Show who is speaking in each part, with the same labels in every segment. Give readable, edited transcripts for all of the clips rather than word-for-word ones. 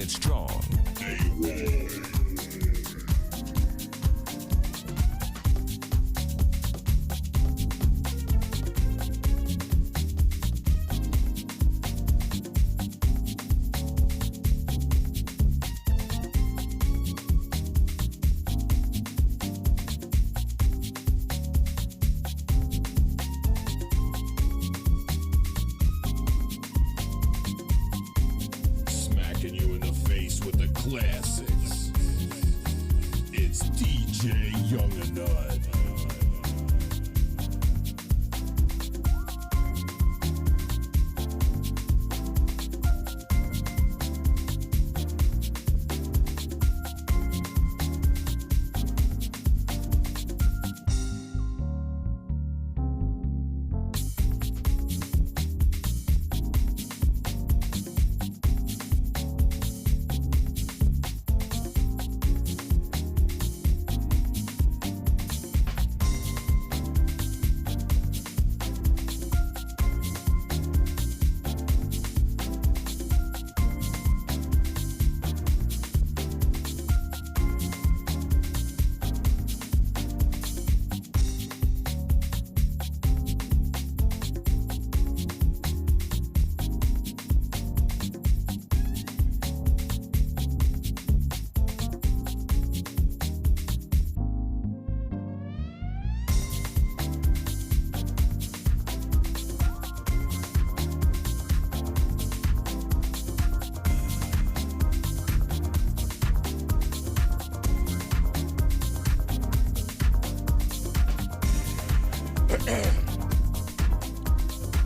Speaker 1: it strong. Smacking you in the face with the classics. It's DJ Young and Nut.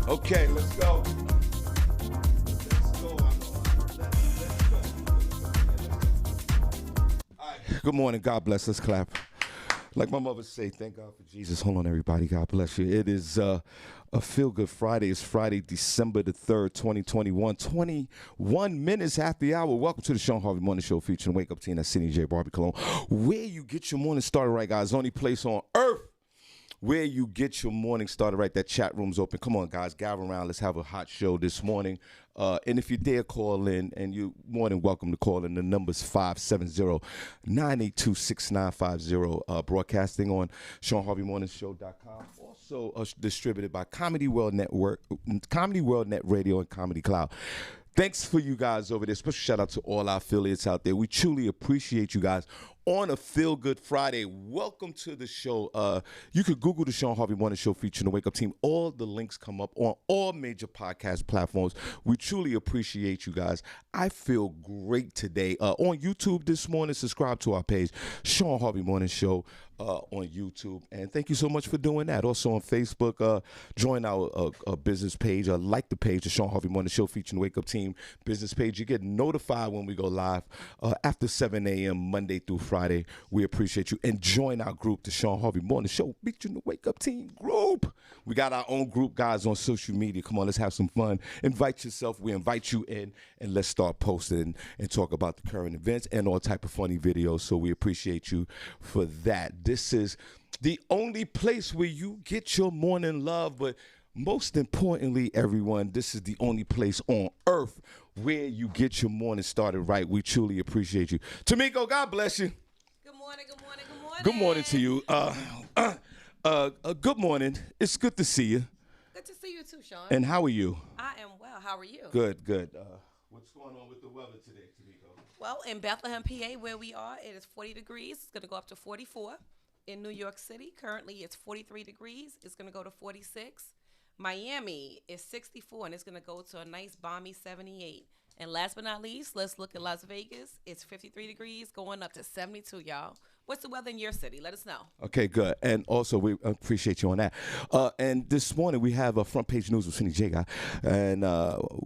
Speaker 1: Okay, let's go. Let's go. All right. Good morning. God bless. Let's clap. Like my mother say, thank God for Jesus. Hold on, everybody. God bless you. It is a feel-good Friday. It's Friday, December the 3rd, 2021. 21 minutes after the hour. Welcome to the Shawn Harvey Morning Show featuring Wake Up Team. That's Senny, Barbi, where you get your morning started right, guys. Only place on earth where you get your morning started right. That chat room's open. Come on, guys, gather around. Let's have a hot show this morning. And if you dare call in, and you're more than welcome to call in, the number's 570-982-6950. Broadcasting on ShawnHarveyMorningShow.com. Also distributed by Comedy World Network, Comedy World Net Radio, and Comedy Cloud. Thanks for you guys over there. Special shout out to all our affiliates out there. We truly appreciate you guys on a Feel Good Friday. Welcome to the show. You could Google the Shawn Harvey Morning Show featuring the Wake Up Team. All the links come up on all major podcast platforms. We truly appreciate you guys. I feel great today. On YouTube this morning, subscribe to our page, Shawn Harvey Morning Show on YouTube. And thank you so much for doing that. Also on Facebook, join our business page. Like the page, the Shawn Harvey Morning Show featuring the Wake Up Team business page. You get notified when we go live after 7 a.m. Monday through Friday. We appreciate you. And join our group, the Shawn Harvey Morning Show featuring the Wake Up Team group. We got our own group, guys, on social media. Come on, let's have some fun. Invite yourself. We invite you in, and let's start posting and talk about the current events and all type of funny videos. So we appreciate you for that. This is the only place where you get your morning love, but most importantly, everyone, this is the only place on earth where you get your morning started right. We truly appreciate you. Tamiko, God bless you.
Speaker 2: Good morning, good morning, good morning.
Speaker 1: Good morning to you. Good morning. It's good to see you.
Speaker 2: Good to see you too, Shawn.
Speaker 1: And how are you?
Speaker 2: I am well. How are you?
Speaker 1: Good, good. What's going on with the weather today, Tamiko?
Speaker 2: Well, in Bethlehem, PA, where we are, it is 40 degrees. It's going to go up to 44. In New York City, currently it's 43 degrees. It's going to go to 46. Miami is 64, and it's going to go to a nice balmy 78. And last but not least, let's look at Las Vegas. It's 53 degrees, going up to 72, y'all. What's the weather in your city? Let us know.
Speaker 1: Okay, good. And also, we appreciate you on that. And this morning, we have a front page news with Senny J Guy. And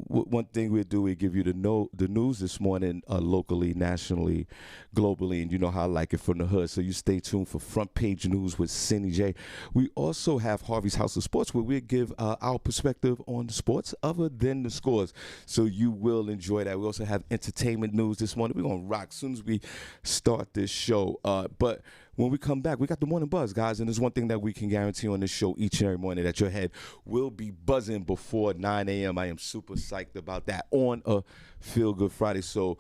Speaker 1: one thing we do, we give you the news this morning locally, nationally, globally. And you know how I like it from the hood. So you stay tuned for front page news with Senny J. We also have Harvey's House of Sports, where we give our perspective on the sports other than the scores. So you will enjoy that. We also have entertainment news this morning. We're going to rock as soon as we start this show. But when we come back, we got the morning buzz, guys, and there's one thing that we can guarantee on this show each and every morning, that your head will be buzzing before 9 a.m. I am super psyched about that on a Feel Good Friday. So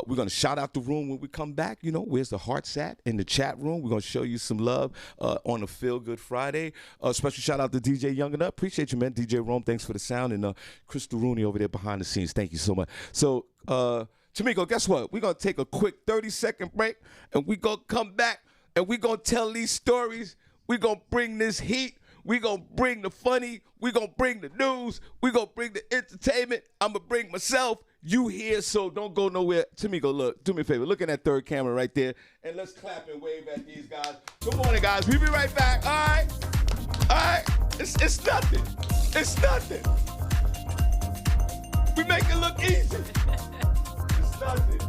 Speaker 1: we're going to shout out the room when we come back. You know, where's the hearts at? In the chat room. We're going to show you some love on a Feel Good Friday. Special shout out to DJ Young and Up. Appreciate you, man. DJ Rome, thanks for the sound. And Crystal Rooney over there behind the scenes. Thank you so much. So, Tamiko, guess what? We're going to take a quick 30-second break, and we're going to come back, and we're going to tell these stories. We're going to bring this heat. We're going to bring the funny. We're going to bring the news. We're going to bring the entertainment. I'm going to bring myself. You here, so don't go nowhere. Tamiko, look, do me a favor. Look at that third camera right there, and let's clap and wave at these guys. Good morning, guys. We'll be right back. All right? All right? It's nothing. It's nothing. We make it look easy. It's nothing.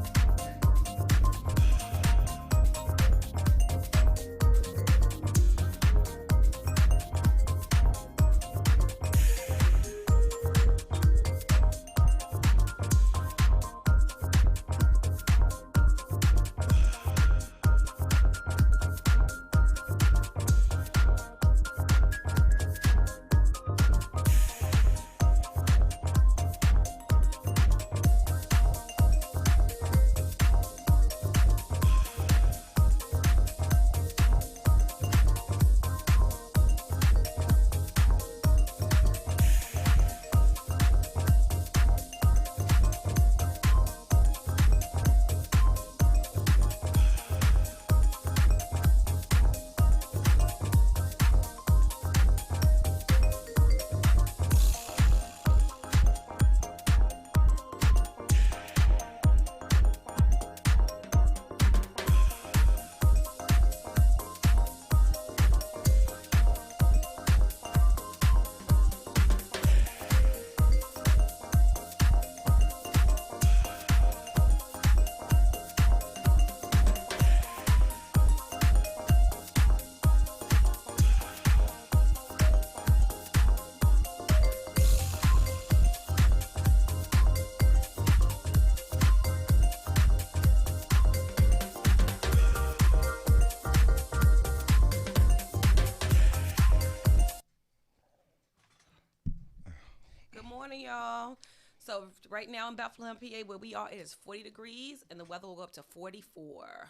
Speaker 2: Y'all. So right now in Bethlehem, PA, where we are, it is 40 degrees, and the weather will go up to 44.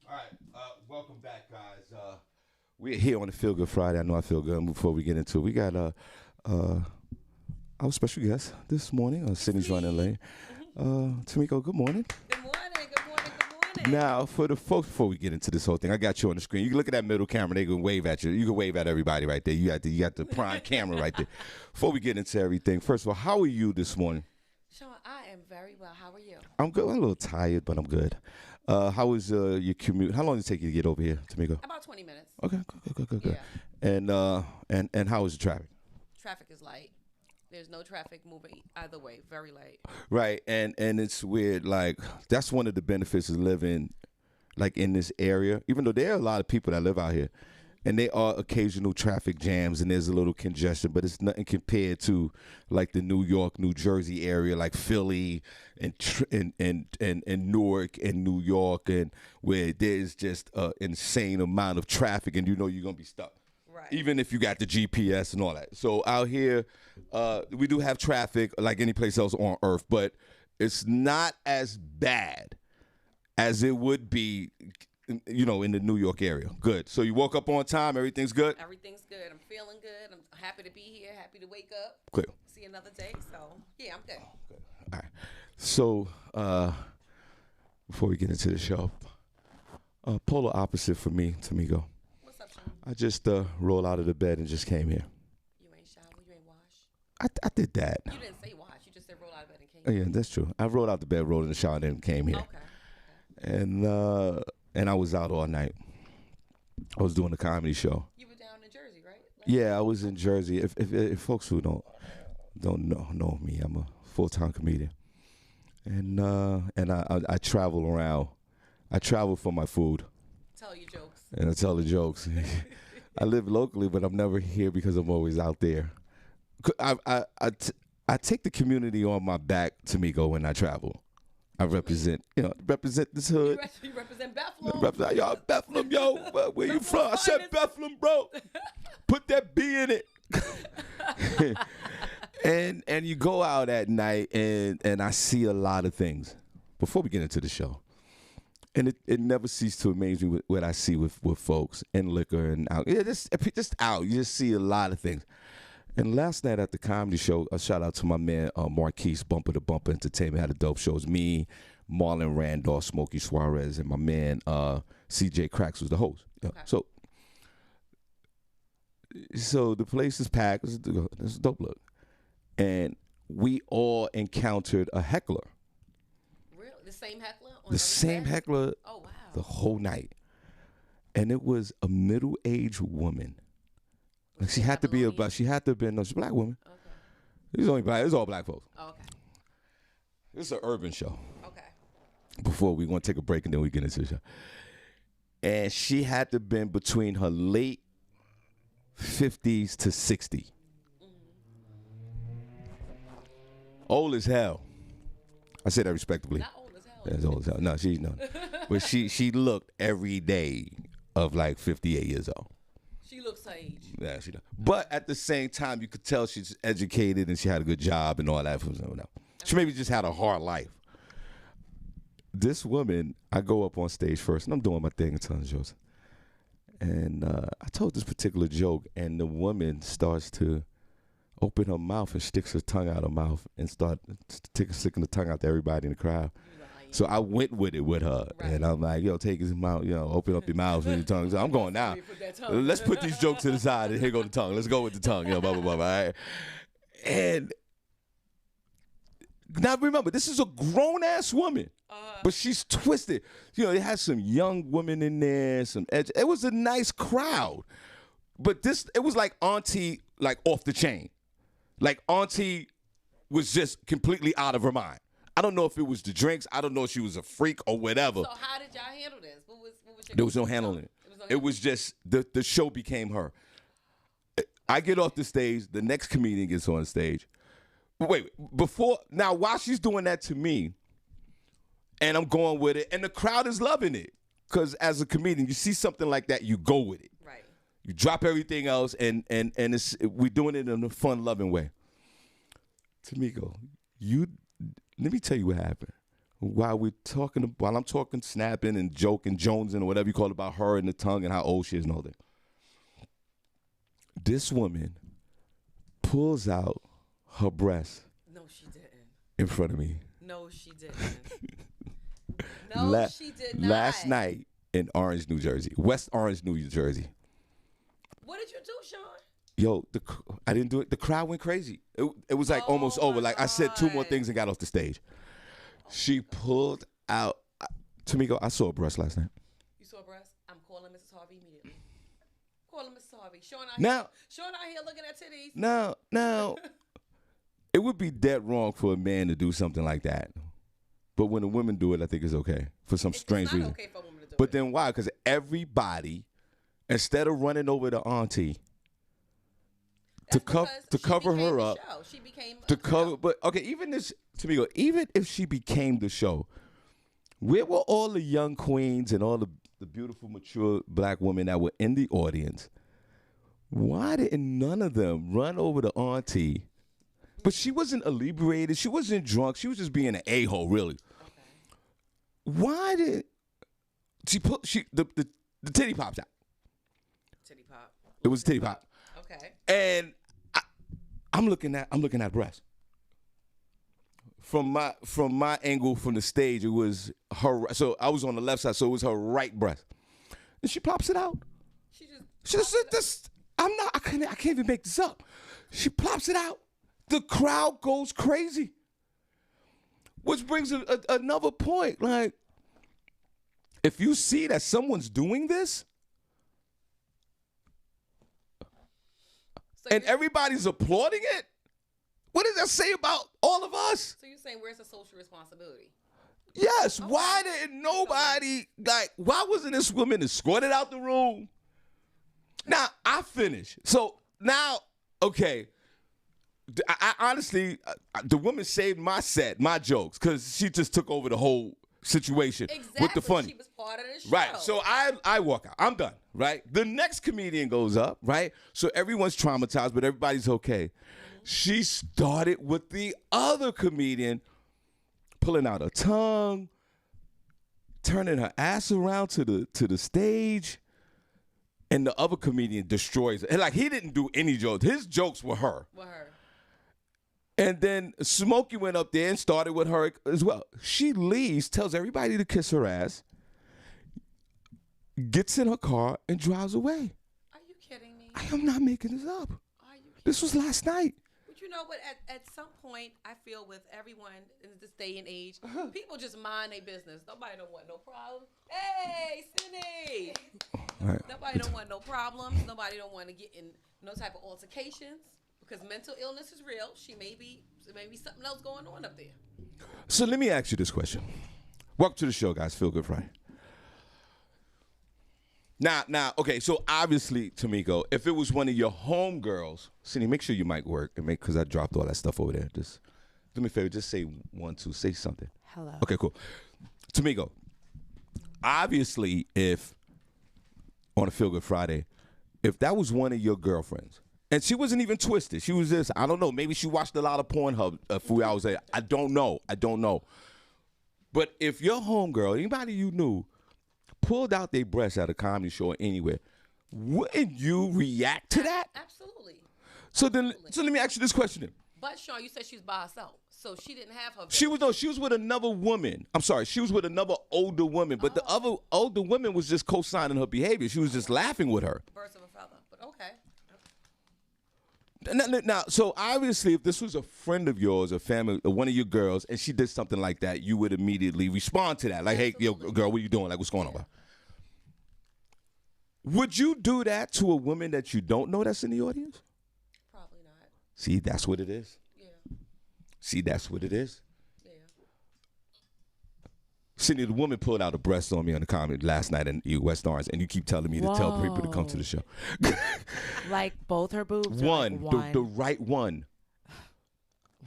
Speaker 1: All right, welcome back, guys. We're here on the Feel Good Friday. I know I feel good. Before we get into it, we got our special guest this morning. Senny's running late. Tamiko, good morning.
Speaker 2: Good morning. Good morning. Good morning.
Speaker 1: Now, for the folks, before we get into this whole thing, I got you on the screen. You can look at that middle camera. They can wave at you. You can wave at everybody right there. You got the prime camera right there. Before we get into everything, first of all, how are you this morning?
Speaker 2: Shawn, I am very well. How are you?
Speaker 1: I'm good. I'm a little tired, but I'm good. How was your commute? How long did it take you to get over here, Tamiko?
Speaker 2: About 20 minutes.
Speaker 1: Okay, good.
Speaker 2: Yeah.
Speaker 1: And how was the traffic?
Speaker 2: Traffic is light. There's no traffic moving either way. Very light.
Speaker 1: Right, and it's weird. Like, that's one of the benefits of living, like, in this area. Even though there are a lot of people that live out here, and there are occasional traffic jams, and there's a little congestion, but it's nothing compared to, like, the New York, New Jersey area, like Philly and Newark and New York, and where there's just an insane amount of traffic, and you know you're gonna be stuck.
Speaker 2: Right.
Speaker 1: Even if you got the GPS and all that. So out here, we do have traffic like any place else on Earth, but it's not as bad as it would be, you know, in the New York area. Good. So you woke up on time. Everything's good?
Speaker 2: Everything's good. I'm feeling good. I'm happy to be here. Happy to wake up.
Speaker 1: Good.
Speaker 2: See another day. So, yeah, I'm good.
Speaker 1: Good. All right. So before we get into the show, polar opposite for me, Tamiko.
Speaker 2: What's up, Shawn?
Speaker 1: I just rolled out of the bed and just came here.
Speaker 2: You ain't shower. You ain't wash.
Speaker 1: I did that.
Speaker 2: You didn't say wash. You just said roll out of bed and came
Speaker 1: Oh, yeah, that's true. I rolled out the bed, rolled in the shower, and then came here.
Speaker 2: Okay.
Speaker 1: And I was out all night. I was doing a comedy show.
Speaker 2: You were down in Jersey, right?
Speaker 1: Yeah, I was in Jersey. If folks who don't know me, I'm a full-time comedian, and I travel around. I travel for my food.
Speaker 2: Tell your jokes.
Speaker 1: And I tell the jokes. I live locally, but I'm never here because I'm always out there. I take the community on my back, Tamiko, when I travel. I represent, represent this hood.
Speaker 2: You represent Bethlehem.
Speaker 1: Y'all, Bethlehem, yo. Where you from? I said Bethlehem, bro. Put that B in it. and you go out at night, and I see a lot of things. Before we get into the show, and it never ceases to amaze me what I see with folks and liquor and out. Yeah, just out. You just see a lot of things. And last night at the comedy show, a shout out to my man Marquise, Bumper to Bumper Entertainment, had a dope show. It was me, Marlon Randolph, Smokey Suarez, and my man CJ Cracks was the host. Okay. So the place is packed. It's a dope look. And we all encountered a heckler.
Speaker 2: Really? The same heckler?
Speaker 1: The same heckler.
Speaker 2: Oh, wow.
Speaker 1: The whole night. And it was a middle-aged woman. Like she had to be she had to have been, no, she's a black woman. Okay. It's only black, it's all black folks.
Speaker 2: Oh, okay.
Speaker 1: This is an urban show.
Speaker 2: Okay.
Speaker 1: Before we want to take a break and then we get into the show. And she had to have been between her late 50s to 60. Old as hell. I say that respectably.
Speaker 2: Not old as hell.
Speaker 1: That's old as hell. No, she's not. But she looked every day of like 58 years old.
Speaker 2: She looks her age.
Speaker 1: Yeah, she does. But at the same time, you could tell she's educated and she had a good job and all that. She maybe just had a hard life. This woman, I go up on stage first, and I'm doing my thing and telling jokes. And I told this particular joke, and the woman starts to open her mouth and sticks her tongue out her mouth and start sticking the tongue out to everybody in the crowd. So I went with it with her, right. And I'm like, yo, take his mouth, open up your mouth and your tongue. So I'm going now. Let's put these jokes to the side, and here go the tongue. Let's go with the tongue, blah, blah, blah, all right? And now remember, this is a grown-ass woman, but she's twisted. It has some young women in there, some edge. It was a nice crowd, but it was like Auntie, like off the chain. Like Auntie was just completely out of her mind. I don't know if it was the drinks. I don't know if she was a freak or whatever.
Speaker 2: So how did y'all handle this? What was your
Speaker 1: There was no handling it. It was just the show became her. I get off the stage. The next comedian gets on stage. Wait, while she's doing that to me, and I'm going with it, and the crowd is loving it. Because as a comedian, you see something like that, you go with it.
Speaker 2: Right.
Speaker 1: You drop everything else, and we're doing it in a fun, loving way. Tamiko, let me tell you what happened. While I'm talking, snapping and joking, jonesing, or whatever you call it, about her and the tongue and how old she is and all that. This woman pulls out her breast.
Speaker 2: No, she didn't.
Speaker 1: In front of me.
Speaker 2: No, she didn't. No, she did not.
Speaker 1: Last night in West Orange, New Jersey.
Speaker 2: What did you do, Shawn?
Speaker 1: Yo, I didn't do it. The crowd went crazy. It was like almost over. Like I said 2 more things and got off the stage. She pulled out. Tamiko, I saw a breast last night.
Speaker 2: You saw a breast? I'm calling Mrs. Harvey immediately. Calling Mrs. Harvey. Shawn out here looking at titties.
Speaker 1: Now, it would be dead wrong for a man to do something like that. But when a woman do it, I think it's okay for some strange reason.
Speaker 2: It's okay for a woman to do it.
Speaker 1: But then why? Because everybody, instead of running over to Auntie, to cover her up,
Speaker 2: she became
Speaker 1: to cover. But okay, even if she became the show, where were all the young queens and all the beautiful, mature black women that were in the audience? Why didn't none of them run over to Auntie? But she wasn't inebriated. She wasn't drunk. She was just being an a-hole, really. Okay. Why did the titty popped out?
Speaker 2: Titty pop.
Speaker 1: It was a titty pop.
Speaker 2: Okay.
Speaker 1: And I'm looking at breast. From my angle from the stage, it was her. So I was on the left side, so it was her right breast, and she pops it out. She just this. I can't even make this up. She plops it out. The crowd goes crazy. Which brings another point. Like, if you see that someone's doing this, and everybody's applauding it, what does that say about all of us?
Speaker 2: So you're saying where's the social responsibility?
Speaker 1: Yes. Okay. Why didn't nobody, why wasn't this woman escorted out the room? Now, I finished. So now, okay, I honestly, the woman saved my set, my jokes, because she just took over the whole situation with the funny.
Speaker 2: She was part of the show.
Speaker 1: Right. So I walk out. I'm done. Right. The next comedian goes up. Right. So everyone's traumatized, but everybody's okay. She started with the other comedian pulling out her tongue, turning her ass around to the stage, and the other comedian destroys it. And like, he didn't do any jokes. His jokes were her. And then Smokey went up there and started with her as well. She leaves, tells everybody to kiss her ass, gets in her car, and drives away.
Speaker 2: Are you kidding me?
Speaker 1: I am not making this up. This was last night.
Speaker 2: But you know what? At some point, I feel with everyone in this day and age, people just mind their business. Nobody don't want no problem. Hey, Senny! Right. Nobody don't want no problems. Nobody don't want to get in no type of altercations. Because mental illness is real. There may be something else going on up there.
Speaker 1: So let me ask you this question. Welcome to the show, guys. Feel Good Friday. Now, okay, so obviously, Tamiko, if it was one of your homegirls, Senny, make sure your mic work, because I dropped all that stuff over there. Just do me a favor, just say 1, 2, say something.
Speaker 3: Hello.
Speaker 1: Okay, cool. Tamiko, obviously, if on a Feel Good Friday, if that was one of your girlfriends, and she wasn't even twisted. She was just, I don't know, maybe she watched a lot of Pornhub a few hours later. I don't know. But if your homegirl, anybody you knew, pulled out their breasts at a comedy show or anywhere, wouldn't you react to that?
Speaker 2: Absolutely.
Speaker 1: So let me ask you this question then.
Speaker 2: But Shawn, you said she was by herself, so she didn't have her.
Speaker 1: She was with another woman. I'm sorry, she was with another older woman, but the other older woman was just co-signing her behavior. She was just laughing with her.
Speaker 2: Birds of a feather, but okay.
Speaker 1: Now, so obviously, if this was a friend of yours, a family, or one of your girls, and she did something like that, you would immediately respond to that. Like, hey, yo, girl, what are you doing? Like, what's going on? Would you do that to a woman that you don't know that's in the audience?
Speaker 2: Probably not.
Speaker 1: See, that's what it is.
Speaker 2: Yeah.
Speaker 1: See, that's what it is.
Speaker 2: Yeah.
Speaker 1: Senny, the woman pulled out a breast on me on the comedy last night in West Orange, and you keep telling me to tell people to come to the show.
Speaker 3: Like both her boobs?
Speaker 1: One,
Speaker 3: or like one?
Speaker 1: The right one.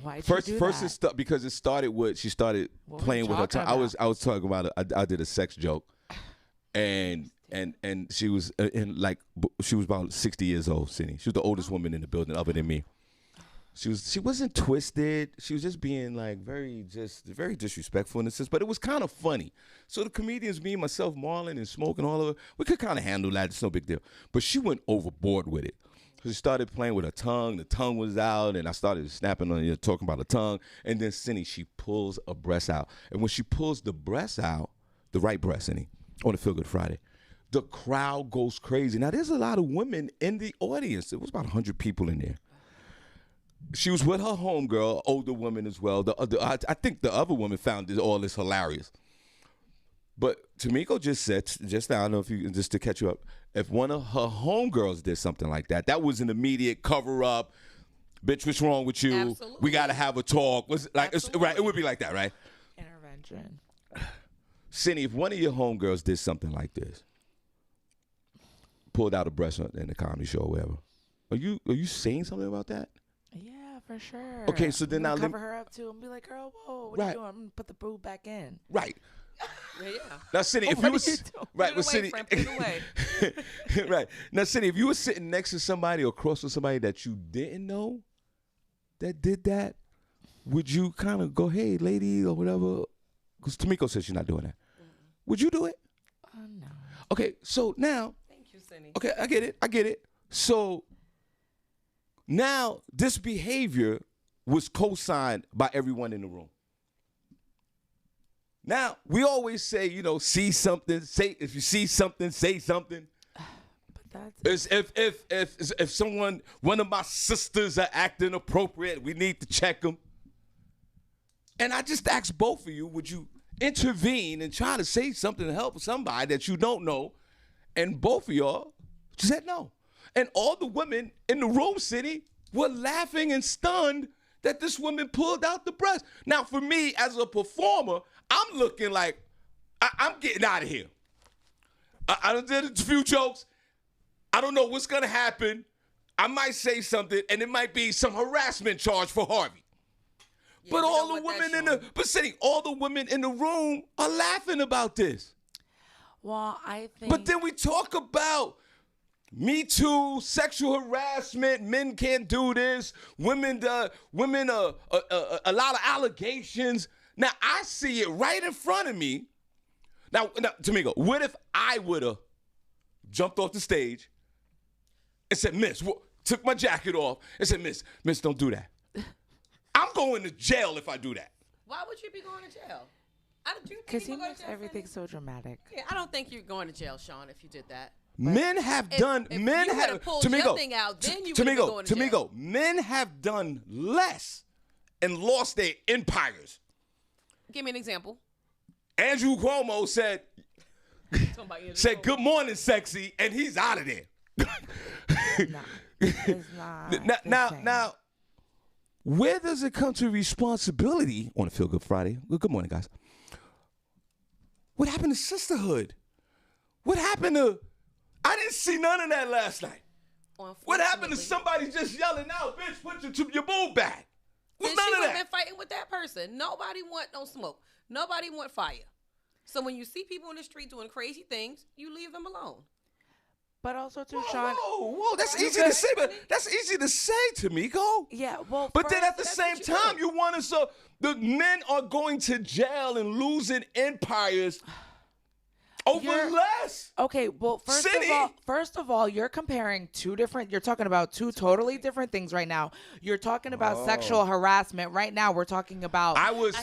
Speaker 3: Why'd
Speaker 1: first,
Speaker 3: you do
Speaker 1: first
Speaker 3: that?
Speaker 1: Because it started with, she started playing with her tongue. I was talking about I did a sex joke, and she was she was about 60 years old, Senny. She was the oldest woman in the building other than me. She wasn't twisted. She was just being like very disrespectful in a sense, but it was kind of funny. So the comedians, me, myself, Marlon, and Smoke, and all of it, we could kind of handle that. It's no big deal. But she went overboard with it. She started playing with her tongue. The tongue was out, and I started snapping on talking about the tongue. And then Senny, she pulls a breast out, and when she pulls the breast out, the right breast, Senny, on the Feel Good Friday, the crowd goes crazy. Now there's a lot of women in the audience. There was about 100 people in there. She was with her homegirl, older woman as well. I think the other woman found all this hilarious. But Tamiko just said, just now, I don't know if you, just to catch you up, if one of her homegirls did something like that, that was an immediate cover up. Bitch, what's wrong with you?
Speaker 2: Absolutely.
Speaker 1: We got to have a talk. Right? It would be like that, right?
Speaker 3: Intervention.
Speaker 1: Senny, if one of your homegirls did something like this, pulled out a breast in the comedy show or whatever, are you saying something about that?
Speaker 3: Yeah, for sure.
Speaker 1: Okay, so then
Speaker 3: I'll
Speaker 1: now
Speaker 3: cover her up too and be like, girl, whoa, what are you doing? I'm gonna put the boob back in.
Speaker 1: Right.
Speaker 2: Yeah.
Speaker 1: Now, Senny, if you was right, well, Senny,
Speaker 2: put it away.
Speaker 1: right. Now, Senny, if you were sitting next to somebody or across from somebody that you didn't know that did that, would you kind of go, hey, lady, or whatever? Because Tamiko says she's not doing that. Would you do it?
Speaker 3: No.
Speaker 1: Okay, so now.
Speaker 2: Thank you, Senny.
Speaker 1: Okay, I get it. So now this behavior was co-signed by everyone in the room. Now, we always say, see something, say, if you see something, say something.
Speaker 3: But that's
Speaker 1: if one of my sisters are acting appropriate, we need to check them. And I just asked both of you, would you intervene and try to say something to help somebody that you don't know? And both of y'all said no. And all the women in the room, Senny, were laughing and stunned that this woman pulled out the breast. Now, for me, as a performer, I'm looking like, I'm getting out of here. I done did a few jokes. I don't know what's going to happen. I might say something, and it might be some harassment charge for Harvey.
Speaker 2: Yeah,
Speaker 1: But
Speaker 2: we
Speaker 1: all
Speaker 2: don't
Speaker 1: the
Speaker 2: want
Speaker 1: women
Speaker 2: that, Shawn.
Speaker 1: Senny, all the women in the room are laughing about this.
Speaker 3: Well, I think.
Speaker 1: But then we talk about Me Too, sexual harassment, men can't do this, women, a lot of allegations. Now, I see it right in front of me. Now Tamiko, what if I would have jumped off the stage and said, Miss, took my jacket off and said, Miss, don't do that. I'm going to jail if I do that.
Speaker 2: Why would you be going to jail?
Speaker 3: Because he makes everything so dramatic.
Speaker 2: Yeah, I don't think you're going to jail, Shawn, if you did that.
Speaker 1: Men have done.
Speaker 2: If
Speaker 1: Men
Speaker 2: you
Speaker 1: have.
Speaker 2: pulled your thing out, then you would be going to jail.
Speaker 1: Tamiko, men have done less and lost their empires.
Speaker 2: Give me an example.
Speaker 1: Andrew Cuomo said, "Good morning, sexy," and he's out of there.
Speaker 3: No, it's not.
Speaker 1: Now, where does it come to responsibility on a Feel Good Friday? Well, good morning, guys. What happened to sisterhood? What happened to? I didn't see none of that last night. What happened to somebody just yelling out, "Bitch, put your boob back"? What's none of
Speaker 2: she would
Speaker 1: that?
Speaker 2: have been fighting with that person. Nobody want no smoke. Nobody want fire. So when you see people in the street doing crazy things, you leave them alone.
Speaker 3: But also, too, Shawn.
Speaker 1: Whoa, that's easy to say, but that's easy to say, Tamiko.
Speaker 3: Yeah, well,
Speaker 1: But then at the
Speaker 2: that's
Speaker 1: same
Speaker 2: what you
Speaker 1: time,
Speaker 2: do.
Speaker 1: you want to, so the men are going to jail and losing empires over less.
Speaker 3: Okay, well, first of all, you're comparing you're talking about two totally different things right now. You're talking about sexual harassment. Right now, we're talking about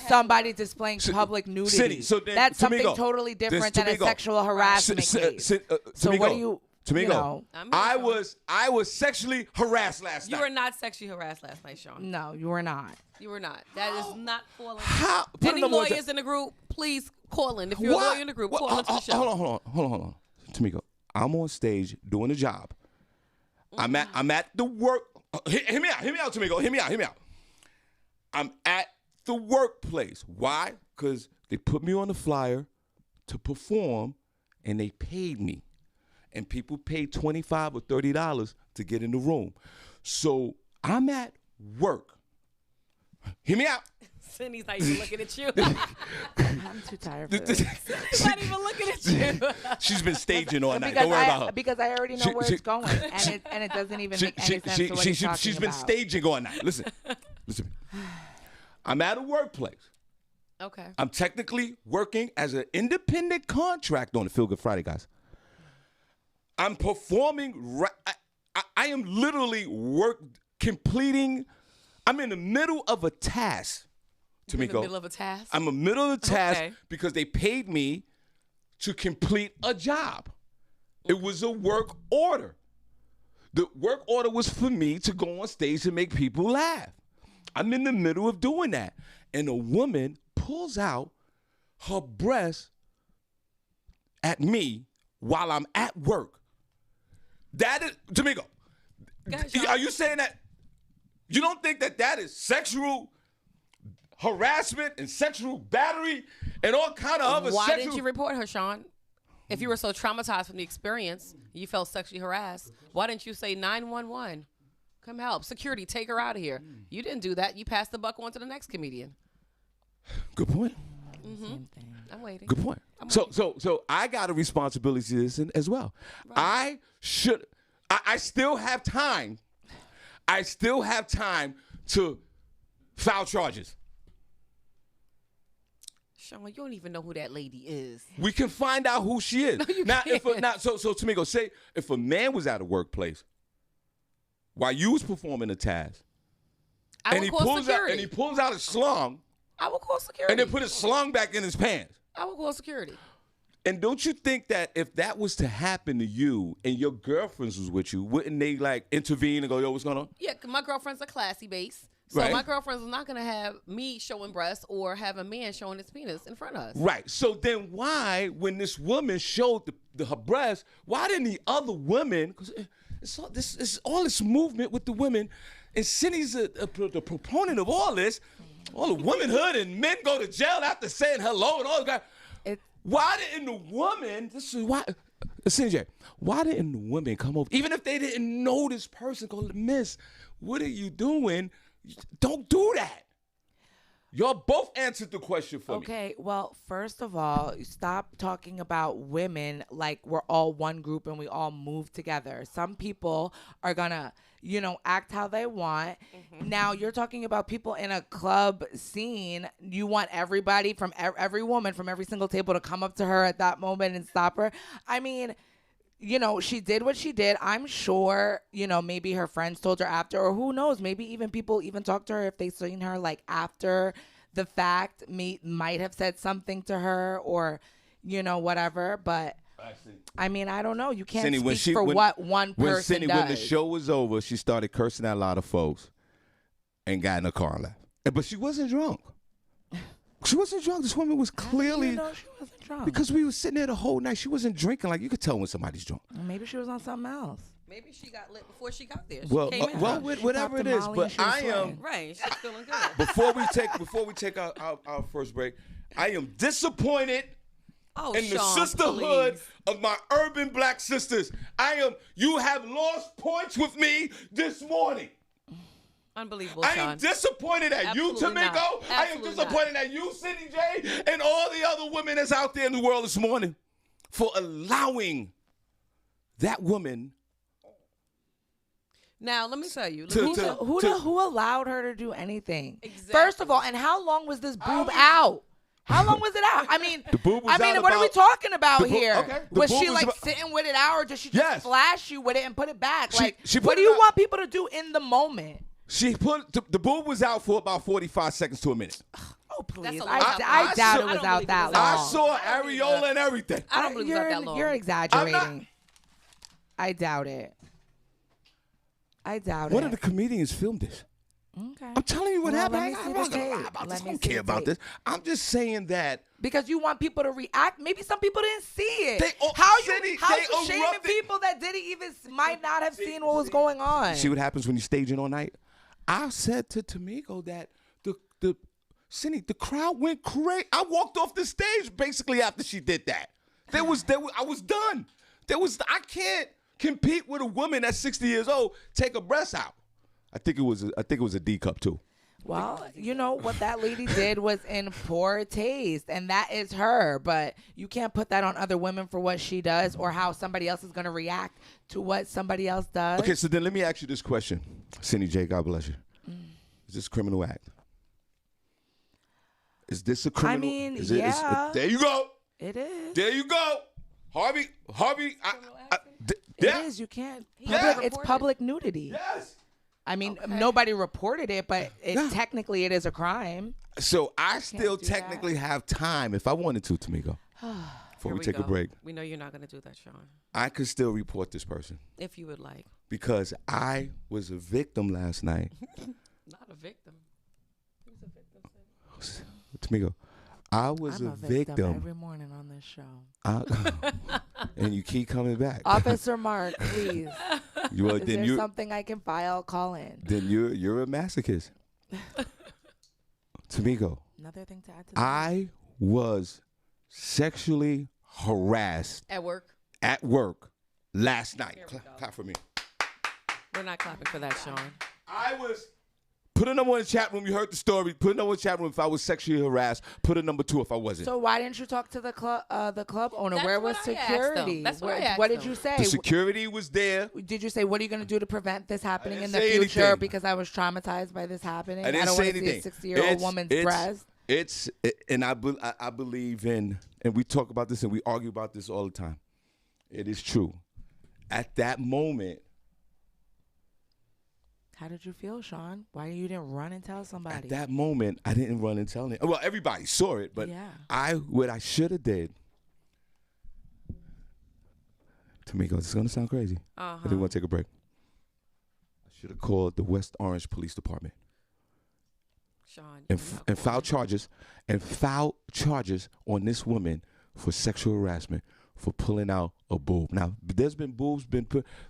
Speaker 3: somebody displaying public nudity.
Speaker 1: Senny, so then,
Speaker 3: that's something
Speaker 1: Tamiko,
Speaker 3: totally different than a sexual harassment case. So
Speaker 1: Tamiko,
Speaker 3: what do you...
Speaker 1: Tamiko,
Speaker 3: you know,
Speaker 1: I was sexually harassed last night.
Speaker 2: You were not sexually harassed last night, Shawn.
Speaker 3: No, you were not.
Speaker 2: You were not. That is not falling.
Speaker 1: How?
Speaker 2: Any lawyers in the group, please call in. If you're a lawyer in the group, call into the show.
Speaker 1: Hold on. Tamiko, I'm on stage doing a job. I'm at the work. Hear me out, Tamiko. Hear me out. I'm at the workplace. Why? Because they put me on the flyer to perform, and they paid me. And people paid $25 or $30 to get in the room. So I'm at work. Hear me out.
Speaker 2: Senny's not even looking at you.
Speaker 3: I'm too tired for this.
Speaker 2: She's not even looking at you.
Speaker 1: She's been staging all night. Don't worry about her.
Speaker 3: Because I already know where it's going, and it doesn't even make any sense to what he's talking
Speaker 1: She's been
Speaker 3: about.
Speaker 1: staging all night. Listen. I'm at a workplace.
Speaker 2: Okay.
Speaker 1: I'm technically working as an independent contractor on the Feel Good Friday, guys. I'm performing. I am literally completing. I'm in the middle of a task. Tamiko.
Speaker 2: In the middle of a task?
Speaker 1: I'm in the middle of a task
Speaker 2: Okay.
Speaker 1: because they paid me to complete a job. It was a work order. The work order was for me to go on stage and make people laugh. I'm in the middle of doing that. And a woman pulls out her breast at me while I'm at work. That is, Tamiko, are you saying that you don't think that is sexual harassment and sexual battery and all kind of other
Speaker 2: Why
Speaker 1: sexual...
Speaker 2: didn't you report her, Shawn? If you were so traumatized from the experience, you felt sexually harassed, why didn't you say 911? Come help. Security, take her out of here. You didn't do that. You passed the buck on to the next comedian.
Speaker 1: Good point.
Speaker 3: Same thing.
Speaker 2: I'm waiting.
Speaker 1: Good point. So I got a responsibility to this as well. Right. I still have time. I still have time to file charges.
Speaker 2: Shawn, you don't even know who that lady is.
Speaker 1: We can find out who she is.
Speaker 2: No, you
Speaker 1: now,
Speaker 2: can't.
Speaker 1: So Tamiko, say if a man was at a workplace while you was performing a task,
Speaker 2: I would call security.
Speaker 1: and he pulls out a slung,
Speaker 2: I would call security.
Speaker 1: and then put his slung back in his pants.
Speaker 2: I would call security.
Speaker 1: And don't you think that if that was to happen to you and your girlfriends was with you, wouldn't they like intervene and go, yo, what's going on?
Speaker 2: Yeah, 'cause my girlfriend's a classy base. So
Speaker 1: Right.
Speaker 2: my girlfriend's not going to have me showing breasts or have a man showing his penis in front of us.
Speaker 1: Right. So then why, when this woman showed her breast, why didn't the other women, because it's all this movement with the women, and Senny's the proponent of all this, all the womanhood, and men go to jail after saying hello and all that. Why didn't the woman, this is why, CJ, why didn't women come over? Even if they didn't know this person, go, Miss, what are you doing? Don't do that. Y'all both answered the question for me.
Speaker 3: Okay, well, first of all, stop talking about women like we're all one group and we all move together. Some people are gonna, act how they want. Mm-hmm. Now, you're talking about people in a club scene. You want everybody from every woman from every single table to come up to her at that moment and stop her. I mean, she did what she did. I'm sure, maybe her friends told her after, or who knows, maybe even people even talked to her if they seen her like after the fact, might have said something to her or, whatever. But I mean, I don't know. You can't speak for what one person does.
Speaker 1: When the show was over, she started cursing at a lot of folks and got in a car and left. But she wasn't drunk. She wasn't drunk. This woman was clearly.
Speaker 3: She wasn't drunk.
Speaker 1: Because we were sitting there the whole night. She wasn't drinking. Like, you could tell when somebody's drunk.
Speaker 3: Maybe she was on something else.
Speaker 2: Maybe she got lit before she got there.
Speaker 1: Whatever it is. But I am.
Speaker 2: Right. She's feeling good.
Speaker 1: Before we take our first break, I am disappointed in the sisterhood of my urban black sisters. You have lost points with me this morning.
Speaker 2: Unbelievable,
Speaker 1: I
Speaker 2: Shawn.
Speaker 1: am disappointed at you, Tamiko. I am disappointed at you, Senny J, and all the other women that's out there in the world this morning for allowing that woman.
Speaker 2: Now, let me tell you.
Speaker 3: Who allowed her to do anything?
Speaker 2: Exactly.
Speaker 3: First of all, and how long was this boob out? How long was it out? I mean,
Speaker 1: the boob was out
Speaker 3: what are we talking about here?
Speaker 1: Okay.
Speaker 3: Was she sitting with it out, or did she just flash you with it and put it back? What do you want people to do in the moment?
Speaker 1: She put the boob was out for about 45 seconds to a minute.
Speaker 3: Oh, please. I doubt it was out that long.
Speaker 1: I saw areola and everything.
Speaker 2: I don't believe it was out that long.
Speaker 3: You're exaggerating. I doubt it. One of the
Speaker 1: comedians filmed this.
Speaker 3: Okay.
Speaker 1: I'm telling you what happened.
Speaker 3: I'm not gonna lie
Speaker 1: about this. I don't care about this. I'm just saying that.
Speaker 3: Because you want people to react. Maybe some people didn't see it.
Speaker 1: How
Speaker 3: you shaming people that might not have seen what was going on?
Speaker 1: See what happens when you're staging all night? I said to Tamiko that Senny, the crowd went crazy. I walked off the stage basically after she did that. I was done. I can't compete with a woman that's 60 years old take her breasts out. I think it was a D cup too.
Speaker 3: Well, what that lady did was in poor taste, and that is her. But you can't put that on other women for what she does or how somebody else is going to react to what somebody else does.
Speaker 1: Okay, so then let me ask you this question, Senny J. God bless you. Is this a criminal act? Is this a criminal?
Speaker 3: I mean, yeah.
Speaker 1: There you go.
Speaker 3: It is.
Speaker 1: There you go, Harvey.
Speaker 3: It is. You can't. It's public nudity.
Speaker 1: Yes.
Speaker 3: I mean, nobody reported it, but technically it is a crime.
Speaker 1: So I still technically have time if I wanted to, Tamiko. Before we take a break.
Speaker 2: We know you're not going to do that, Shawn.
Speaker 1: I could still report this person.
Speaker 2: If you would like.
Speaker 1: Because I was a victim last night.
Speaker 2: Not a victim. Who's a victim?
Speaker 1: Tamiko, I'm a victim
Speaker 3: every morning on this show.
Speaker 1: And you keep coming back.
Speaker 3: Officer Mark, please.
Speaker 1: Is
Speaker 3: there something I can file? Call in.
Speaker 1: Then you're a masochist. Tamiko.
Speaker 3: Another thing to add to that.
Speaker 1: I was sexually harassed.
Speaker 2: At work
Speaker 1: last night. Clap for me.
Speaker 2: We're not clapping for that, Shawn.
Speaker 1: I was. Put a number in the chat room. You heard the story. Put a number in the chat room if I was sexually harassed. Put a number 2 if I wasn't.
Speaker 3: So why didn't you talk to the club owner? Where was security?
Speaker 2: That's what I asked
Speaker 3: What did you say?
Speaker 1: The security was there.
Speaker 3: Did you say, what are you going to do to prevent this happening in the future? Anything. Because I was traumatized by this happening.
Speaker 1: I don't want to see
Speaker 3: a 60-year-old woman's breast.
Speaker 1: And I believe in, and we talk about this and we argue about this all the time. It is true. At that moment.
Speaker 3: How did you feel, Shawn? Why you didn't run and tell somebody?
Speaker 1: At that moment, I didn't run and tell them. Well, everybody saw it, but what I should have did. Tamiko, this is gonna sound crazy. I didn't want to take a break. I should have called the West Orange Police Department.
Speaker 2: Shawn,
Speaker 1: and filed charges on this woman for sexual harassment for pulling out a boob. Now, there's been boobs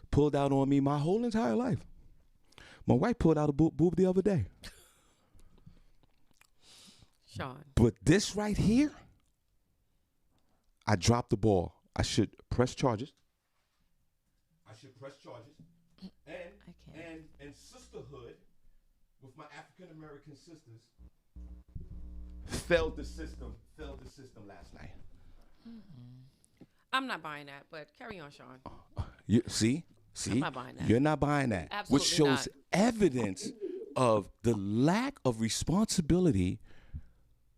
Speaker 1: pulled out on me my whole entire life. My wife pulled out a boob the other day.
Speaker 2: Shawn.
Speaker 1: But this right here, I dropped the ball. I should press charges. should press charges. And sisterhood with my African American sisters failed the system last night.
Speaker 2: I'm not buying that, but carry on, Shawn.
Speaker 1: You see,
Speaker 2: I'm not buying that.
Speaker 1: You're not buying that,
Speaker 2: Absolutely
Speaker 1: which shows
Speaker 2: not.
Speaker 1: evidence of the lack of responsibility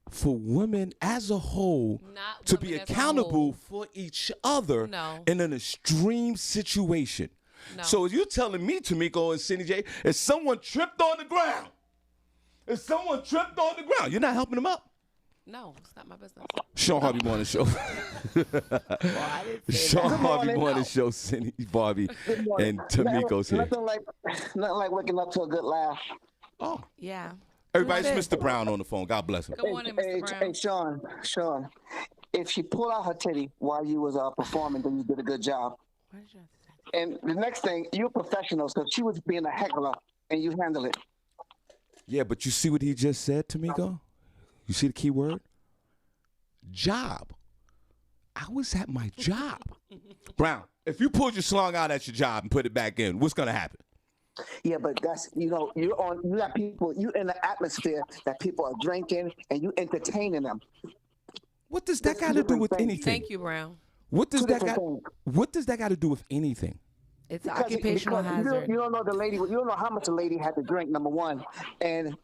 Speaker 1: for women as a whole
Speaker 2: Not
Speaker 1: to
Speaker 2: women
Speaker 1: be
Speaker 2: as a
Speaker 1: accountable
Speaker 2: whole.
Speaker 1: for each other
Speaker 2: No.
Speaker 1: in an extreme situation.
Speaker 2: No.
Speaker 1: So you're telling me, Tamiko and Senny J, if someone tripped on the ground, you're not helping them up.
Speaker 2: No, it's not my business.
Speaker 1: Shawn Harvey Morning Show. Shawn Harvey Morning Show, Senny, Barbi, and Tamiko's here.
Speaker 4: Nothing like waking up to a good laugh.
Speaker 1: Oh,
Speaker 2: Yeah.
Speaker 1: everybody's Mr. Brown on the phone. God bless him.
Speaker 2: Good morning, Mr. Brown.
Speaker 4: Hey, Shawn, if she pulled out her titty while you was performing, then you did a good job.
Speaker 2: Why did you have to say that?
Speaker 4: And the next thing, you're a professional, so she was being a heckler, and you handle it.
Speaker 1: Yeah, but you see what he just said, Tamiko? You see the key word? Job. I was at my job. Brown, if you pulled your slung out at your job and put it back in, what's going to happen?
Speaker 4: Yeah, but that's you got people, you in the atmosphere that people are drinking and you entertaining them.
Speaker 1: What does that got to do with anything?
Speaker 2: Thank you, Brown.
Speaker 1: What does
Speaker 4: Two
Speaker 1: that
Speaker 4: different
Speaker 1: got?
Speaker 4: things.
Speaker 1: What does that got to do with anything?
Speaker 3: It's an
Speaker 4: Because
Speaker 3: occupational hazard.
Speaker 4: You don't know the lady. You don't know how much the lady had to drink. Number one, and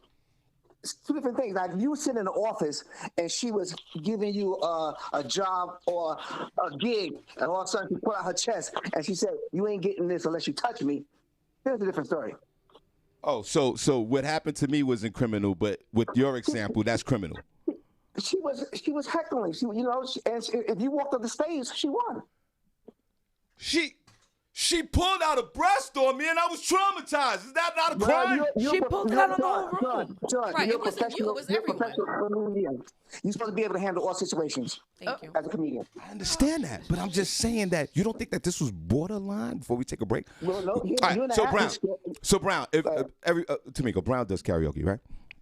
Speaker 4: it's two different things. Like you sit in the office and she was giving you a job or a gig, and all of a sudden she put out her chest and she said, "You ain't getting this unless you touch me." Here's a different story.
Speaker 1: Oh, so what happened to me wasn't criminal, but with your example, that's criminal.
Speaker 4: She was heckling. And if you walked up the stage, she won.
Speaker 1: She pulled out a breast on me and I was traumatized. Is that not a crime?
Speaker 3: She pulled it out on the whole room.
Speaker 4: John,
Speaker 2: Right,
Speaker 4: you're
Speaker 2: it wasn't you, it was
Speaker 4: you're a
Speaker 2: everyone.
Speaker 4: professional comedian. You're supposed to be able to handle all situations
Speaker 2: Thank you.
Speaker 4: as a comedian.
Speaker 1: I understand that, but I'm just saying that you don't think that this was borderline before we take a break?
Speaker 4: Well, no,
Speaker 1: All right, so Brown, if Tamiko, Brown does karaoke, right?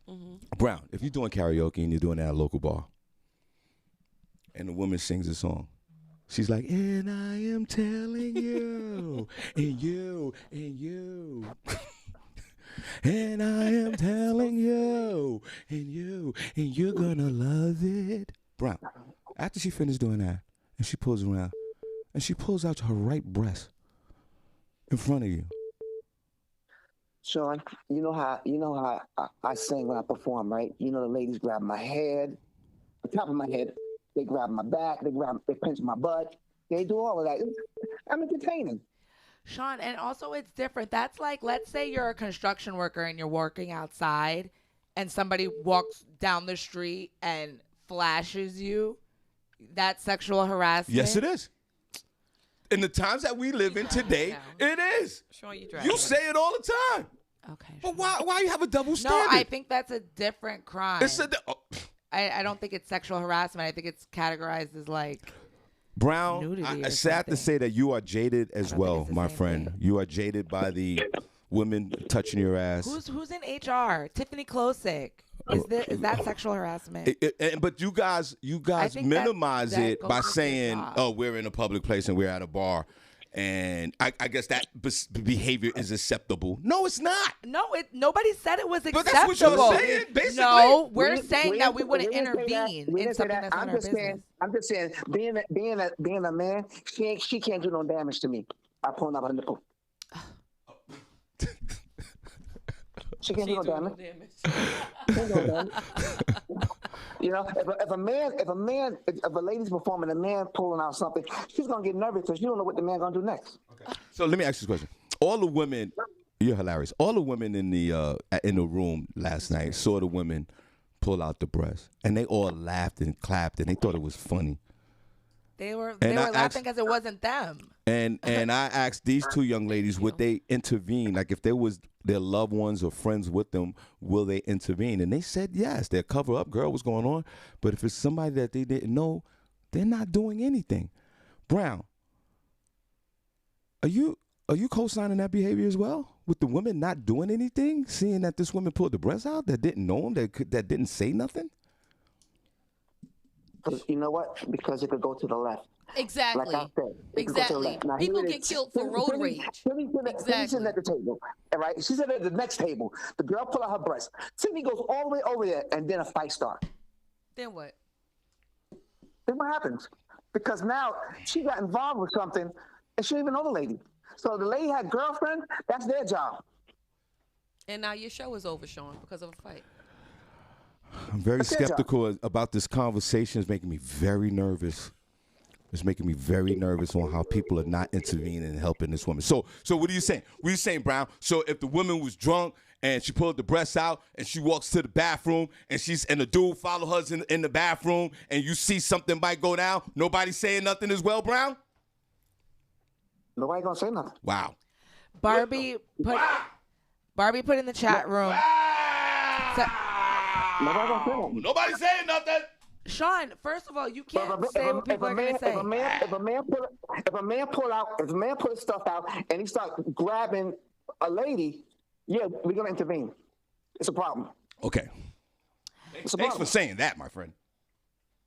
Speaker 2: Mm-hmm.
Speaker 1: Brown, if you're doing karaoke and you're doing it at a local bar, and the woman sings a song, she's like, and I am telling you, and you, and you. And I am telling you, and you're gonna love it. Brown, after she finished doing that, and she pulls around, and she pulls out her right breast in front of you.
Speaker 4: Shawn, you know how I sing when I perform, right? You know the ladies grab my head, the top of my head, they grab my back, they pinch my butt, they do all of that. I'm entertaining.
Speaker 3: Shawn, and also it's different. That's like, let's say you're a construction worker and you're working outside and somebody walks down the street and flashes you. That's sexual harassment.
Speaker 1: Yes, it is. In the times that we live in today, it is.
Speaker 2: Shawn, you drag
Speaker 1: You
Speaker 2: it.
Speaker 1: say it all the time.
Speaker 3: Okay.
Speaker 1: But why you have a double
Speaker 3: No,
Speaker 1: standard?
Speaker 3: I think that's a different crime.
Speaker 1: It's
Speaker 3: I don't think it's sexual harassment. I think it's categorized as like
Speaker 1: Brown,
Speaker 3: nudity
Speaker 1: I
Speaker 3: or
Speaker 1: sad to
Speaker 3: something.
Speaker 1: say that you are jaded as
Speaker 3: think
Speaker 1: well,
Speaker 3: it's the
Speaker 1: my
Speaker 3: same
Speaker 1: friend.
Speaker 3: thing.
Speaker 1: You are jaded by the women touching your ass.
Speaker 3: Who's in HR? Tiffany Klosick. Is that sexual harassment?
Speaker 1: But you guys
Speaker 3: think
Speaker 1: minimize
Speaker 3: that
Speaker 1: it
Speaker 3: goes
Speaker 1: by
Speaker 3: with your
Speaker 1: saying,
Speaker 3: job.
Speaker 1: "Oh, we're in a public place and we're at a bar," and I guess that behavior is acceptable. No, it's not.
Speaker 3: No, nobody said it was
Speaker 1: But
Speaker 3: acceptable.
Speaker 1: that's what you're saying, basically.
Speaker 3: No, we're saying that we wouldn't
Speaker 4: didn't say that.
Speaker 3: intervene
Speaker 4: We
Speaker 3: in
Speaker 4: didn't say
Speaker 3: something
Speaker 4: that.
Speaker 3: that's not our business.
Speaker 4: I'm just saying, being a man, she can't do no damage to me. I pull out her nipple. She can't do no damage. Can't do no damage. You know, if a lady's performing, a man pulling out something, she's gonna get nervous because you don't know what the man gonna do next.
Speaker 1: Okay. So let me ask you this question: all the women, you're hilarious. All the women in the room last night saw the women pull out the breast, and they all laughed and clapped, and they thought it was funny.
Speaker 3: They were
Speaker 1: And I
Speaker 3: laughing because it wasn't them.
Speaker 1: And I asked these two young ladies, would they intervene? Like if there was their loved ones or friends with them, will they intervene? And they said yes. They'll cover up, girl, what's going on? But if it's somebody that they didn't know, they're not doing anything. Brown, are you co-signing that behavior as well? With the women not doing anything, seeing that this woman pulled the breast out that didn't know them, that didn't say nothing?
Speaker 4: You know what? Because it could go to the left.
Speaker 2: Exactly.
Speaker 4: Like I said,
Speaker 2: exactly.
Speaker 4: Now,
Speaker 2: people get killed for road rage.
Speaker 4: She's sitting at the table, right? She's at the next table. The girl pull out her breast. Senny goes all the way over there, and then a fight starts.
Speaker 2: Then what?
Speaker 4: Then what happens? Because now she got involved with something, and she didn't even know the lady. So the lady had a girlfriend. That's their job.
Speaker 2: And now your show is over, Shawn, because of a fight.
Speaker 1: I'm very skeptical about this conversation. It's making me very nervous. It's making me very nervous on how people are not intervening and helping this woman. So what are you saying? What are you saying, Brown? So if the woman was drunk and she pulled the breasts out and she walks to the bathroom and the dude follow her in the bathroom and you see something might go down, nobody saying nothing as well, Brown?
Speaker 4: Nobody gonna say nothing.
Speaker 1: Wow.
Speaker 3: Barbie put in the chat room.
Speaker 4: Nobody gonna say nothing.
Speaker 1: Nobody saying nothing.
Speaker 3: Shawn, first of all, you can't say what people are gonna say.
Speaker 4: If a man pull his stuff out and he start grabbing a lady, yeah, we're gonna intervene. It's a problem.
Speaker 1: Okay. Thanks for saying that, my friend.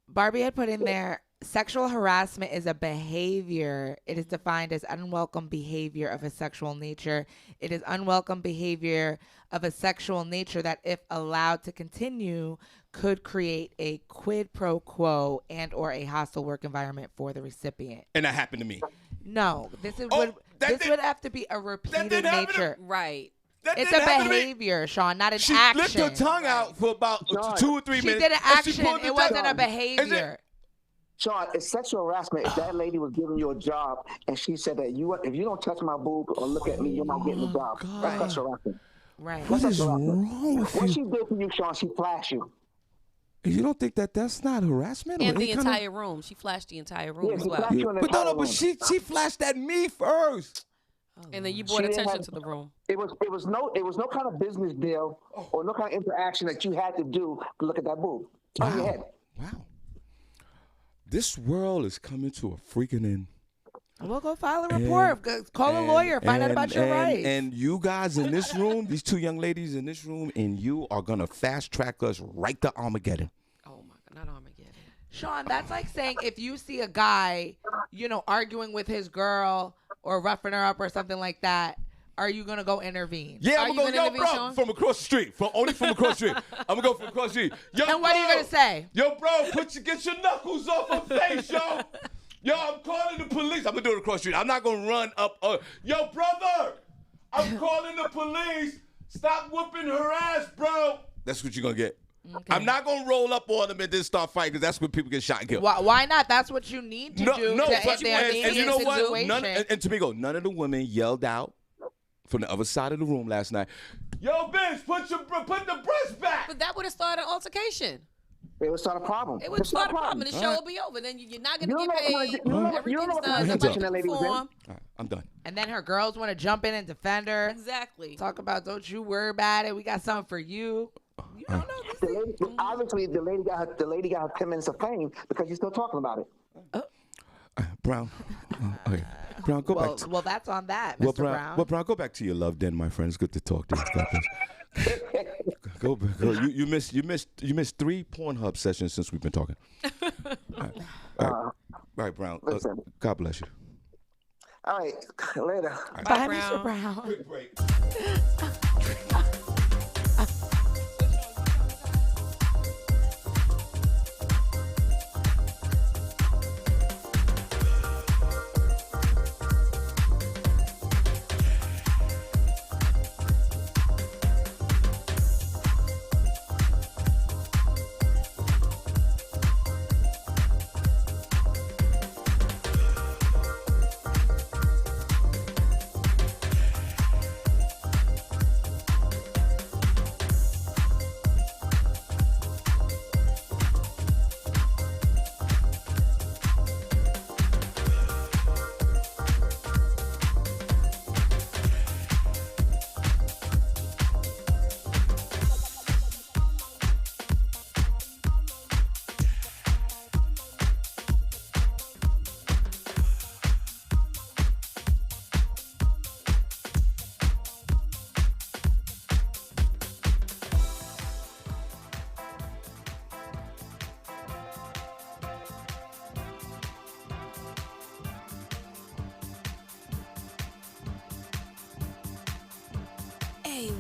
Speaker 3: Barbie had put in there, sexual harassment is a behavior. It is defined as unwelcome behavior of a sexual nature. It is unwelcome behavior of a sexual nature that, if allowed to continue, could create a quid pro quo and or a hostile work environment for the recipient.
Speaker 1: And that happened to me.
Speaker 3: No, this would have to be a repeated nature.
Speaker 2: Right.
Speaker 3: It's a behavior, Shawn, not an action.
Speaker 1: She flipped her tongue out for about 2 or 3 minutes.
Speaker 3: She did an action. It wasn't a behavior.
Speaker 4: Shawn, it's sexual harassment if that lady was giving you a job and she said that if you don't touch my boob or look at me, you're not getting the job.
Speaker 1: God.
Speaker 4: That's sexual harassment.
Speaker 3: Right.
Speaker 1: What is wrong with you?
Speaker 4: What she did to you, Shawn, she flashed you.
Speaker 1: You don't think that's not harassment?
Speaker 2: In the entire room. She flashed the entire room as well.
Speaker 1: But she flashed at me first.
Speaker 2: And then you brought attention to the room.
Speaker 4: It was no kind of business deal or no kind of interaction that you had to do to look at that boob. On your head.
Speaker 1: Wow. This world is coming to a freaking end.
Speaker 3: We'll go file a report. Call a lawyer. Find out about your rights.
Speaker 1: And you guys in this room, these 2 young ladies in this room, and you are going to fast track us right to Armageddon.
Speaker 2: Oh, my God. Not Armageddon.
Speaker 3: Shawn, that's like saying if you see a guy, arguing with his girl or roughing her up or something like that, are you going to go intervene?
Speaker 1: Yeah, I'm going to go, bro, from across the street. Only from across the street. I'm going to go from across the street. Yo,
Speaker 3: and what are you going to say?
Speaker 1: Yo, bro, get your knuckles off her face, yo. Yo, I'm calling the police. I'm going to do it across the street. I'm not going to run up. Yo, brother, I'm calling the police. Stop whooping her ass, bro. That's what you're going to get. Okay. I'm not going to roll up on them and then start fighting because that's when people get shot and killed.
Speaker 3: Why not? That's what you need to do to end their
Speaker 1: and you know
Speaker 3: situation.
Speaker 1: What? And Tamiko, none of the women yelled out from the other side of the room last night, yo, bitch, put the breast back.
Speaker 2: But that would have started an altercation.
Speaker 4: It would start a problem.
Speaker 2: It would start a problem. The show will be over. Then you're not going to get paid. Everything's done. Nobody's going to perform.
Speaker 1: I'm done.
Speaker 3: And then her girls want to jump in and defend her.
Speaker 2: Exactly.
Speaker 3: Talk about, don't you worry about it. We got something for you. You don't know.
Speaker 4: Obviously, the lady got her 10 minutes of fame because you're still talking about it.
Speaker 1: Brown. Okay. Brown, go back.
Speaker 3: Well, that's on that, Mr. Brown.
Speaker 1: Well, Brown, go back to your love den, my friend. It's good to talk to you. Go. You missed 3 Pornhub sessions since we've been talking. All right, Brown. God bless you.
Speaker 4: All right, later.
Speaker 3: Right. Bye, Mr. Brown.
Speaker 1: Quick break.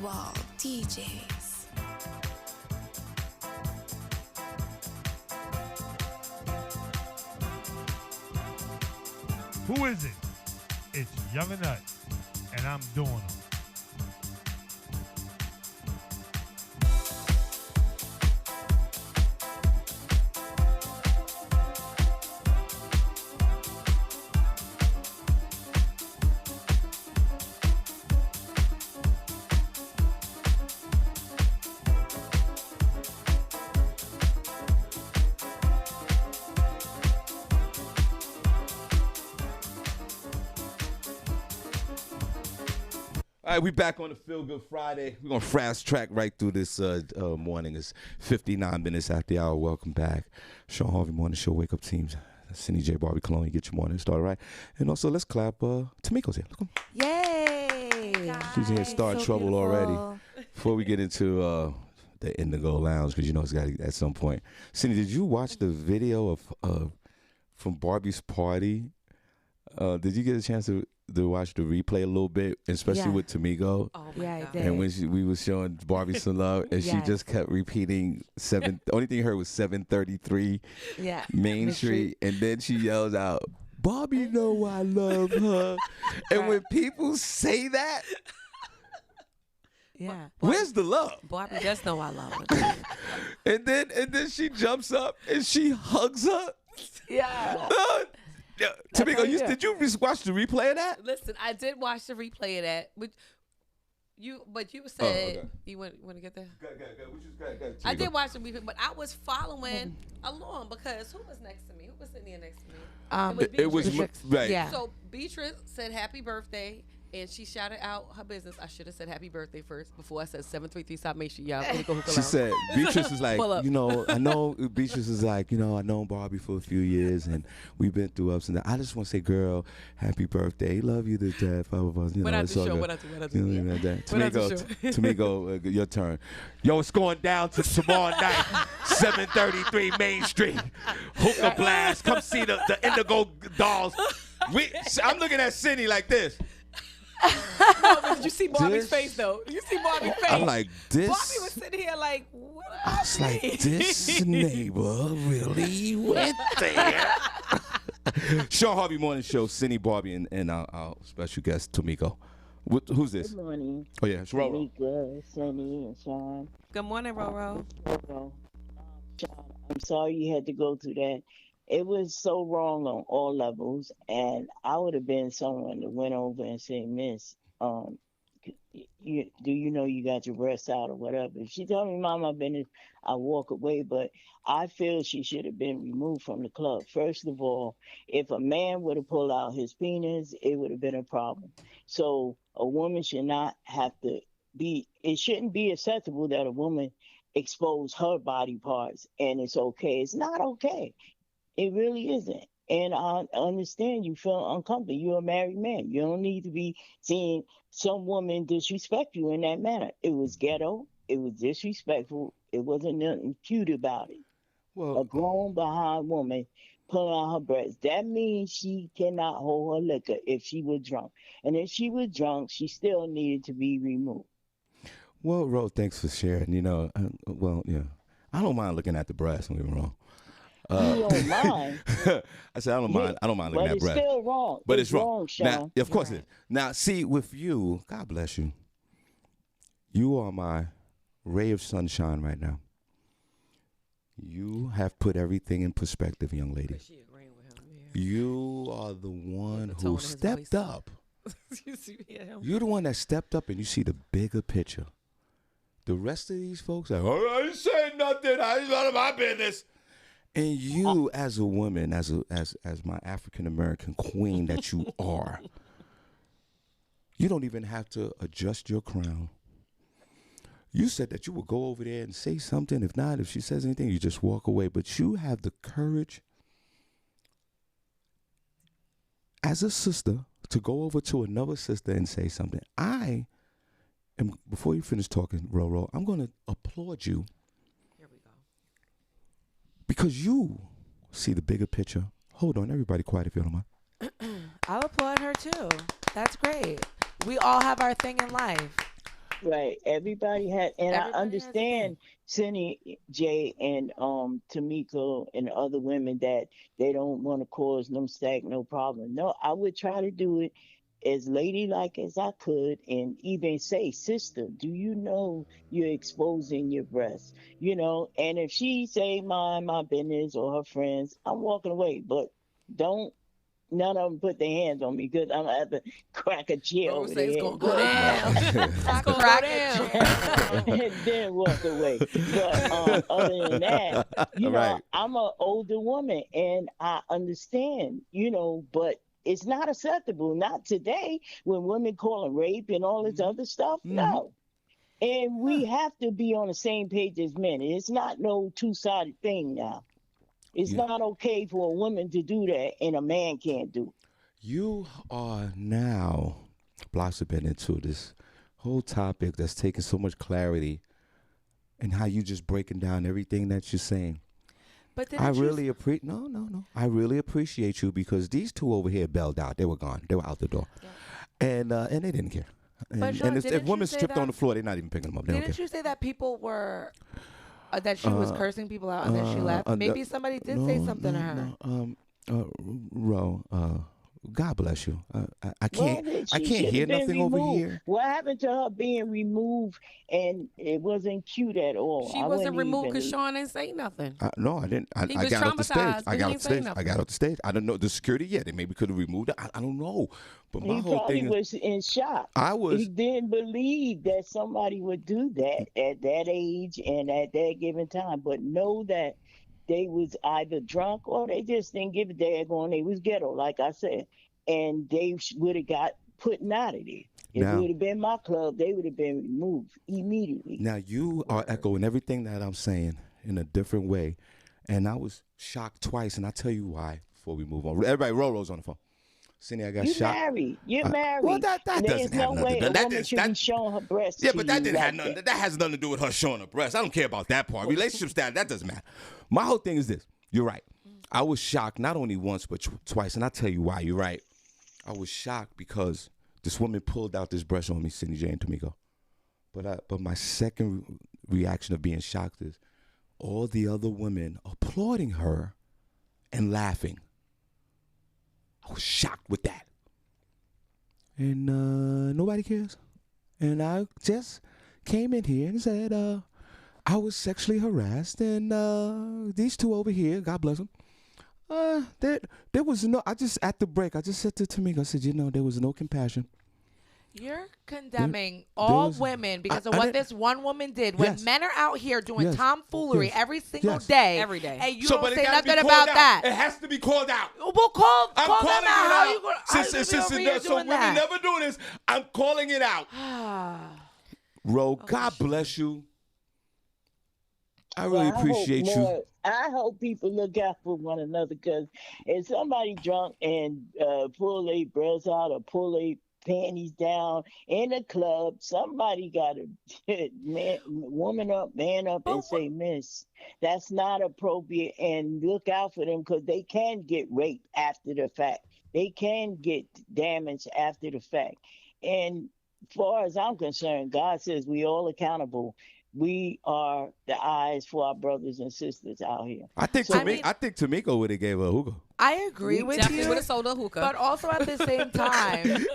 Speaker 5: wall DJs.
Speaker 6: Who is it? It's Young and Nut, and I'm doing them.
Speaker 1: All right, we back on the Feel Good Friday. We're going to fast track right through this morning. It's 59 minutes after the hour. Welcome back. Shawn Harvey Morning Show, Wake Up Teams. Senny J. Barbi Cologne, get your morning started right. And also, let's clap. Tamiko's here. Look.
Speaker 3: Yay!
Speaker 1: She's here starting trouble already. Before we get into the Indigo Lounge, because you know it's got to at some point. Senny, did you watch the video of from Barbi's party? Did you get a chance to watch the replay a little bit, especially with Tamiko?
Speaker 2: Oh my God.
Speaker 3: I did.
Speaker 1: And when we was showing Barbi some love, and she just kept repeating the only thing you heard was 733 Main Street, and then she yells out, "Barbi know I love her." And when people say that, where's the love?
Speaker 2: Barbi just know I love her.
Speaker 1: and then she jumps up and she hugs her.
Speaker 3: Yeah.
Speaker 1: Tamiko, did you watch the replay of that?
Speaker 2: Listen, I did watch the replay of that. But you said you want to get there?
Speaker 1: Go.
Speaker 2: I did watch the replay, but I was following along because who was next to me? Who was sitting there next to me?
Speaker 1: It was right.
Speaker 3: Yeah.
Speaker 2: So Beatrice said happy birthday, and she shouted out her business. I should have said happy birthday first before I said 733 South Main Street. Y'all go hook
Speaker 1: She said, Beatrice is like,
Speaker 2: Pull up.
Speaker 1: I know Beatrice is like, I've known Barbi for a few years and we've been through ups and downs. I just want to say, girl, happy birthday. Love you to death.
Speaker 2: What I do?
Speaker 1: Tamiko, your turn. Yo, it's going down to tomorrow night, 733 Main Street. Hookah blast. Come see the Indigo Dolls. I'm looking at Senny like this.
Speaker 2: No, but did you see Barbi's face though? You see Barbi's face?
Speaker 1: I'm like, this.
Speaker 2: Barbie was sitting here like, what?
Speaker 1: I was like, this neighbor really went there. Shawn Harvey Morning Show, Senny, Barbi, and our special guest, Tamiko. Who's this?
Speaker 7: Good morning.
Speaker 1: Oh, yeah, it's Roro.
Speaker 7: Tamika, Senny, and Shawn.
Speaker 2: Good morning, Roro.
Speaker 7: Shawn, I'm sorry you had to go through that. It was so wrong on all levels, and I would have been someone that went over and said, "Miss, do you know you got your breasts out or whatever?" If she told me mind my business, I walk away. But I feel she should have been removed from the club. First of all, if a man would have pulled out his penis, it would have been a problem. So a woman should not have to be. It shouldn't be acceptable that a woman expose her body parts, and it's okay. It's not okay. It really isn't. And I understand you feel uncomfortable. You're a married man. You don't need to be seeing some woman disrespect you in that manner. It was ghetto. It was disrespectful. It wasn't nothing cute about it. Well, a grown behind woman pulling out her breasts. That means she cannot hold her liquor if she was drunk. And if she was drunk, she still needed to be removed.
Speaker 1: Well, Ro, thanks for sharing. I don't mind looking at the breasts. Don't get me wrong.
Speaker 7: You don't mind.
Speaker 1: I said I don't mind. I don't mind looking at breasts.
Speaker 7: But it's still wrong.
Speaker 1: But it's wrong.
Speaker 7: Shawn.
Speaker 1: Now, of course it is. Now, see, with you, God bless you. You are my ray of sunshine right now. You have put everything in perspective, young lady.
Speaker 2: She agreeing with him, yeah.
Speaker 1: You are the one who stepped up. You're the one that stepped up and you see the bigger picture. The rest of these folks are, I ain't saying nothing. I ain't none of my business. And you, as a woman, as my African American queen that you are, you don't even have to adjust your crown. You said that you would go over there and say something. If not, if she says anything, you just walk away. But you have the courage as a sister to go over to another sister and say something. Before you finish talking, Roro, I'm going to applaud you. Because you see the bigger picture. Hold on, everybody quiet if you don't mind.
Speaker 3: I'll applaud her too. That's great. We all have our thing in life.
Speaker 7: Right. Everybody had, and I
Speaker 3: Everybody has a thing.
Speaker 7: understand Senny, Jay, and Tamiko and other women that they don't want to cause no stack, no problem. No, I would try to do it as ladylike as I could, and even say, "Sister, do you know you're exposing your breasts?" And if she say mind my business or her friends, I'm walking away. But don't none of them put their hands on me because I'm gonna have to crack a chair
Speaker 2: Rose
Speaker 7: over
Speaker 2: say
Speaker 7: their
Speaker 2: it's
Speaker 7: head.
Speaker 2: gonna go down. It's gonna go down.
Speaker 7: And then walk away. But other than that,
Speaker 1: Right.
Speaker 7: I'm an older woman and I understand, but it's not acceptable. Not today when women call it rape and all this other stuff. No. And we have to be on the same page as men. It's not no two-sided thing now. It's
Speaker 1: Yeah.
Speaker 7: not okay for a woman to do that and a man can't do it.
Speaker 1: You are now blossoming into this whole topic that's taking so much clarity, and how you just breaking down everything that you're saying.
Speaker 3: But
Speaker 1: I really appreciate. No. I really appreciate you, because these two over here bailed out. They were gone. They were out the door, and they didn't care.
Speaker 3: But
Speaker 1: And,
Speaker 3: Sean,
Speaker 1: and if
Speaker 3: didn't you
Speaker 1: women
Speaker 3: say
Speaker 1: stripped on
Speaker 3: that-
Speaker 1: the floor, they're not even picking them up. They don't
Speaker 3: Didn't
Speaker 1: care.
Speaker 3: you say that people were that she was cursing people out and then she left? Maybe somebody did say something to her.
Speaker 1: Ro, God bless you. I can't.
Speaker 7: Well,
Speaker 1: I
Speaker 7: she
Speaker 1: can't
Speaker 7: should
Speaker 1: hear
Speaker 7: have been
Speaker 1: nothing over
Speaker 7: removed.
Speaker 1: here.
Speaker 7: What happened to her being removed and it wasn't cute at all?
Speaker 2: She
Speaker 7: I
Speaker 2: wasn't
Speaker 7: wouldn't
Speaker 2: removed
Speaker 7: even-
Speaker 2: because Sean didn't say nothing.
Speaker 1: No, I didn't.
Speaker 2: He
Speaker 1: I
Speaker 2: was
Speaker 1: got off the stage.
Speaker 2: traumatized,
Speaker 1: I
Speaker 2: but
Speaker 1: got
Speaker 2: he
Speaker 1: off
Speaker 2: ain't
Speaker 1: the
Speaker 2: say
Speaker 1: stage. I
Speaker 2: nothing.
Speaker 1: got off the stage. I don't know the security yet. They maybe could have removed it. I don't know. But my
Speaker 7: He
Speaker 1: whole
Speaker 7: probably
Speaker 1: thing is,
Speaker 7: was in shock.
Speaker 1: I was.
Speaker 7: He didn't believe that somebody would do that at that age and at that given time, but know that they was either drunk or they just didn't give a daggone. They was ghetto, like I said, and they would have got put out of there. If
Speaker 1: Now-
Speaker 7: it would have been my club, they would have been removed immediately.
Speaker 1: Now you are echoing everything that I'm saying in a different way, and I was shocked twice, and I'll tell you why before we move on. Everybody, Rolo's on the phone. Cindy, I got
Speaker 7: You
Speaker 1: shocked.
Speaker 7: married. You're married.
Speaker 1: Well, that
Speaker 7: and
Speaker 1: doesn't
Speaker 7: there's
Speaker 1: have
Speaker 7: no
Speaker 1: nothing
Speaker 7: way
Speaker 1: to
Speaker 7: a
Speaker 1: do. That
Speaker 7: woman
Speaker 1: is-
Speaker 7: should be
Speaker 1: that-
Speaker 7: showing her breasts.
Speaker 1: Yeah,
Speaker 7: to
Speaker 1: but that
Speaker 7: you
Speaker 1: didn't have
Speaker 7: like
Speaker 1: nothing.
Speaker 7: that.
Speaker 1: That has nothing to do with her showing her breast. I don't care about that part. Relationship status, that doesn't matter. My whole thing is this. You're right. I was shocked not only once but twice, and I'll tell you why. You're right. I was shocked because this woman pulled out this breast on me, Cindy, Jay, and Tamiko. But my second reaction of being shocked is all the other women applauding her and laughing. I was shocked with that. And nobody cares. And I just came in here and said I was sexually harassed, and these two over here, God bless them, there was no, at the break, I just said to Tamika, I said, there was no compassion.
Speaker 3: You're condemning
Speaker 1: there
Speaker 3: all
Speaker 1: was-
Speaker 3: women because
Speaker 1: I
Speaker 3: of what
Speaker 1: didn't-
Speaker 3: this one woman did. When
Speaker 1: Yes.
Speaker 3: men are out here doing
Speaker 1: Yes.
Speaker 3: tomfoolery
Speaker 1: Yes.
Speaker 3: every single
Speaker 1: Yes.
Speaker 3: day,
Speaker 2: Every day.
Speaker 3: and you
Speaker 1: So,
Speaker 3: don't
Speaker 1: but it
Speaker 3: say
Speaker 1: gotta be
Speaker 3: nothing
Speaker 1: called
Speaker 3: about
Speaker 1: out.
Speaker 3: that.
Speaker 1: It has to be called out.
Speaker 3: Well, call
Speaker 1: I'm
Speaker 3: them
Speaker 1: calling it
Speaker 3: out. How
Speaker 1: out.
Speaker 3: you gonna,
Speaker 1: Since so when we never do this, I'm calling it out. Ro, God bless you. I really
Speaker 7: Well,
Speaker 1: appreciate you.
Speaker 7: I hope people look out for one another because if somebody drunk and pull their breasts out or pull their panties down in a club, somebody got to woman up, man up, and say, "Miss, that's not appropriate," and look out for them because they can get raped after the fact. They can get damaged after the fact. And as far as I'm concerned, God says we all accountable. We are the eyes for our brothers and sisters out here.
Speaker 1: I think
Speaker 7: So-
Speaker 1: Tamiko would have gave her a hookah.
Speaker 3: I agree
Speaker 2: We
Speaker 3: with
Speaker 2: definitely
Speaker 3: you,
Speaker 2: would have sold a hookah.
Speaker 3: but also at the same time,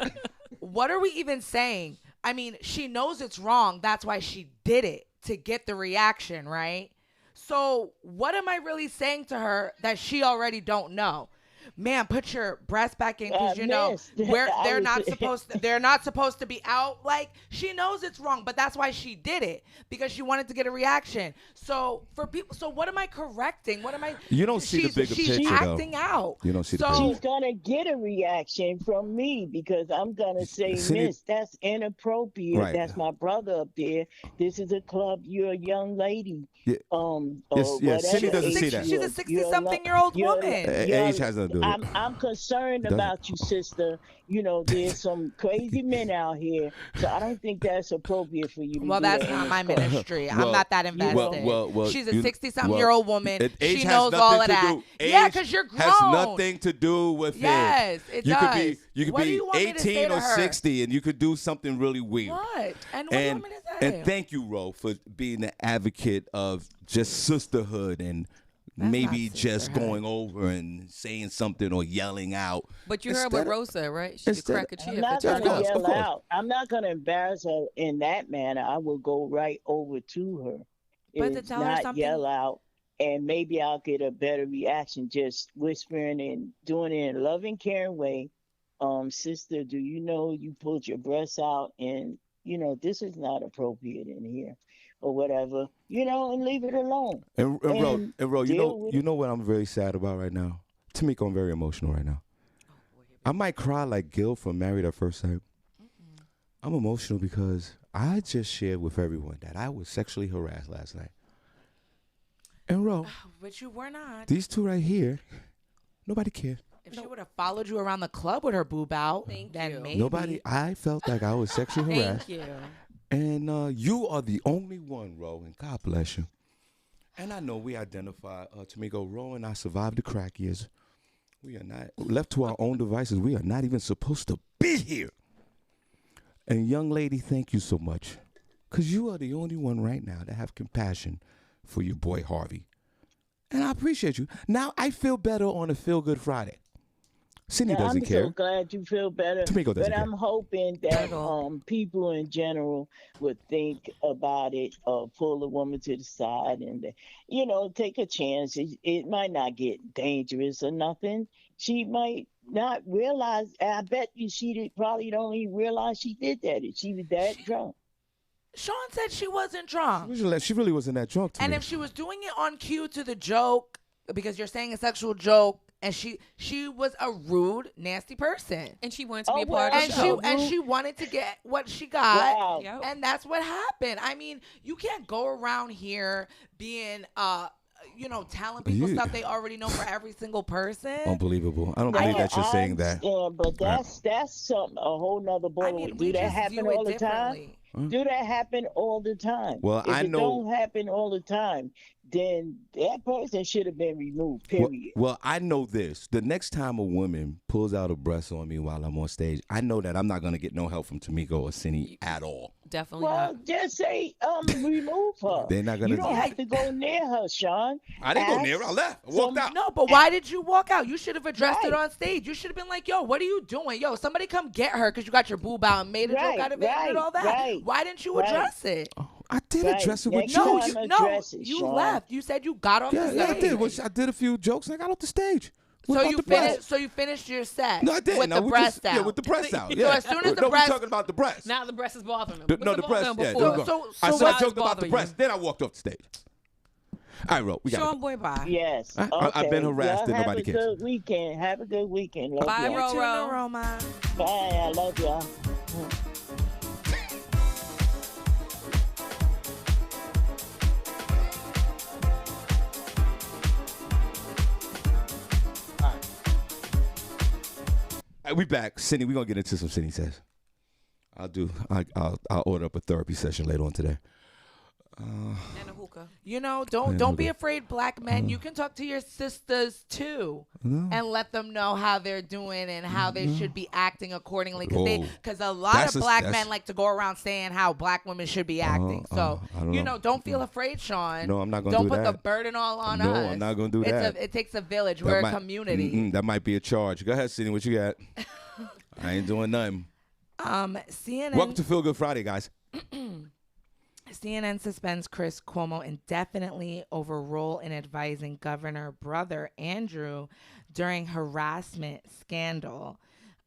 Speaker 3: what are we even saying? I mean, she knows it's wrong. That's why she did it, to get the reaction, right? So what am I really saying to her that she already don't know? Man, put your breast back in because
Speaker 7: Miss,
Speaker 3: where
Speaker 7: I
Speaker 3: they're
Speaker 7: was-
Speaker 3: not supposed to be out. Like, she knows it's wrong, but that's why she did it, because she wanted to get a reaction. So for people, so what am I correcting? What am I?
Speaker 1: You don't see the bigger
Speaker 3: she's
Speaker 1: picture, though.
Speaker 3: acting out.
Speaker 1: You don't see the
Speaker 3: So-
Speaker 1: picture.
Speaker 7: She's gonna get a reaction from me because I'm gonna say,
Speaker 1: Cindy-
Speaker 7: "Miss, that's inappropriate.
Speaker 1: Right.
Speaker 7: That's my brother up there. This is a club. You're a young lady.
Speaker 1: Yeah.
Speaker 7: Or
Speaker 1: Yes,
Speaker 7: whatever
Speaker 1: Cindy doesn't
Speaker 7: age
Speaker 1: see that.
Speaker 3: She's a
Speaker 7: you're
Speaker 3: 60-something-year-old
Speaker 7: you're-
Speaker 3: woman.
Speaker 7: you're-
Speaker 1: Age has nothing do it.
Speaker 7: I'm concerned
Speaker 1: Doesn't.
Speaker 7: about you, sister. You know, there's some crazy men out here, so I don't think that's appropriate for you to
Speaker 3: Well,
Speaker 7: do
Speaker 3: that's
Speaker 7: that in
Speaker 3: not
Speaker 7: this
Speaker 3: my
Speaker 7: club.
Speaker 3: ministry.
Speaker 1: Well,
Speaker 3: I'm not that invested.
Speaker 1: well,
Speaker 3: she's a
Speaker 1: you-
Speaker 3: 60-something-year-old woman.
Speaker 1: Age
Speaker 3: She
Speaker 1: has
Speaker 3: knows
Speaker 1: nothing
Speaker 3: all of
Speaker 1: to
Speaker 3: that.
Speaker 1: do-
Speaker 3: Yeah,
Speaker 1: age
Speaker 3: because you're grown.
Speaker 1: has nothing to do with
Speaker 3: Yes, it
Speaker 1: you
Speaker 3: does.
Speaker 1: You could
Speaker 3: What do
Speaker 1: be
Speaker 3: you want me to say
Speaker 1: 18
Speaker 3: to
Speaker 1: or
Speaker 3: her?
Speaker 1: 60, and you could do something really weird.
Speaker 3: What? And what do you want me to say?
Speaker 1: And thank you, Ro, for being an advocate of just sisterhood and maybe
Speaker 3: not
Speaker 1: just
Speaker 3: sisterhood.
Speaker 1: going over and saying something or yelling out.
Speaker 2: But you heard
Speaker 1: Instead
Speaker 2: what
Speaker 1: of-
Speaker 2: Rose said, right? She could
Speaker 1: instead-
Speaker 2: crack a
Speaker 7: I'm
Speaker 2: chair
Speaker 7: not
Speaker 2: for
Speaker 7: going
Speaker 2: turn
Speaker 7: to
Speaker 1: course,
Speaker 2: up.
Speaker 1: of
Speaker 7: yell
Speaker 1: course.
Speaker 7: out. I'm not going to embarrass her in that manner. I will go right over to her.
Speaker 3: But to
Speaker 7: It's
Speaker 3: tell her
Speaker 7: not
Speaker 3: something-
Speaker 7: yell out, and maybe I'll get a better reaction just whispering and doing it in a loving, caring way. Sister, do you know you pulled your breasts out, and this is not appropriate in here, or whatever, and leave it alone.
Speaker 1: And Ro,
Speaker 7: deal with
Speaker 1: you
Speaker 7: it.
Speaker 1: know what I'm very sad about right now? Tamika, I'm very emotional right now. I might cry like Gil from Married at First Sight. I'm emotional because I just shared with everyone that I was sexually harassed last night. And Ro,
Speaker 3: But you were not.
Speaker 1: these two right here, nobody cared.
Speaker 3: If she would have followed you around the club with her boob out,
Speaker 2: Thank
Speaker 3: then
Speaker 2: you.
Speaker 3: maybe.
Speaker 1: Nobody. I felt like I was sexually harassed.
Speaker 2: Thank you.
Speaker 1: And you are the only one, Ro, and God bless you. And I know we identify, Tamiko, Ro and I survived the crack years. We are not, left to our own devices, we are not even supposed to be here. And young lady, thank you so much. Because you are the only one right now that have compassion for your boy Harvey. And I appreciate you. Now I feel better on a Feel Good Friday. Cindy doesn't
Speaker 7: I'm
Speaker 1: care.
Speaker 7: so glad you feel better.
Speaker 1: Tamiko doesn't
Speaker 7: but I'm
Speaker 1: care.
Speaker 7: hoping that people in general would think about it, pull a woman to the side and, take a chance. It might not get dangerous or nothing. She might not realize. I bet you probably don't even realize she did that. She was that drunk.
Speaker 3: Sean said she wasn't drunk.
Speaker 1: She really wasn't that drunk to
Speaker 3: And
Speaker 1: me.
Speaker 3: if she was doing it on cue to the joke, because you're saying a sexual joke, and she was a rude, nasty person.
Speaker 2: And she wanted to be a part of
Speaker 3: And
Speaker 2: the show.
Speaker 3: she wanted to get what she got.
Speaker 7: Wow.
Speaker 2: Yep.
Speaker 3: And that's what happened. I mean, you can't go around here being telling people
Speaker 1: You-
Speaker 3: stuff they already know for every single person.
Speaker 1: Unbelievable. I don't believe that you're saying that.
Speaker 7: Yeah, but that's something, a whole nother ball.
Speaker 3: I mean,
Speaker 7: Do
Speaker 3: we
Speaker 7: that
Speaker 3: just
Speaker 7: happen
Speaker 3: view it
Speaker 7: all the time?
Speaker 3: differently.
Speaker 7: Do that happen all the time?
Speaker 1: Well,
Speaker 7: if
Speaker 1: I
Speaker 7: it
Speaker 1: know-
Speaker 7: don't happen all the time, then that person should have been removed. Period.
Speaker 1: Well, I know this. The next time a woman pulls out a breast on me while I'm on stage, I know that I'm not going to get no help from Tamiko or Senny at all.
Speaker 2: Definitely
Speaker 7: Well,
Speaker 2: not.
Speaker 7: just say remove her.
Speaker 1: They're not gonna
Speaker 7: You don't
Speaker 1: do
Speaker 7: have to go near her, Sean.
Speaker 1: I didn't go
Speaker 7: Ask
Speaker 1: near her. I left. I walked out.
Speaker 3: No, but why did you walk out? You should have addressed it
Speaker 7: Right.
Speaker 3: on stage. You should have been like, yo, what are you doing? Yo, somebody come get her because you got your boob out and made a
Speaker 7: Right,
Speaker 3: joke out of it and did
Speaker 7: right,
Speaker 3: all that.
Speaker 7: right,
Speaker 3: Why didn't you
Speaker 7: right.
Speaker 3: address it?
Speaker 1: I did
Speaker 7: Right.
Speaker 1: address it with
Speaker 7: Next
Speaker 3: No,
Speaker 1: jokes.
Speaker 7: time
Speaker 3: you,
Speaker 7: address it,
Speaker 3: you
Speaker 7: Sean.
Speaker 3: left. You said you got off the
Speaker 1: Yeah,
Speaker 3: stage.
Speaker 1: I did. I did a few jokes and I got off the stage. What
Speaker 3: So
Speaker 1: about
Speaker 3: you
Speaker 1: the breast?
Speaker 3: finished. So you finished your set.
Speaker 1: No, I didn't.
Speaker 3: With
Speaker 1: No,
Speaker 3: the
Speaker 1: we
Speaker 3: breast
Speaker 1: just,
Speaker 3: out.
Speaker 1: Yeah, with the breast out.
Speaker 3: So
Speaker 1: Yeah.
Speaker 3: as soon as the
Speaker 1: no,
Speaker 3: breast-
Speaker 1: we're talking about the breast.
Speaker 2: Now the breast is bothering him.
Speaker 1: No,
Speaker 2: What's
Speaker 1: the
Speaker 2: bothering
Speaker 1: breast.
Speaker 2: him
Speaker 1: Yeah,
Speaker 2: before?
Speaker 1: there we go.
Speaker 3: So
Speaker 1: I
Speaker 3: why
Speaker 1: said I
Speaker 3: is
Speaker 1: joked
Speaker 2: it
Speaker 1: about the
Speaker 2: bothering
Speaker 1: breast. Then I walked off the stage. All right, Ro, we got
Speaker 2: Sean
Speaker 1: it.
Speaker 2: Boy, bye.
Speaker 7: Yes.
Speaker 1: I've
Speaker 7: Okay.
Speaker 1: been harassed and
Speaker 7: Y'all
Speaker 1: nobody
Speaker 7: have a
Speaker 1: cares.
Speaker 7: good weekend. Have a good weekend. Love
Speaker 2: Bye,
Speaker 7: y'all.
Speaker 2: Ro.
Speaker 3: Tuna Roma.
Speaker 7: Bye. I love y'all.
Speaker 1: All right, we back. Cindy, we're going to get into some Cindy says. I'll order up a therapy session later on today.
Speaker 2: And a hookah.
Speaker 3: Don't be afraid, black men. You can talk to your sisters too, and let them know how they're doing and how they should be acting accordingly. Because a lot of black men like to go around saying how black women should be acting. So
Speaker 1: I don't know.
Speaker 3: don't feel afraid, Sean.
Speaker 1: No, I'm not gonna
Speaker 3: Don't
Speaker 1: do
Speaker 3: put the
Speaker 1: that.
Speaker 3: burden all on
Speaker 1: No,
Speaker 3: us.
Speaker 1: I'm not gonna do that.
Speaker 3: It takes a village.
Speaker 1: That
Speaker 3: We're a
Speaker 1: might-
Speaker 3: community.
Speaker 1: That might be a charge. Go ahead, Cindy. What you got? I ain't doing nothing.
Speaker 3: CNN.
Speaker 1: Welcome to Feel Good Friday, guys.
Speaker 3: CNN suspends Chris Cuomo indefinitely over role in advising Governor brother Andrew during harassment scandal.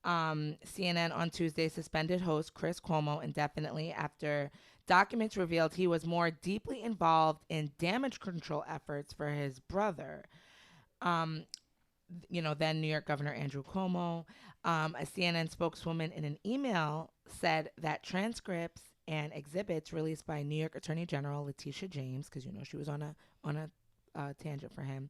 Speaker 3: CNN on Tuesday suspended host Chris Cuomo indefinitely after documents revealed he was more deeply involved in damage control efforts for his brother. Then New York Governor Andrew Cuomo. A CNN spokeswoman in an email said that transcripts and exhibits released by New York Attorney General Letitia James, because she was on a tangent for him,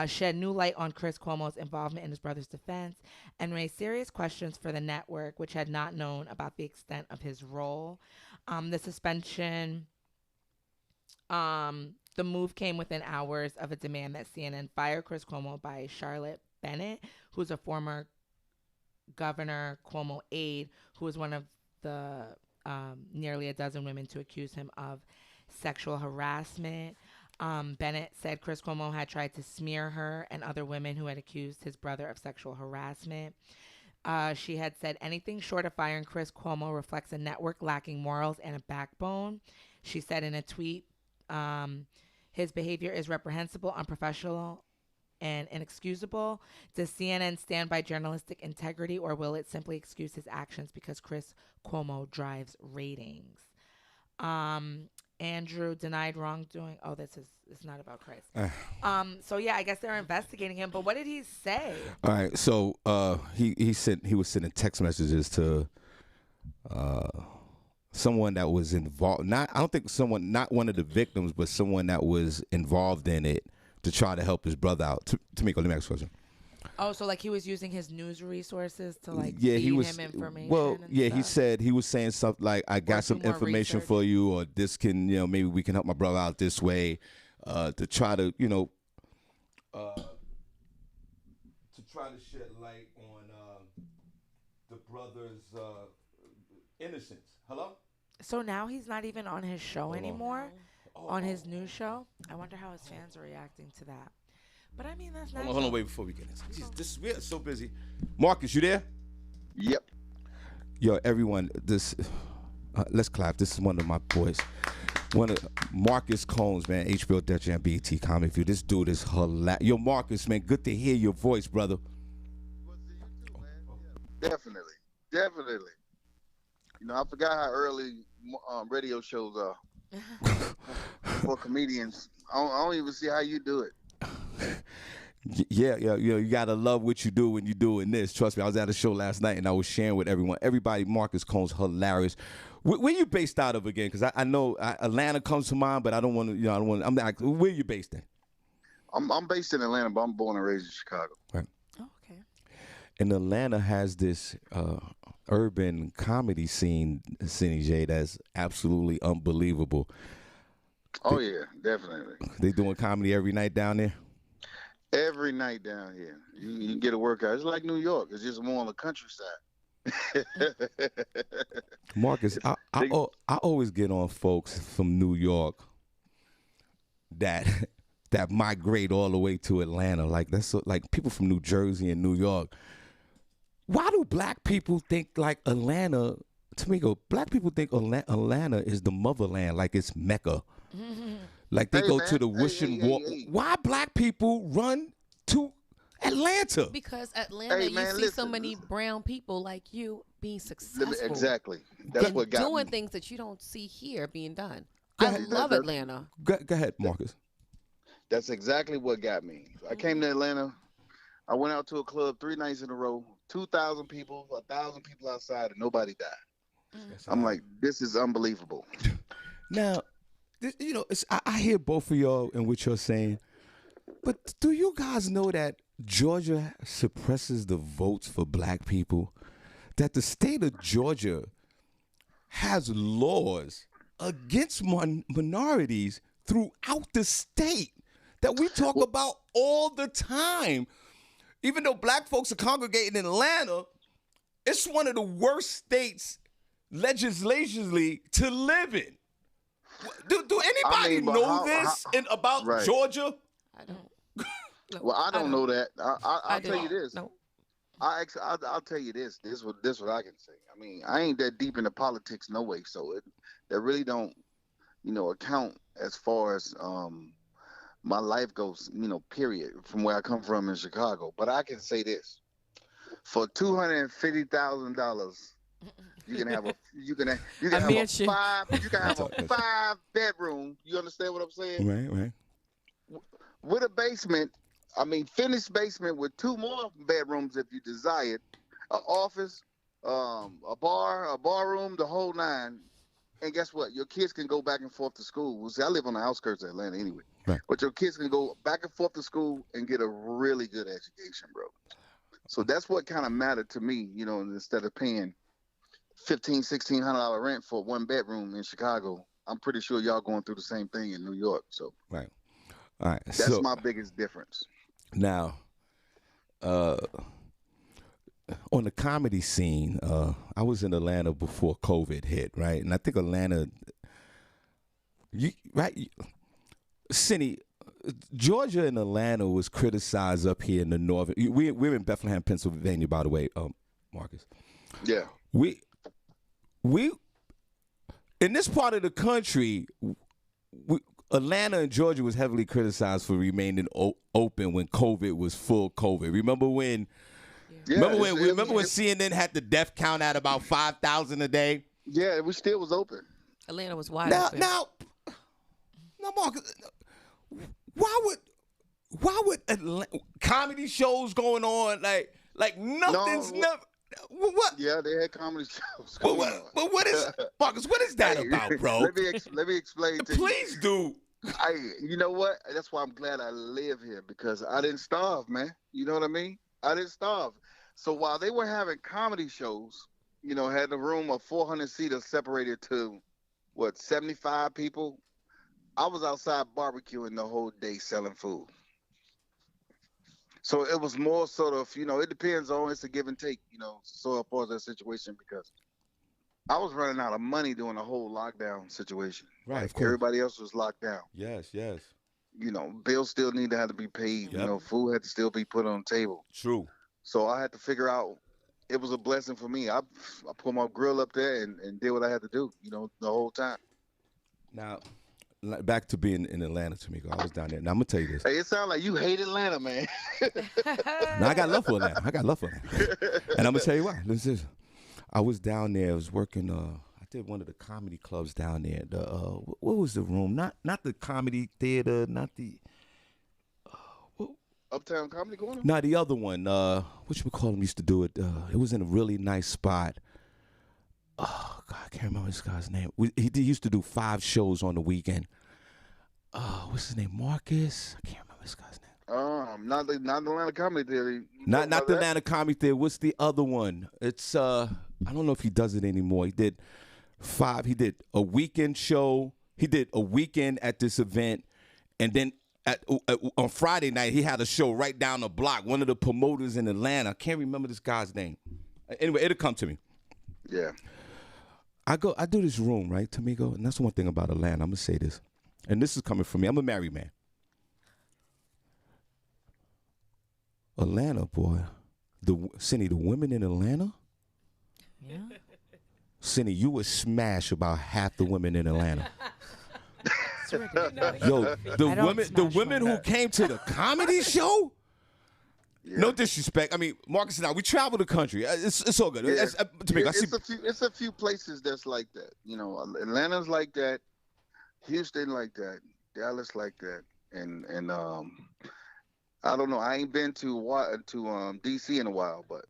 Speaker 3: shed new light on Chris Cuomo's involvement in his brother's defense and raised serious questions for the network, which had not known about the extent of his role. The suspension, the move came within hours of a demand that CNN fire Chris Cuomo by Charlotte Bennett, who's a former Governor Cuomo aide, who was one of the nearly a dozen women to accuse him of sexual harassment. Bennett said Chris Cuomo had tried to smear her and other women who had accused his brother of sexual harassment. She had said anything short of firing Chris Cuomo reflects a network lacking morals and a backbone. She said in a tweet, his behavior is reprehensible, unprofessional, and inexcusable. Does CNN stand by journalistic integrity, or will it simply excuse his actions because Chris Cuomo drives ratings? Andrew denied wrongdoing. Oh, it's not about Chris. So yeah, I guess they're investigating him. But what did he say?
Speaker 1: All right, so he was sending text messages to someone that was involved. Not one of the victims, but someone that was involved in it to try to help his brother out. Tamiko, let me ask a question.
Speaker 3: Oh, so like he was using his news resources to like
Speaker 1: feed
Speaker 3: him information.
Speaker 1: Well,
Speaker 3: and
Speaker 1: stuff. He was saying stuff like, "I got some information for you, or this can, maybe we can help my brother out this way," to try to, to try to shed light on the brother's innocence. Hello.
Speaker 3: So now he's not even on his show anymore, on his new show. I wonder how his fans are reacting to that. But I mean, that's not.
Speaker 1: Hold on, wait before we get this. We are so busy. Marcus, you there?
Speaker 8: Yep.
Speaker 1: Yo, everyone, let's clap. This is one of my boys. One of Marcus Combs, man, HBO, Dutch, and BET Comedy View. This dude is hilarious. Yo, Marcus, man, good to hear your voice, brother.
Speaker 8: Definitely. I forgot how early radio shows are for comedians. I don't even see how you do it.
Speaker 1: Yeah, you gotta love what you do when you're doing this. Trust me, I was at a show last night and I was sharing with everybody. Marcus Combs, hilarious. Where you based out of again? Because I know Atlanta comes to mind, but I don't want to. I'm like, where you based in?
Speaker 8: I'm based in Atlanta, but I'm born and raised in Chicago.
Speaker 1: Right.
Speaker 3: Oh, okay.
Speaker 1: And Atlanta has this urban comedy scene, Senny J, that's absolutely unbelievable.
Speaker 8: Oh yeah, definitely.
Speaker 1: They doing comedy every night down there.
Speaker 8: Every night down here, you can get a workout. It's like New York. It's just more on the countryside.
Speaker 1: Marcus, I always get on folks from New York that migrate all the way to Atlanta. Like like people from New Jersey and New York. Why do black people think like Atlanta? Tamiko, black people think Atlanta is the motherland, like it's Mecca. Like they go to the wishing wall. Why black people run to Atlanta?
Speaker 2: Because Atlanta, you see so many brown people like you being successful.
Speaker 8: Exactly. That's what got
Speaker 2: doing
Speaker 8: me.
Speaker 2: things that you don't see here being done.
Speaker 1: Go
Speaker 2: I
Speaker 1: ahead.
Speaker 2: love Atlanta.
Speaker 1: Go ahead, Marcus.
Speaker 8: That's exactly what got me. I came to Atlanta. I went out to a club 3 nights in a row. 2,000 people, 1,000 people outside, and nobody died. I'm like, this is unbelievable.
Speaker 1: Now, I hear both of y'all and what you're saying, but do you guys know that Georgia suppresses the votes for black people? That the state of Georgia has laws against minorities throughout the state that we talk about all the time. Even though black folks are congregating in Atlanta, it's one of the worst states legislatively to live in. Do anybody know this about
Speaker 8: right.
Speaker 1: Georgia?
Speaker 2: I don't. No,
Speaker 8: well, I don't know that. I'll tell you this.
Speaker 2: No.
Speaker 8: I'll tell you this. This what I can say. I mean, I ain't that deep into politics no way, so that really don't, account as far as my life goes, period, from where I come from in Chicago. But I can say this: for $250,000, you can have a 5-bedroom. You understand what I'm saying?
Speaker 1: Right.
Speaker 8: With a basement, finished basement with 2 more bedrooms if you desired, an office, a bar room, the whole 9, And guess what? Your kids can go back and forth to school. Well, see, I live on the outskirts of Atlanta anyway.
Speaker 1: Right.
Speaker 8: But your kids can go back and forth to school and get a really good education, bro. So that's what kind of mattered to me, you know, instead of paying $1,500-$1,600 rent for 1 bedroom in Chicago. I'm pretty sure y'all going through the same thing in New York. So
Speaker 1: right. All right.
Speaker 8: That's my biggest difference.
Speaker 1: Now, on the comedy scene, I was in Atlanta before COVID hit, right? And I think Atlanta, Senny, Georgia and Atlanta was criticized up here in the northern. We're in Bethlehem, Pennsylvania, by the way, Marcus.
Speaker 8: Yeah.
Speaker 1: We in this part of the country, Atlanta and Georgia was heavily criticized for remaining open when COVID was full COVID. Remember when? Yeah. Remember when CNN had the death count at about 5,000 a day?
Speaker 8: Yeah, we still was open.
Speaker 2: Atlanta was wide open.
Speaker 1: Now, Marcus, why would comedy shows going on like nothing's never? What?
Speaker 8: Yeah, they had comedy shows.
Speaker 1: But what is Marcus? What is that about, bro?
Speaker 8: Let me explain to you.
Speaker 1: Please do.
Speaker 8: You know what? That's why I'm glad I live here, because I didn't starve, man. You know what I mean? I didn't starve. So while they were having comedy shows, you know, had a room of 400 seaters separated to 75 people, I was outside barbecuing the whole day selling food. So it was more sort of, you know, it depends on, it's a give and take, you know, so as far as that situation, because I was running out of money during the whole lockdown situation.
Speaker 1: Right,
Speaker 8: like
Speaker 1: of course.
Speaker 8: Everybody else was locked down.
Speaker 1: Yes.
Speaker 8: You know, bills still had to be paid.
Speaker 1: Yep.
Speaker 8: You know, food had to still be put on the table.
Speaker 1: True.
Speaker 8: So I had to figure out, it was a blessing for me. I put my grill up there and did what I had to do, you know, the whole time.
Speaker 1: Now, back to being in Atlanta, Tamiko. I was down there. Now, I'm going to tell you this.
Speaker 8: Hey, it sounds like you hate Atlanta, man.
Speaker 1: No, I got love for Atlanta. And I'm going to tell you why. Listen, I was down there. I was working, I did one of the comedy clubs down there. What was the room? Not the comedy theater, not the...
Speaker 8: Uptown Comedy Corner?
Speaker 1: No, the other one. What you call him used to do it. It was in a really nice spot. Oh, God, I can't remember this guy's name. He used to do 5 shows on the weekend. What's his name? Marcus? I can't remember this guy's name.
Speaker 8: Not the Atlanta Comedy Theater.
Speaker 1: Not the Atlanta Comedy Theater. What's the other one? It's I don't know if he does it anymore. He did a weekend show. He did a weekend at this event, and then on Friday night he had a show right down the block. One of the promoters in Atlanta. I can't remember this guy's name. Anyway, it'll come to me.
Speaker 8: Yeah.
Speaker 1: I do this room, right, Tamiko? And that's one thing about Atlanta. I'm going to say this. And this is coming from me. I'm a married man. Atlanta, boy. Senny, the women in Atlanta?
Speaker 2: Yeah.
Speaker 1: Senny, you would smash about half the women in Atlanta. Yo, the women who came to the comedy show? Yeah. No disrespect. I mean, Marcus and I, we travel the country. It's all good.
Speaker 8: Yeah. It's a few places that's like that. You know, Atlanta's like that, Houston like that, Dallas like that, and I don't know. I ain't been to DC in a while, but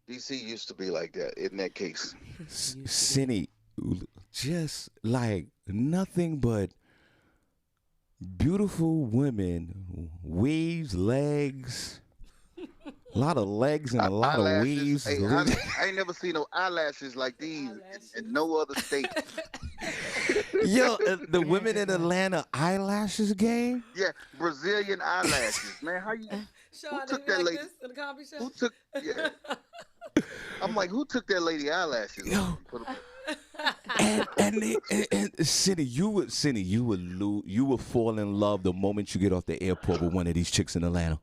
Speaker 8: DC used to be like that in that case.
Speaker 1: Senny, just like nothing but beautiful women, waves, legs. A lot of legs and a lot of weaves.
Speaker 8: Hey, I ain't never seen no eyelashes like these in no other state.
Speaker 1: Yo, the women in Atlanta eyelashes game?
Speaker 8: Yeah, Brazilian eyelashes. Man, how you...
Speaker 2: Shawn,
Speaker 8: who took that lady?
Speaker 2: Like in the comedy show?
Speaker 8: Who took... Yeah. I'm like, who took that lady eyelashes?
Speaker 1: Yo. And Senny, you would fall in love the moment you get off the airport with one of these chicks in Atlanta.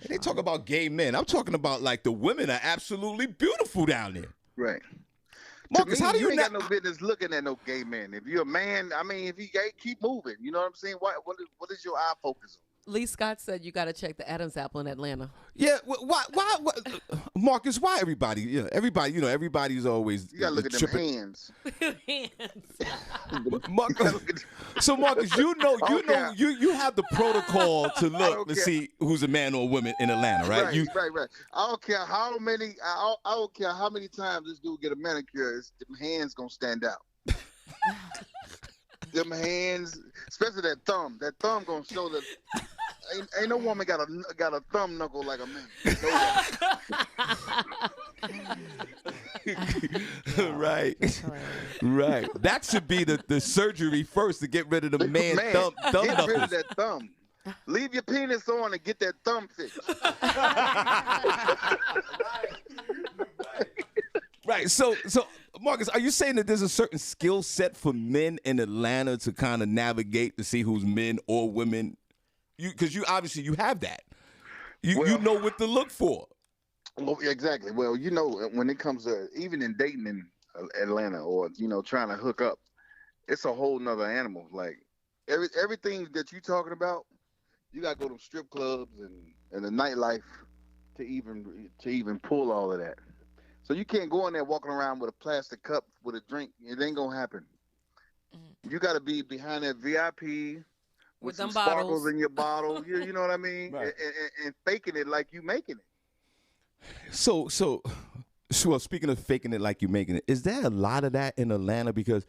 Speaker 1: They talk about gay men. I'm talking about like the women are absolutely beautiful down there.
Speaker 8: Right.
Speaker 1: Marcus, how do you
Speaker 8: ain't got no business looking at no gay man? If you're a man, I mean, if you gay, keep moving. You know what I'm saying? What is your eye focus
Speaker 9: Lee Scott said you got to check the Adam's apple in Atlanta.
Speaker 1: Yeah, why, Marcus? Why everybody? Everybody's always.
Speaker 8: You gotta look at them hands.
Speaker 1: So Marcus, you have the protocol to look to see who's a man or a woman in Atlanta, right?
Speaker 8: Right. I don't care how many. I don't care how many times this dude get a manicure. Them hands gonna stand out. Them hands, especially that thumb. That thumb gonna show that. Ain't no woman got a thumb knuckle like a man. No
Speaker 1: Right. That should be the surgery first to get rid of the man thumb
Speaker 8: get
Speaker 1: knuckles.
Speaker 8: rid of that thumb. Leave your penis on and get that thumb fixed.
Speaker 1: Right. So Marcus, are you saying that there's a certain skill set for men in Atlanta to kind of navigate to see who's men or women? Because you obviously have that. You know what to look for.
Speaker 8: Well, exactly. Well, when it comes to even in dating in Atlanta or trying to hook up, it's a whole nother animal. Like everything that you talking about, you gotta go to strip clubs and the nightlife to even pull all of that. So you can't go in there walking around with a plastic cup with a drink. It ain't gonna happen. Mm-hmm. You gotta be behind that VIP with some sparkles in your bottle. You know what I mean? Right. And faking it like you making it.
Speaker 1: So speaking of faking it like you making it, is there a lot of that in Atlanta? Because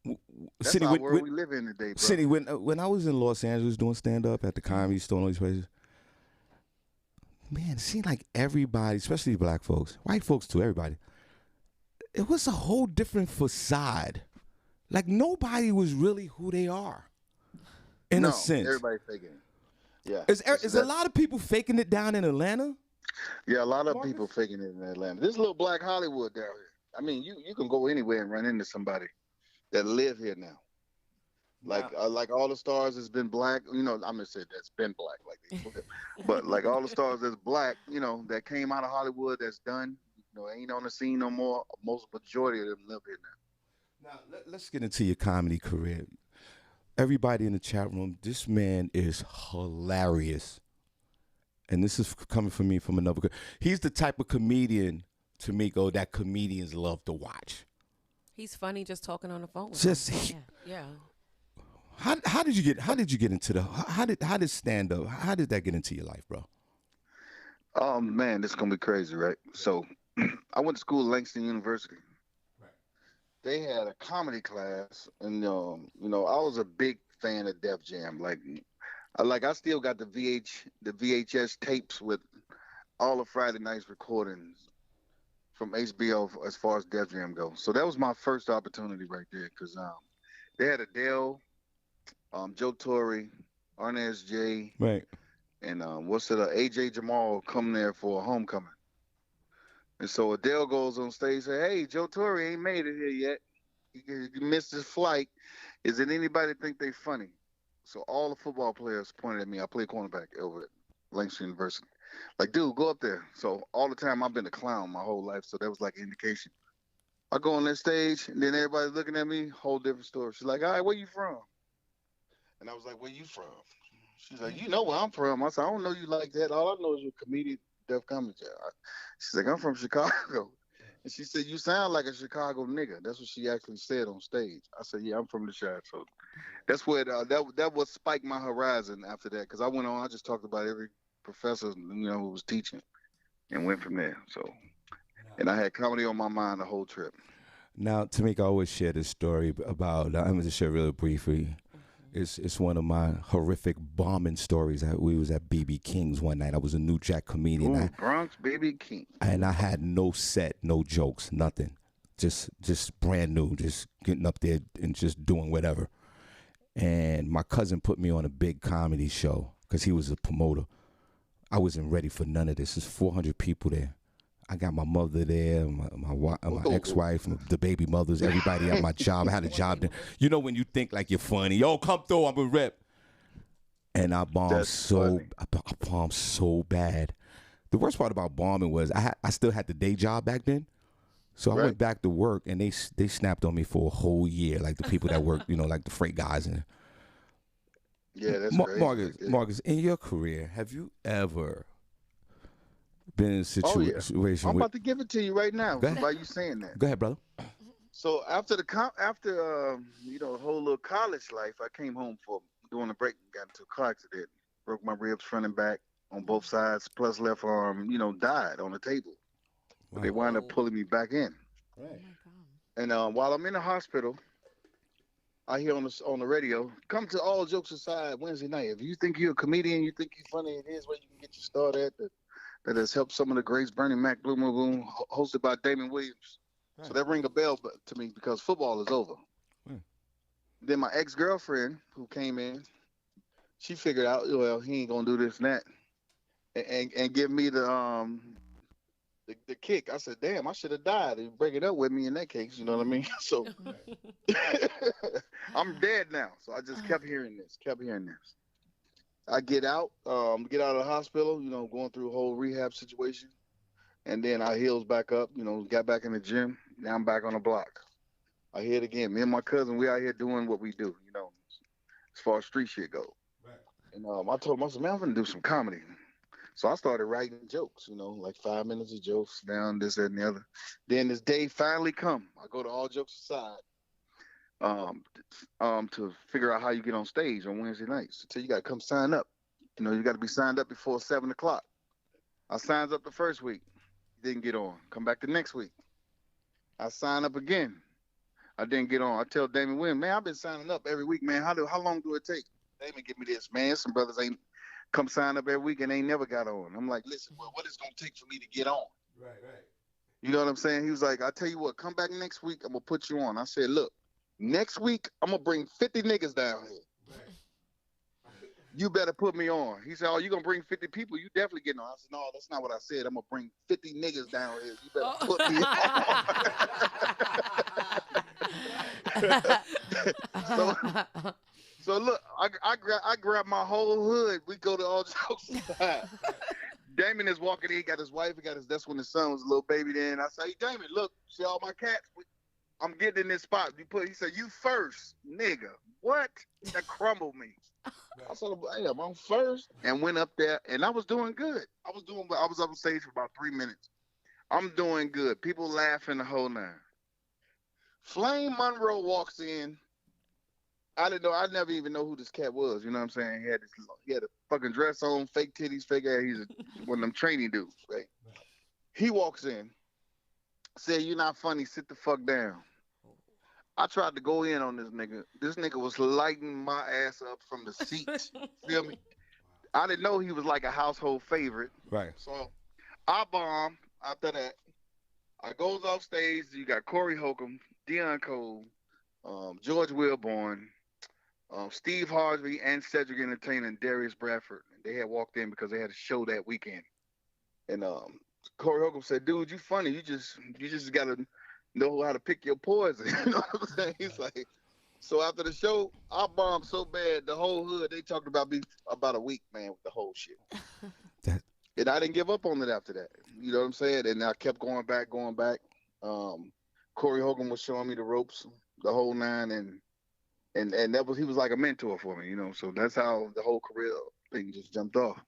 Speaker 8: that's
Speaker 1: City,
Speaker 8: our world we live in today, bro.
Speaker 1: City, when I was in Los Angeles doing stand up at the Comedy Store and all these places, man, it seemed like everybody, especially black folks, white folks too, everybody, it was a whole different facade. Like nobody was really who they are. In a sense,
Speaker 8: everybody faking it. Yeah,
Speaker 1: is a lot of people faking it down in Atlanta?
Speaker 8: Yeah, a lot of people faking it in Atlanta. This little black Hollywood down here. I mean, you can go anywhere and run into somebody that live here now. Like all the stars has been black. I'm gonna say that's been black, but like all the stars that's black. That came out of Hollywood. That's done. Ain't on the scene no more. Most majority of them live here now.
Speaker 1: Now let's get into your comedy career. Everybody in the chat room, this man is hilarious. And this is coming from me from another. He's the type of comedian, Tamiko, that comedians love to watch.
Speaker 9: He's funny just talking on the phone.
Speaker 1: Yeah. How did you get into how did stand up? How did that get into your life, bro?
Speaker 8: Oh man, this is gonna be crazy, right? So I went to school at Langston University. They had a comedy class, and I was a big fan of Def Jam. Like I still got the VHS tapes with all the Friday nights recordings from HBO as far as Def Jam goes. So that was my first opportunity right there, because they had Adele, Joe Torre, Arnaz J,
Speaker 1: right,
Speaker 8: and AJ Jamal come there for a homecoming. And so Adele goes on stage and say, "Hey, Joe Torre ain't made it here yet. He missed his flight. Is it anybody think they funny?" So all the football players pointed at me. I play cornerback over at Langston University. Like, dude, go up there. So all the time I've been a clown my whole life, so that was like an indication. I go on that stage, and then everybody's looking at me, whole different story. She's like, "All right, where you from?" And I was like, "Where you from?" She's like, "You know where I'm from." I said, "I don't know you like that. All I know is you're a comedian, Def Comedy Jam." She's like, "I'm from Chicago." And she said, "You sound like a Chicago nigga." That's what she actually said on stage. I said, "Yeah, I'm from the Chi." So that's where that was spiked my horizon after that, because I went on. I just talked about every professor who was teaching, and went from there. So, and I had comedy on my mind the whole trip.
Speaker 1: Now, Tamika, I always share this story about. I'm going to share really briefly. It's one of my horrific bombing stories. We was at BB King's one night. I was a New Jack comedian.
Speaker 8: Ooh, Bronx BB King.
Speaker 1: And I had no set, no jokes, nothing. Just brand new, just getting up there and just doing whatever. And my cousin put me on a big comedy show because he was a promoter. I wasn't ready for none of this. There's 400 people there. I got my mother there, my ex-wife, the baby mothers, everybody at my job. I had a job there. You know when you think like you're funny, yo, come through, I'm a rep. And I bombed I bombed so bad. The worst part about bombing was I still had the day job back then. So I went back to work, and they snapped on me for a whole year, like the people that work, like the freight guys.
Speaker 8: Yeah, that's crazy.
Speaker 1: Marcus, in your career, have you ever been in a situation?
Speaker 8: I'm about to give it to you right now by you saying that.
Speaker 1: Go ahead, brother.
Speaker 8: So after the whole little college life, I came home for doing a break, got into a car accident, broke my ribs front and back on both sides, plus left arm, died on the table. But they wound up pulling me back in.
Speaker 1: Right.
Speaker 8: And while I'm in the hospital, I hear on the radio, come to All Jokes Aside Wednesday night. If you think you're a comedian, you think you're funny, it is where you can get your start at. That has helped some of the greats, Bernie Mac, Blue Moon, hosted by Damon Williams. Right. So that ring a bell to me because football is over. Right. Then my ex-girlfriend who came in, she figured out, well, he ain't gonna do this and that, and give me the kick. I said, damn, I should have died and break it up with me in that case. You know what I mean? So I'm dead now. So I just kept hearing this. I get out of the hospital, going through a whole rehab situation. And then I heals back up, got back in the gym. Now I'm back on the block. I hear it again. Me and my cousin, we out here doing what we do, as far as street shit go. Right. And I told him, I said, man, I'm going to do some comedy. So I started writing jokes, like 5 minutes of jokes, down this, that, and the other. Then this day finally come. I go to All Jokes Aside to figure out how you get on stage on Wednesday nights. So you got to come sign up. You got to be signed up before 7 o'clock. I signed up the first week. Didn't get on. Come back the next week. I sign up again. I didn't get on. I tell Damon Williams, man, I've been signing up every week, man. How long do it take? Damon, give me this, man. Some brothers ain't come sign up every week and ain't never got on. I'm like, listen, well, what is it gonna take for me to get on? Right. You know what I'm saying? He was like, I tell you what, come back next week, I'm gonna put you on. I said, look, next week I'm gonna bring 50 niggas down here. You better put me on. He said, oh, you going to bring 50 people? You definitely getting on. I said, no, that's not what I said. I'm going to bring 50 niggas down here. You better put me on. so look, I grab my whole hood. We go to All Jokes Aside. Damon is walking in. He got his wife. That's when his son was a little baby then. I say, hey, Damon, look, see all my cats? I'm getting in this spot. He said, you first, nigga. What? That crumbled me. I said, hey, I'm on first, and went up there, and I was doing good. I was up on stage for about 3 minutes. I'm doing good. People laughing the whole nine. Flame Monroe walks in. I didn't know. I never even know who this cat was. You know what I'm saying? He had a fucking dress on, fake titties, fake ass. He's one of them training dudes, right? He walks in, said, "You're not funny. Sit the fuck down." I tried to go in on this nigga. This nigga was lighting my ass up from the seats. Feel me? I didn't know he was like a household favorite. Right. So I bombed after that. I goes off stage. You got Corey Holcomb, Deion Cole, George Wilborn, Steve Harvey, and Cedric Entertainer, and Darius Bradford. They had walked in because they had a show that weekend. And Corey Holcomb said, dude, you funny. You just got to know how to pick your poison. You know what I'm saying? He's like, so after the show, I bombed so bad, the whole hood, they talked about me about a week, man, with the whole shit. And I didn't give up on it after that. You know what I'm saying? And I kept going back. Corey Hogan was showing me the ropes, the whole nine, and he was like a mentor for me, so that's how the whole career thing just jumped off.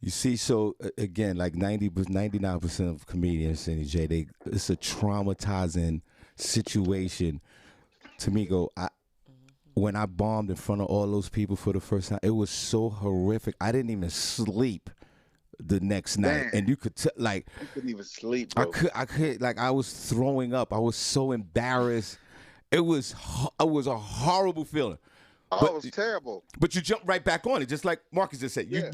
Speaker 1: You see, so again, like 99% of comedians, Senny J, it's a traumatizing situation. Tamiko, when I bombed in front of all those people for the first time, it was so horrific. I didn't even sleep the next night, and you could I
Speaker 8: couldn't even sleep, bro.
Speaker 1: I could like I was throwing up. I was so embarrassed. It was a horrible feeling.
Speaker 8: Oh, it was terrible.
Speaker 1: But you jump right back on it, just like Marcus just said. Yeah.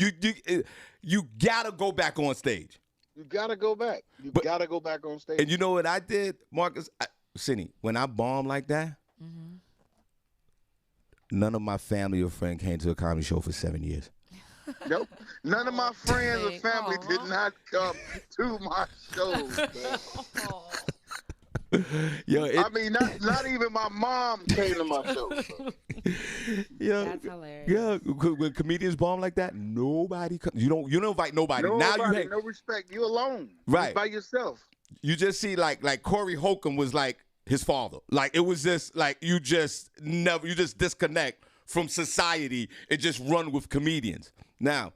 Speaker 1: You gotta go back on stage.
Speaker 8: You gotta go back. Gotta go back on stage.
Speaker 1: And you know what I did, Marcus? Senny, when I bombed like that, none of my family or friends came to a comedy show for 7 years.
Speaker 8: Nope. None of my friends or family did not come to my shows.
Speaker 1: Yo,
Speaker 8: I mean, not even my mom came to my show.
Speaker 1: Yeah,
Speaker 9: that's hilarious.
Speaker 1: Yeah, when comedians bomb like that, nobody comes. You don't invite nobody. Now you hang.
Speaker 8: No respect. You alone.
Speaker 1: Right.
Speaker 8: You by yourself.
Speaker 1: You just see like Corey Holcomb was like his father. Like it was just like you just disconnect from society and just run with comedians. Now,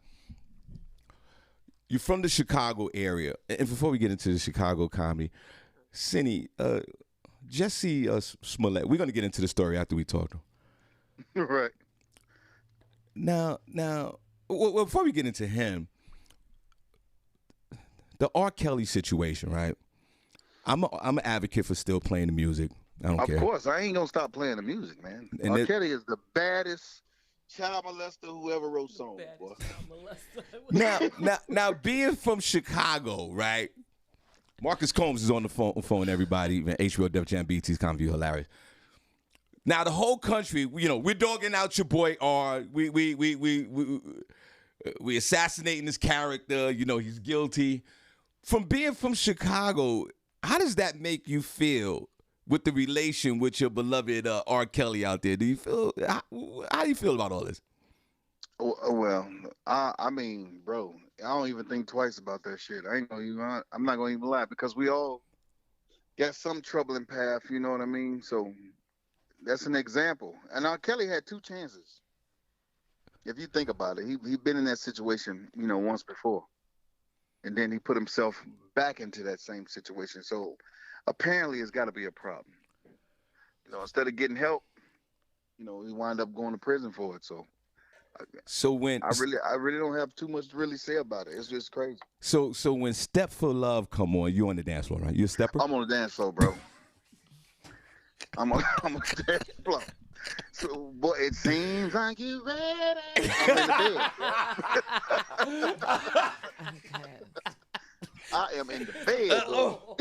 Speaker 1: you're from the Chicago area. And before we get into the Chicago comedy, Senny, Jesse Smollett, we're going to get into the story after we talk to him.
Speaker 8: Right.
Speaker 1: Now, well, before we get into him, the R. Kelly situation, right? I'm an advocate for still playing the music. I don't care.
Speaker 8: Of course, I ain't gonna stop playing the music, man.
Speaker 1: And
Speaker 8: R. Kelly is the baddest child molester who ever wrote songs, boy.
Speaker 1: Now, being from Chicago, right? Marcus Combs is on the phone. Everybody, even HBO, Def Jam, BT's Comedy hilarious. Now, the whole country, we're dogging out your boy R. We assassinating his character. He's guilty. From being from Chicago, how does that make you feel with the relation with your beloved R. Kelly out there? Do you feel how do you feel about all this?
Speaker 8: Well, I mean, bro, I don't even think twice about that shit. I'm not gonna even lie, because we all got some troubling path. You know what I mean? So that's an example. And R. Kelly had 2 chances. If you think about it, he'd been in that situation, once before, and then he put himself back into that same situation. So apparently, it's got to be a problem. Instead of getting help, he wound up going to prison for it. So
Speaker 1: when
Speaker 8: I really don't have too much to really say about it. It's just crazy.
Speaker 1: So when Step for Love come on, you on the dance floor, right? You a stepper?
Speaker 8: I'm on the dance floor, bro. I'm on the dance floor. So, boy, it seems like you ready. I'm in the bed. I am in the bed, bro.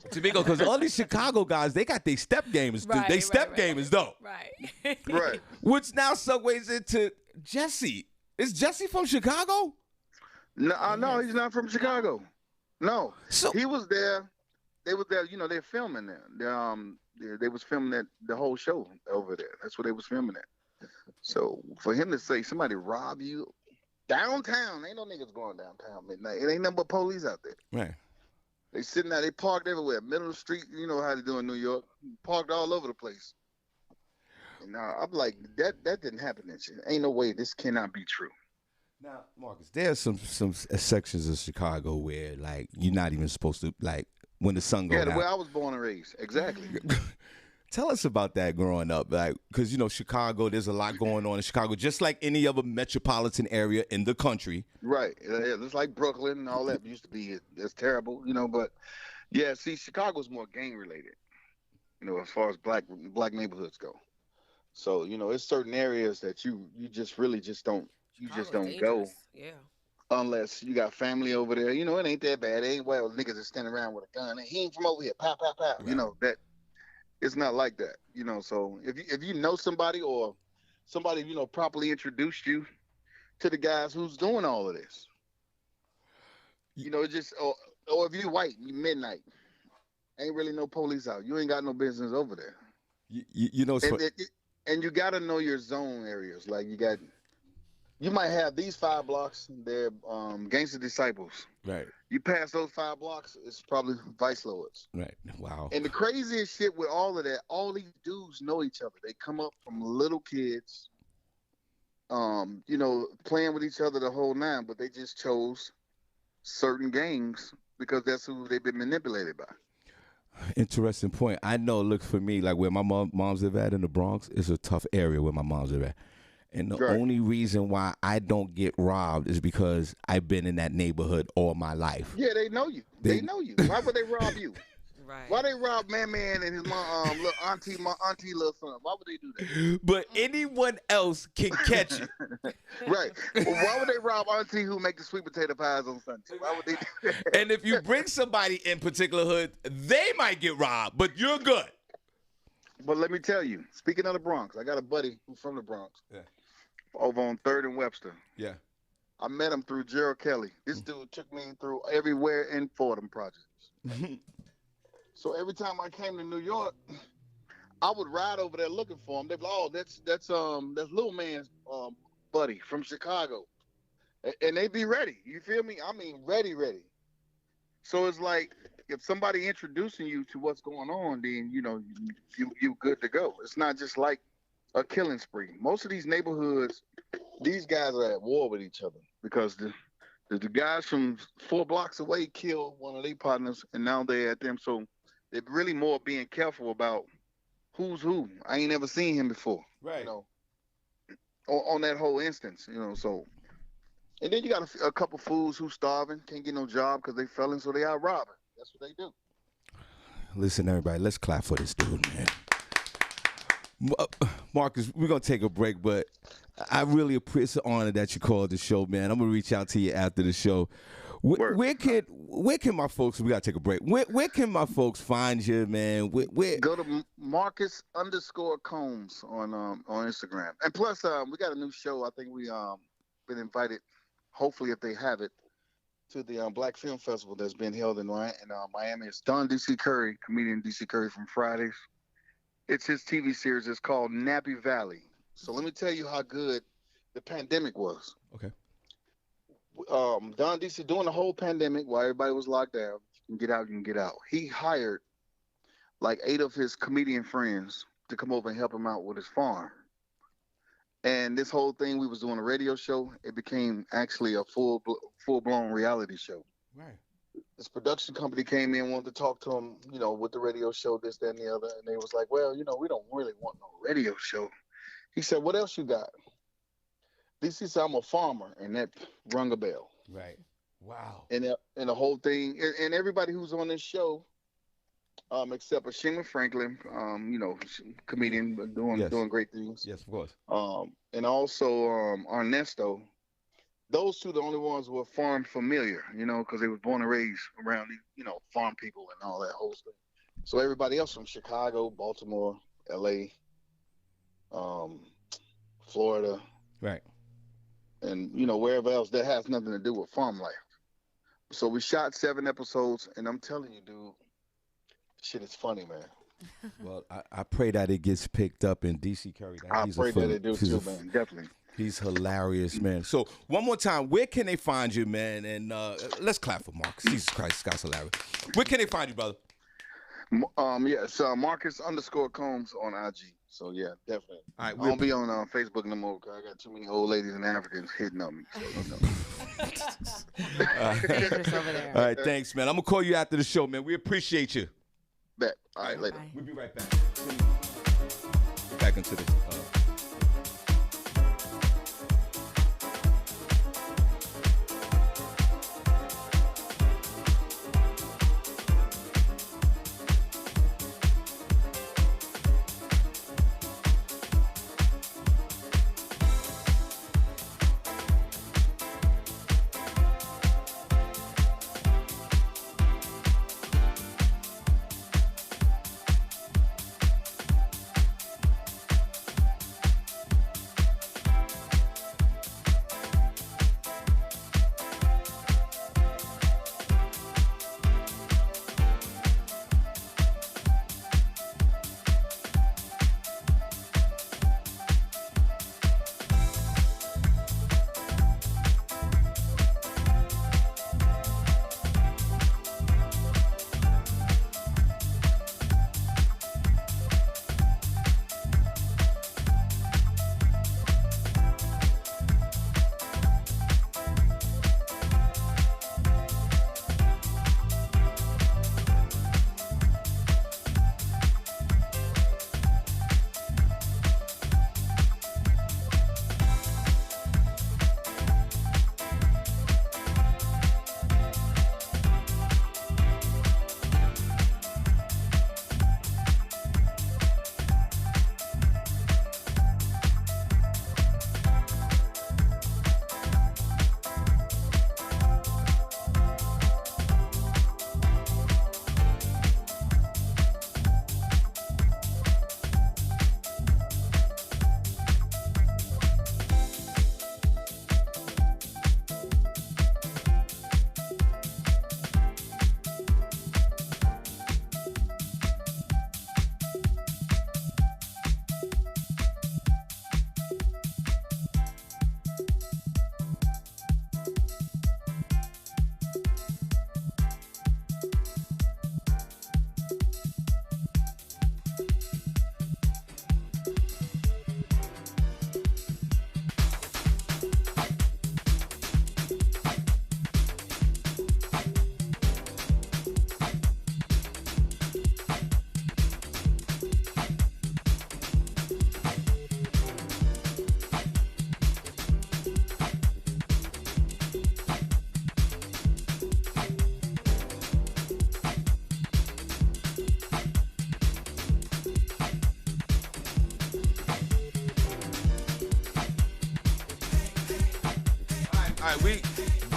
Speaker 1: Tamiko, because all these Chicago guys, they got their step games.
Speaker 2: Right,
Speaker 1: they step
Speaker 2: right,
Speaker 1: gamers, though.
Speaker 2: Right.
Speaker 8: Right.
Speaker 1: Which now segues into Jesse. Is Jesse from Chicago?
Speaker 8: No, he's not from Chicago. No.
Speaker 1: So
Speaker 8: he was there. They was there. They're filming there. They was filming the whole show over there. That's what they was filming at. So for him to say somebody robbed you downtown, ain't no niggas going downtown midnight. It ain't nothing but police out there.
Speaker 1: Right.
Speaker 8: They sitting there. They parked everywhere, middle of the street. You know how they do in New York. Parked all over the place. And I'm like, that didn't happen. That shit. Ain't no way. This cannot be true.
Speaker 1: Now, Marcus, there's some sections of Chicago where you're not even supposed to when the sun goes down.
Speaker 8: Yeah, the way I was born and raised. Exactly.
Speaker 1: Tell us about that growing up, because Chicago. There's a lot going on in Chicago, just like any other metropolitan area in the country.
Speaker 8: Right. It's like Brooklyn and all that used to be. It's terrible, But yeah, see, Chicago's more gang related, as far as black neighborhoods go. So it's certain areas that you just really just don't go.
Speaker 2: Yeah.
Speaker 8: Unless you got family over there, it ain't that bad. It ain't niggas is standing around with a gun. He ain't from over here. Pow, pow, pow.
Speaker 1: Right.
Speaker 8: That. It's not like that, So if you know somebody or somebody properly introduced you to the guys who's doing all of this, just or if you white, you midnight, ain't really no police out. You ain't got no business over there. And you got to know your zone areas. Like you might have these 5 blocks. They're gangster disciples.
Speaker 1: Right.
Speaker 8: You pass those 5 blocks, it's probably vice lords.
Speaker 1: Right. Wow.
Speaker 8: And the craziest shit with all of that, all these dudes know each other. They come up from little kids, playing with each other the whole 9, but they just chose certain gangs because that's who they've been manipulated by.
Speaker 1: Interesting point. I know, look, for me, where my moms live at in the Bronx, it's a tough area where my moms live at. And the only reason why I don't get robbed is because I've been in that neighborhood all my life.
Speaker 8: Yeah, they know you. They know you. Why would they rob you?
Speaker 2: Right.
Speaker 8: Why they rob Man and his mom, little auntie, little son? Why would they do that?
Speaker 1: But anyone else can catch it.
Speaker 8: Right. Well, why would they rob auntie who make the sweet potato pies on Sunday? Why would they do that?
Speaker 1: And if you bring somebody in particular hood, they might get robbed, but you're good.
Speaker 8: But let me tell you, speaking of the Bronx, I got a buddy who's from the Bronx. Yeah. Over on 3rd and Webster.
Speaker 1: Yeah.
Speaker 8: I met him through Gerald Kelly. This dude took me through everywhere in Fordham projects. So every time I came to New York, I would ride over there looking for him. They'd be like, "Oh, that's little man's buddy from Chicago," and they be ready. You feel me? I mean, ready. So it's like if somebody introducing you to what's going on, then you good to go. It's not just like a killing spree. Most of these neighborhoods, these guys are at war with each other because the guys from 4 blocks away killed one of their partners, and now they're at them. So they're really more being careful about who's who. I ain't never seen him before.
Speaker 1: Right.
Speaker 8: You know, on that whole instance, you know, so. And then you got a couple fools who starving, can't get no job because they felons, so they out robbing. That's what they do.
Speaker 1: Listen, everybody, let's clap for this dude, man. Marcus, we're going to take a break, but I really appreciate, it's an honor that you called the show, man. I'm going to reach out to you after the show. Where can my folks, we got to take a break. Where can my folks find you, man?
Speaker 8: Go to Marcus_Combs on Instagram. And plus, we got a new show. I think we been invited, hopefully if they have it, to the Black Film Festival that's been held in Miami. It's Don D.C. Curry, comedian D.C. Curry from Fridays. It's his TV series. It's called Nappy Valley. So let me tell you how good the pandemic was.
Speaker 1: Okay.
Speaker 8: Don D.C. during the whole pandemic, while everybody was locked down, you can get out, you can get out. He hired like 8 of his comedian friends to come over and help him out with his farm. And this whole thing, we was doing a radio show. It became actually a full-blown reality show.
Speaker 1: Right.
Speaker 8: This production company came in, wanted to talk to him, you know, with the radio show, this, that, and the other. And they was like, well, you know, we don't really want no radio show. He said, what else you got? DC said, I'm a farmer. And that rung a bell.
Speaker 1: Right. Wow.
Speaker 8: And the whole thing, and everybody who's on this show, except for Shima Franklin, you know, comedian, doing great things.
Speaker 1: Yes, of course.
Speaker 8: And also Ernesto. Those two, the only ones who were farm familiar, you know, because they was born and raised around, you know, farm people and all that whole stuff. So everybody else from Chicago, Baltimore, L.A., Florida.
Speaker 1: Right.
Speaker 8: And, you know, wherever else that has nothing to do with farm life. So we shot 7 episodes, and I'm telling you, dude, shit is funny, man.
Speaker 1: Well, I pray that it gets picked up in D.C. Curry.
Speaker 8: I pray that it do too, man. Definitely.
Speaker 1: He's hilarious, man. So one more time, where can they find you, man? And let's clap for Marcus. Jesus Christ, Scott's hilarious. Where can they find you, brother?
Speaker 8: Yeah, it's Marcus_Combs on IG. So yeah, definitely.
Speaker 1: All right,
Speaker 8: I won't be on Facebook no more because I got too many old ladies and Africans hitting on me. So, you know.
Speaker 3: Dangerous over there.
Speaker 1: All right, thanks, man. I'm gonna call you after the show, man. We appreciate you.
Speaker 8: Bet. All right, later.
Speaker 1: We'll be right back. Back into this.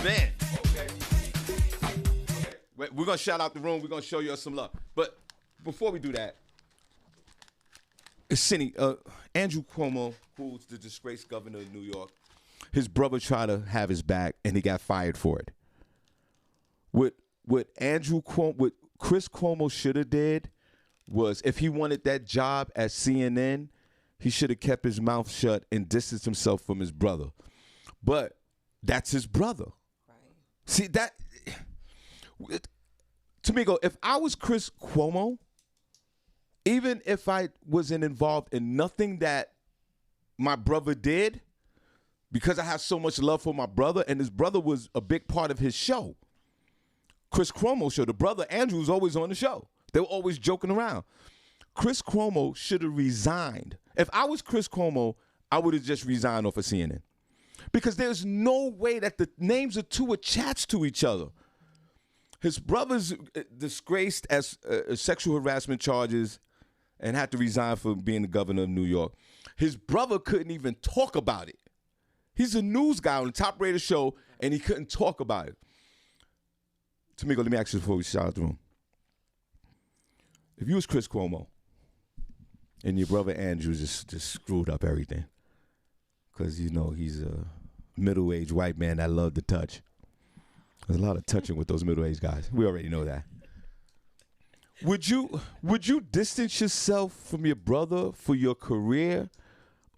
Speaker 1: man. Okay. We're gonna shout out the room. We're gonna show you some love. But before we do that, Senny, Andrew Cuomo, who's the disgraced governor of New York, his brother tried to have his back and he got fired for it. What Chris Cuomo should have did was, if he wanted that job at CNN, he should have kept his mouth shut and distanced himself from his brother. But that's his brother. Right. See, that, Tamiko, if I was Chris Cuomo, even if I wasn't involved in nothing that my brother did, because I have so much love for my brother, and his brother was a big part of his show. Chris Cuomo show, the brother Andrew was always on the show. They were always joking around. Chris Cuomo should have resigned. If I was Chris Cuomo, I would have just resigned off of CNN. Because there's no way that the names are too attached to each other. His brother's disgraced as sexual harassment charges and had to resign for being the governor of New York. His brother couldn't even talk about it. He's a news guy on the top rated show, and he couldn't talk about it. Tamiko, let me ask you before we shout out the room. If you was Chris Cuomo and your brother Andrew just screwed up everything, because, you know, he's a middle-aged white man that loved to touch. There's a lot of touching with those middle-aged guys. We already know that. Would you distance yourself from your brother for your career,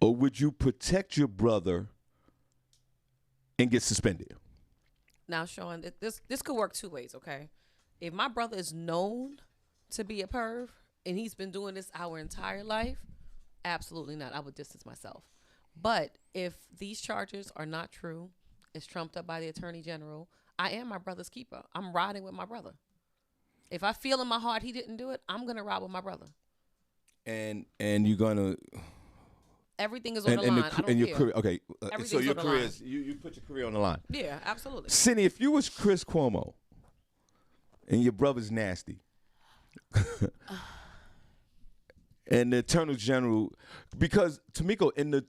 Speaker 1: or would you protect your brother and get suspended?
Speaker 9: Now, Shawn, this could work two ways, okay? If my brother is known to be a perv and he's been doing this our entire life, absolutely not. I would distance myself. But if these charges are not true, it's trumped up by the attorney general, I am my brother's keeper. I'm riding with my brother. If I feel in my heart he didn't do it, I'm going to ride with my brother.
Speaker 1: And you're going to...
Speaker 9: Everything is on the line. I don't
Speaker 1: your
Speaker 9: care.
Speaker 1: Career, okay, so your
Speaker 9: on the
Speaker 1: career
Speaker 9: line.
Speaker 1: is, you put your career on the line.
Speaker 9: Yeah, absolutely.
Speaker 1: Senny, if you was Chris Cuomo and your brother's nasty, and the attorney general, because Tamiko, in the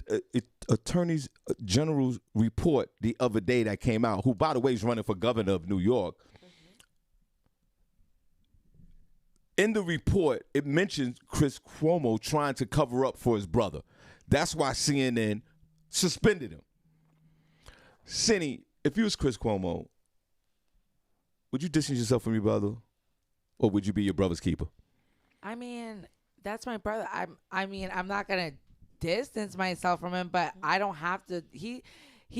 Speaker 1: attorney general's report the other day that came out, who by the way is running for governor of New York, in the report it mentions Chris Cuomo trying to cover up for his brother. That's why CNN suspended him. Senny, if you was Chris Cuomo, would you distance yourself from your brother, or would you be your brother's keeper?
Speaker 3: I mean, that's my brother. I'm not gonna distance myself from him, but I don't have to. He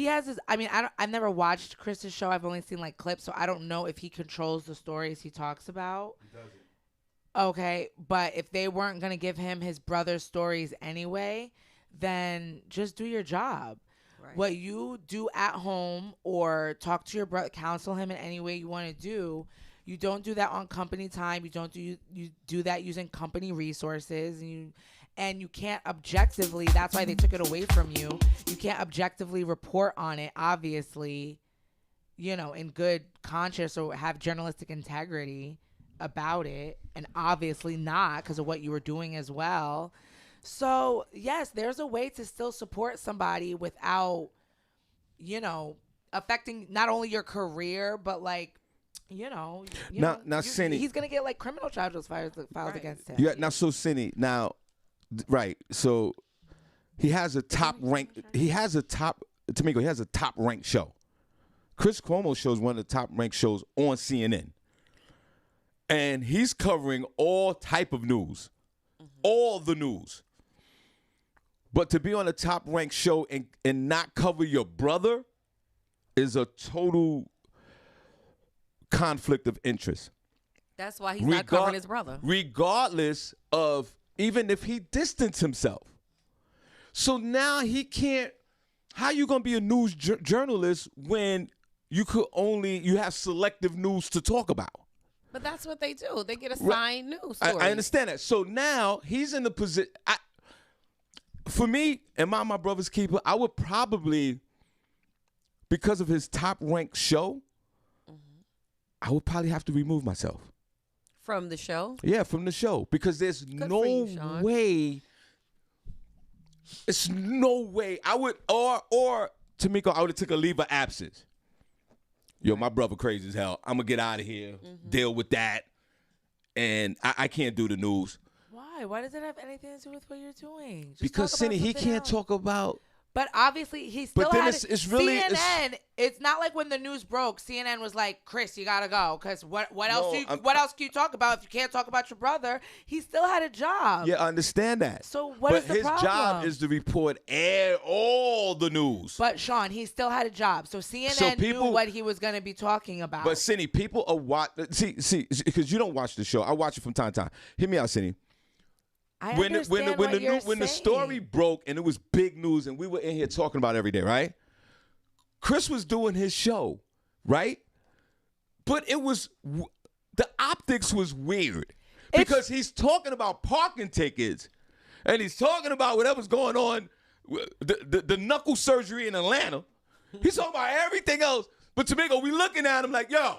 Speaker 3: has his. I mean, I've never watched Chris's show. I've only seen like clips, so I don't know if he controls the stories he talks about. He doesn't. Okay, but if they weren't gonna give him his brother's stories anyway, then just do your job. Right. What you do at home, or talk to your brother, counsel him in any way you want to do. You don't do that on company time. You do that using company resources, and you can't objectively. That's why they took it away from you. You can't objectively report on it, obviously, in good conscience or have journalistic integrity about it, and obviously not because of what you were doing as well. So yes, there's a way to still support somebody without, affecting not only your career, but like, now
Speaker 1: Senny,
Speaker 3: he's gonna get like criminal charges filed
Speaker 9: right.
Speaker 3: against him.
Speaker 1: Yeah. Now, so Senny, right? So he has a top rank. He has a top. Tamiko, he has a top ranked show. Chris Cuomo shows one of the top ranked shows on CNN, and he's covering all type of news, all the news. But to be on a top ranked show and not cover your brother is a total conflict of interest.
Speaker 9: That's why he's not covering his brother.
Speaker 1: Regardless of, even if he distanced himself. So now he can't, how you going to be a news journalist when you have selective news to talk about?
Speaker 9: But that's what they do. They get assigned news stories.
Speaker 1: I understand that. So now he's in the position, for me, am I my brother's keeper? I would probably, because of his top ranked show, I would probably have to remove myself.
Speaker 9: From the show?
Speaker 1: Yeah, from the show. Because there's no way. It's no way. I would, or Tamiko, I would have took a leave of absence. Yo, my brother crazy as hell. I'm going to get out of here, deal with that. And I can't do the news.
Speaker 3: Why? Why does it have anything to do with what you're doing? Just
Speaker 1: because, Senny, he can't
Speaker 3: else.
Speaker 1: talk about.
Speaker 3: But obviously, he still had
Speaker 1: it's really
Speaker 3: CNN. It's not like when the news broke, CNN was like, "Chris, you gotta go," because what else can you talk about if you can't talk about your brother? He still had a job.
Speaker 1: Yeah, I understand that.
Speaker 3: So what is the problem? But
Speaker 1: his job is to report all the news.
Speaker 3: But Shawn, he still had a job, so CNN knew what he was gonna be talking about.
Speaker 1: But Senny, people are watching. See, because you don't watch the show. I watch it from time to time. Hear me out, Senny. When the story broke and it was big news and we were in here talking about it every day, right? Chris was doing his show, right? But it was the optics was weird because he's talking about parking tickets and he's talking about whatever's going on, the knuckle surgery in Atlanta. He's talking about everything else. But Tamiko, we looking at him like, yo,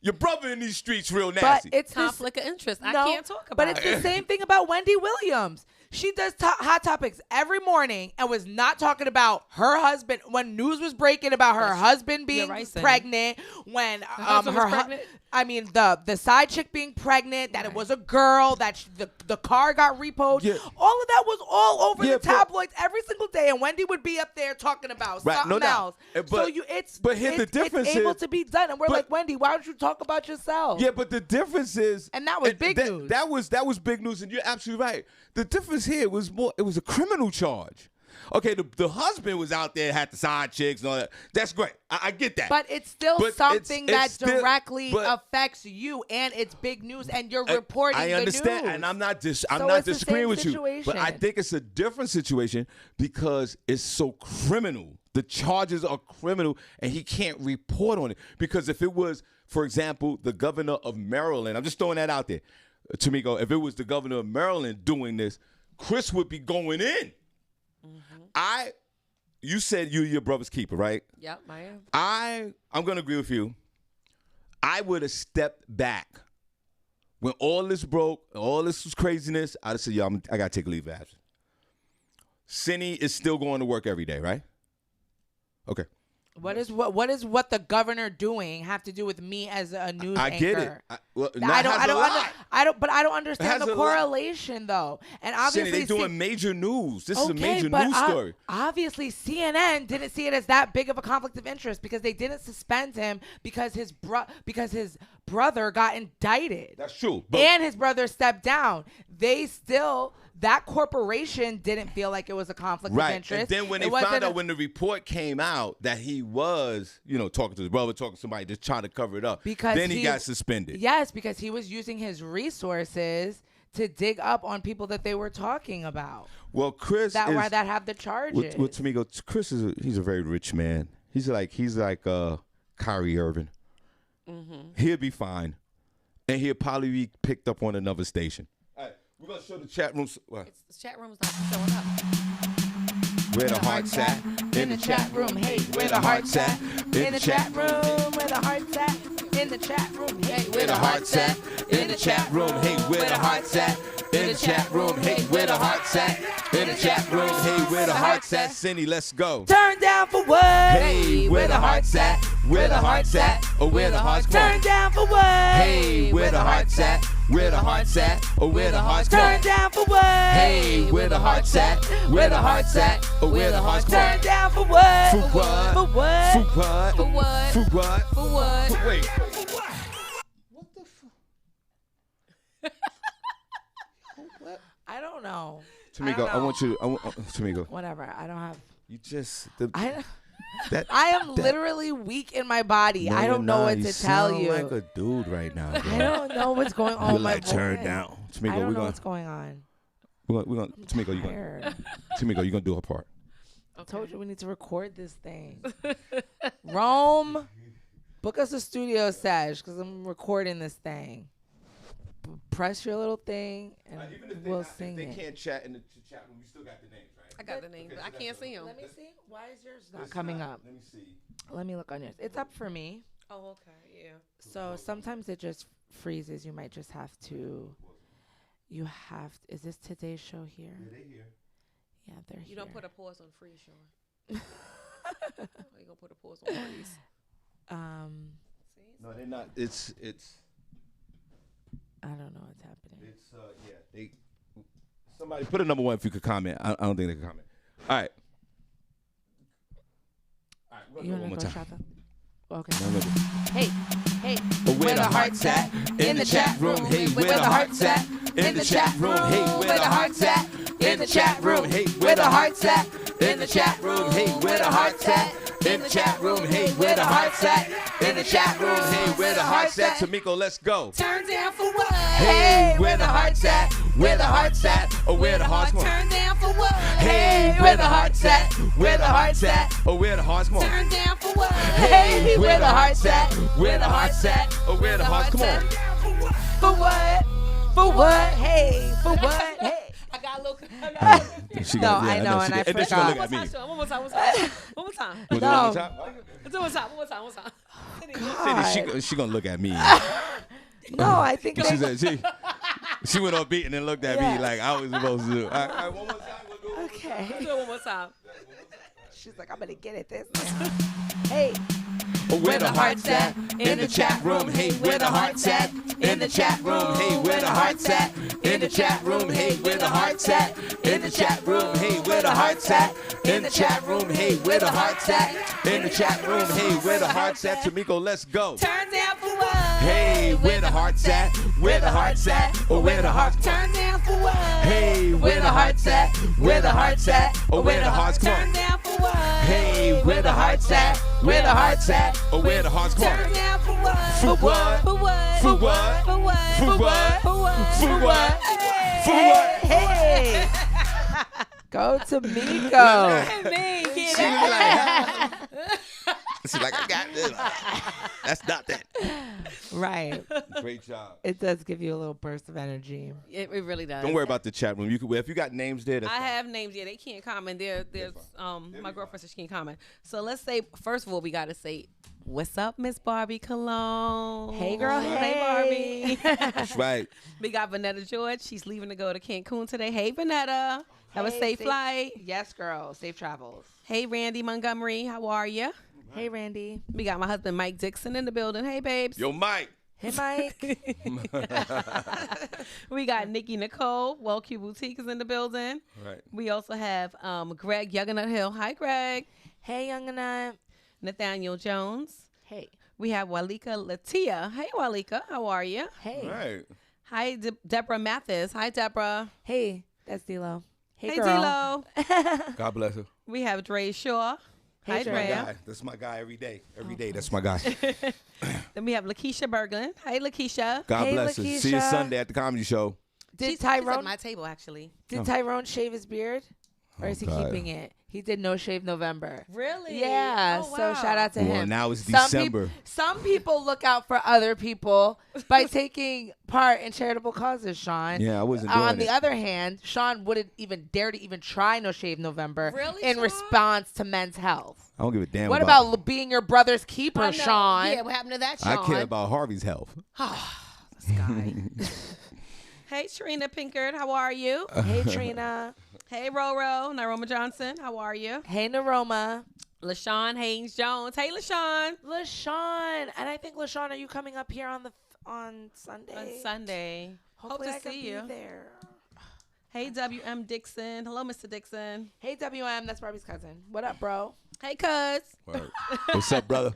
Speaker 1: your brother in these streets real nasty.
Speaker 9: But it's conflict of interest. I can't talk about it.
Speaker 3: But it's the same thing about Wendy Williams. She does Hot Topics every morning and was not talking about her husband when news was breaking about her husband being pregnant. When the side chick being pregnant, that it was a girl, that the car got repoed. Yeah. All of that was all over the tabloids every single day, and Wendy would be up there talking about something else.
Speaker 1: The difference
Speaker 3: it's able to be done, and we're like, Wendy, why don't you talk about yourself?
Speaker 1: Yeah, but the difference is,
Speaker 3: and that was big news.
Speaker 1: That was big news, and you're absolutely right. The difference here was it was a criminal charge. Okay, the husband was out there, had the side chicks and all that. That's great. I get that.
Speaker 3: But it's still something that directly affects you, and it's big news, and you're reporting the news.
Speaker 1: I understand, and I'm not disagreeing with you. But I think it's a different situation because it's so criminal. The charges are criminal, and he can't report on it. Because if it was, for example, the governor of Maryland, I'm just throwing that out there, Tamiko, if it was the governor of Maryland doing this, Chris would be going in. Mm-hmm. You said you're your brother's keeper, right?
Speaker 9: Yep, I am.
Speaker 1: I'm going to agree with you. I would have stepped back. When all this broke, all this was craziness, I'd have said, yo, I got to take a leave of absence. Senny is still going to work every day, right? Okay.
Speaker 3: What is what the governor doing have to do with me as a news anchor?
Speaker 1: I get it.
Speaker 3: But I don't understand the correlation though. And obviously
Speaker 1: they're doing major news. This is a major news story.
Speaker 3: Obviously CNN didn't see it as that big of a conflict of interest because they didn't suspend him because his brother got indicted.
Speaker 1: That's true.
Speaker 3: And his brother stepped down. That corporation didn't feel like it was a conflict of interest.
Speaker 1: And then when they found out, when the report came out that he was, talking to his brother, talking to somebody, just trying to cover it up, then he got suspended.
Speaker 3: Yes, because he was using his resources to dig up on people that they were talking about.
Speaker 1: Well, Chris
Speaker 3: that have the charges.
Speaker 1: With Tamiko, Chris he's a very rich man. He's like Kyrie Irving. Mm-hmm. He'll be fine, and he'll probably be picked up on another station. We're going to show the chat room.
Speaker 9: The chat room's not showing up.
Speaker 1: Where the heart's at?
Speaker 3: In the chat room. Hey, where the heart's at? In the chat room. Where the heart's at? In the chat room. Hey, where the heart's at? In the chat room. Hey, where the heart's at? In the chat room. Hey, where the heart's at? In the chat room. Hey, where the heart's at?
Speaker 1: Senny, let's go.
Speaker 3: Turn down for what?
Speaker 1: Hey, where the heart's at? Where the heart's at? Or where the heart's going?
Speaker 3: Turn down for what?
Speaker 1: Hey, where the heart's at? Where the heart's at? Or where the heart's going?
Speaker 3: Turn down for what?
Speaker 1: Hey, where the heart's at? Where the heart's at? Or where the heart's going?
Speaker 3: Turn down for what?
Speaker 1: For what?
Speaker 3: For what?
Speaker 1: For what?
Speaker 9: For what?
Speaker 1: For what?
Speaker 9: For what?
Speaker 1: Wait.
Speaker 3: What the fuck? I don't know.
Speaker 1: Tamiko, I want you to, Tamiko.
Speaker 3: Whatever. I don't have.
Speaker 1: You just.
Speaker 3: I am literally weak in my body. I don't know what to tell you.
Speaker 1: You sound like a dude right now, bro.
Speaker 3: I don't know what's going on.
Speaker 1: You're like, turn down. Tamiko,
Speaker 3: I don't know what's going on.
Speaker 1: We're gonna Tamiko, you're gonna do her part.
Speaker 3: I told you we need to record this thing. Rome, book us a studio sesh because I'm recording this thing. Press your little thing and we'll sing it.
Speaker 1: They can't chat in the chat room. You still got the names, right?
Speaker 9: I got the names, but I can't see them.
Speaker 3: Let me see. Why is yours not coming up?
Speaker 1: Let me see.
Speaker 3: Let me look on yours. It's up for me.
Speaker 9: Oh, okay, yeah.
Speaker 3: So sometimes it just freezes. You might just have to. Is this today's show here?
Speaker 1: Yeah, they're here.
Speaker 3: Yeah, they're here.
Speaker 9: You don't put a pause on freeze, Shawn. You gonna put a pause on freeze?
Speaker 1: No, they're not. It's.
Speaker 3: I don't know what's happening.
Speaker 1: It's yeah. They. Somebody put a number one if you could comment. I don't think they can comment. All right.
Speaker 3: You
Speaker 1: one more
Speaker 3: want to go
Speaker 1: time.
Speaker 3: shot them? Okay.
Speaker 1: No.
Speaker 3: Hey.
Speaker 1: Where the hearts at? In the chat room. Hey, where the hearts at? In the chat room. Hey, where the hearts at? In the chat room. Hey, where the hearts at? In the chat room. Hey, where the hearts at? In the chat room. Hey, where the hearts at? In the chat room. Hey, where the hearts at? Tamiko, let's go.
Speaker 2: Turn down for what?
Speaker 1: Hey, where the hearts at? Where the hearts at? Or where the hearts come on?
Speaker 2: Turn down for what?
Speaker 1: Hey, where the hearts at? Where the hearts at? Or where the hearts come on?
Speaker 2: Turn down for what?
Speaker 1: Hey, where the hearts at? Where the hearts at? Or where the hearts come on?
Speaker 3: For what? For what? Hey, for what? Hey.
Speaker 2: I got a little.
Speaker 3: No, I know, and I
Speaker 1: And then she gonna
Speaker 3: forgot.
Speaker 1: look at me.
Speaker 2: One more time.
Speaker 1: Was it one more time?
Speaker 2: One more time.
Speaker 1: Cindy, she gonna look at me.
Speaker 3: No, I think
Speaker 1: She said she went on beat and then looked at me like I was supposed to do. All right, one more time. We'll do it.
Speaker 3: Okay.
Speaker 2: Do it one more time.
Speaker 3: She's like, I'm gonna get it this time. Hey.
Speaker 1: Where the hearts at? In the chat room. Hey, where the hearts at? In the chat room. Hey, where the hearts at? In the chat room. Hey, where the hearts at? In the chat room. Hey, where the hearts at? In the chat room. Hey, where the hearts at? In the chat room. Hey, where the hearts at? Tamiko, let's go.
Speaker 2: Turn down for what?
Speaker 1: Hey, where the hearts at? Where the hearts at? Or where the hearts?
Speaker 2: Turn down for what?
Speaker 1: Hey, where the hearts at? Where the hearts at? Or where the hearts come
Speaker 2: Turn
Speaker 1: on?
Speaker 2: down for what?
Speaker 1: Hey, where the hearts at? Where the hearts at? Or where the hearts come
Speaker 2: Turn
Speaker 1: on?
Speaker 2: down for what?
Speaker 1: For what?
Speaker 2: For what?
Speaker 1: For what?
Speaker 2: For what?
Speaker 1: For what?
Speaker 2: For what?
Speaker 1: For what? For
Speaker 3: Hey,
Speaker 1: what?
Speaker 3: hey. Go to Miko.
Speaker 2: Hey,
Speaker 1: She's like, I got this. That's not that.
Speaker 3: Right.
Speaker 1: Great job.
Speaker 3: It does give you a little burst of energy.
Speaker 2: It really does.
Speaker 1: Don't worry about the chat room. You can, if you got names there, that's
Speaker 2: I
Speaker 1: fine.
Speaker 2: have names. Yeah, they can't comment. There's my girlfriend said she can't comment. So let's say first of all we gotta say, what's up, Miss Barbi Cologne?
Speaker 3: Hey, girl.
Speaker 2: Hey, Barbie.
Speaker 1: That's right.
Speaker 2: We got Vanetta George. She's leaving to go to Cancun today. Hey, Vanetta. Have a safe flight.
Speaker 3: Yes, girl. Safe travels.
Speaker 2: Hey, Randy Montgomery. How are you?
Speaker 3: Hey, Randy.
Speaker 2: We got my husband Mike Dixon in the building. Hey, babes.
Speaker 1: Yo, Mike.
Speaker 3: Hey, Mike.
Speaker 2: We got Nikki Nicole. Well Q Boutique is in the building.
Speaker 1: Right.
Speaker 2: We also have Greg Yuggernut Hill. Hi, Greg.
Speaker 3: Hey, Younganut.
Speaker 2: Nathaniel Jones.
Speaker 3: Hey.
Speaker 2: We have Walika Latia. Hey, Walika. How are you?
Speaker 3: Hey.
Speaker 1: Right.
Speaker 2: Hi, Deborah Mathis. Hi, Deborah.
Speaker 3: Hey, that's D-Lo.
Speaker 2: Hey,
Speaker 3: girl.
Speaker 2: D-Lo.
Speaker 1: God bless her.
Speaker 2: We have Dre Shaw. Hi,
Speaker 3: Dre.
Speaker 2: Dre.
Speaker 1: Guy. That's my guy every day. Every day, that's my guy.
Speaker 2: Then we have Lakeisha Berglund. Hi, Lakeisha.
Speaker 1: God
Speaker 3: Hey,
Speaker 1: bless her. See you
Speaker 3: Lakeisha.
Speaker 1: Sunday at the comedy show.
Speaker 3: Did
Speaker 2: She's at
Speaker 3: Tyrone
Speaker 2: my table, actually.
Speaker 3: Tyrone shave his beard? Or
Speaker 1: Oh,
Speaker 3: is he
Speaker 1: God.
Speaker 3: keeping it? He did No Shave November.
Speaker 2: Really?
Speaker 3: Yeah,
Speaker 2: Oh,
Speaker 3: so
Speaker 2: wow.
Speaker 3: shout out to
Speaker 1: Well,
Speaker 3: him.
Speaker 1: now it's
Speaker 3: Some
Speaker 1: December.
Speaker 3: some people look out for other people by taking part in charitable causes, Sean.
Speaker 1: Yeah, I wasn't doing
Speaker 3: On the
Speaker 1: it.
Speaker 3: other hand, Sean wouldn't even dare to even try No Shave November
Speaker 2: Really,
Speaker 3: in
Speaker 2: Sean?
Speaker 3: response to men's health.
Speaker 1: I don't give a damn
Speaker 3: What
Speaker 1: about
Speaker 3: about being your brother's keeper,
Speaker 2: I know.
Speaker 3: Sean?
Speaker 2: Yeah, what happened to that, Sean?
Speaker 1: I care about Harvey's health.
Speaker 2: This guy. Hey, Trina Pinkard. How are you?
Speaker 3: Hey, Trina.
Speaker 2: Hey, Roro. Naroma Johnson. How are you?
Speaker 3: Hey, Naroma.
Speaker 2: LaShawn Haynes Jones. Hey, LaShawn.
Speaker 3: LaShawn. And I think, LaShawn, are you coming up here on Sunday?
Speaker 2: On Sunday.
Speaker 3: Hopefully
Speaker 2: Hope
Speaker 3: I
Speaker 2: to
Speaker 3: can
Speaker 2: see
Speaker 3: be
Speaker 2: you.
Speaker 3: there.
Speaker 2: Hey, WM Dixon. Hello, Mr. Dixon.
Speaker 3: Hey, WM. That's Barbie's cousin. What up, bro?
Speaker 2: Hey, cuz.
Speaker 1: Word. What's up, brother?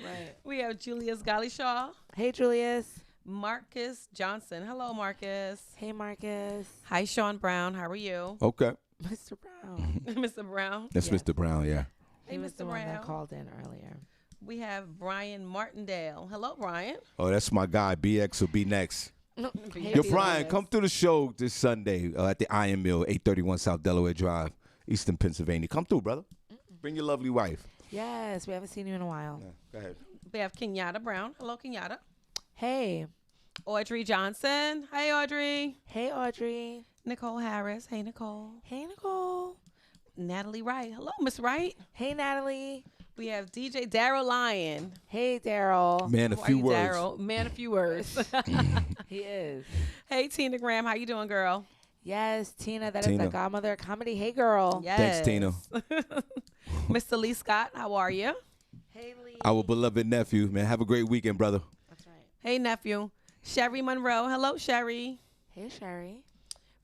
Speaker 3: Right.
Speaker 2: We have Julius Gollishaw.
Speaker 3: Hey, Julius.
Speaker 2: Marcus Johnson. Hello, Marcus.
Speaker 3: Hey, Marcus.
Speaker 2: Hi, Sean Brown. How are you?
Speaker 1: Okay.
Speaker 3: Mr. Brown.
Speaker 2: Mr. Brown.
Speaker 1: That's
Speaker 3: Yes.
Speaker 1: Mr. Brown, yeah.
Speaker 2: Hey,
Speaker 3: He was
Speaker 2: Mr.
Speaker 3: the one that
Speaker 2: Brown.
Speaker 3: called in earlier.
Speaker 2: We have Brian Martindale. Hello, Brian.
Speaker 1: Oh, that's my guy. BX will be next.
Speaker 3: Hey,
Speaker 1: Yo,
Speaker 3: Julius.
Speaker 1: Brian, come through the show this Sunday at the Iron Mill, 831 South Delaware Drive, Eastern Pennsylvania. Come through, brother. Bring your lovely wife.
Speaker 3: Yes, we haven't seen you in a while.
Speaker 1: Yeah, go ahead.
Speaker 2: We have Kenyatta Brown. Hello, Kenyatta.
Speaker 3: Hey.
Speaker 2: Audrey Johnson. Hey, Audrey.
Speaker 3: Hey, Audrey.
Speaker 2: Nicole Harris. Hey, Nicole.
Speaker 3: Hey, Nicole.
Speaker 2: Natalie Wright. Hello, Miss Wright.
Speaker 3: Hey, Natalie.
Speaker 2: We have DJ Daryl Lyon.
Speaker 3: Hey, Daryl.
Speaker 1: Man, a
Speaker 2: How are
Speaker 1: few
Speaker 2: you,
Speaker 1: words.
Speaker 2: Daryl? Man, a few words.
Speaker 3: He is.
Speaker 2: Hey, Tina Graham. How you doing, girl?
Speaker 3: Yes, Tina. That is
Speaker 1: Tina.
Speaker 3: the Godmother of Comedy. Hey, girl.
Speaker 2: Yes.
Speaker 1: Thanks, Tina.
Speaker 2: Mr. Lee Scott. How are you?
Speaker 3: Hey, Lee.
Speaker 1: Our beloved nephew, man. Have a great weekend, brother.
Speaker 3: That's right.
Speaker 2: Hey, nephew. Sherry Monroe. Hello, Sherry.
Speaker 3: Hey, Sherry.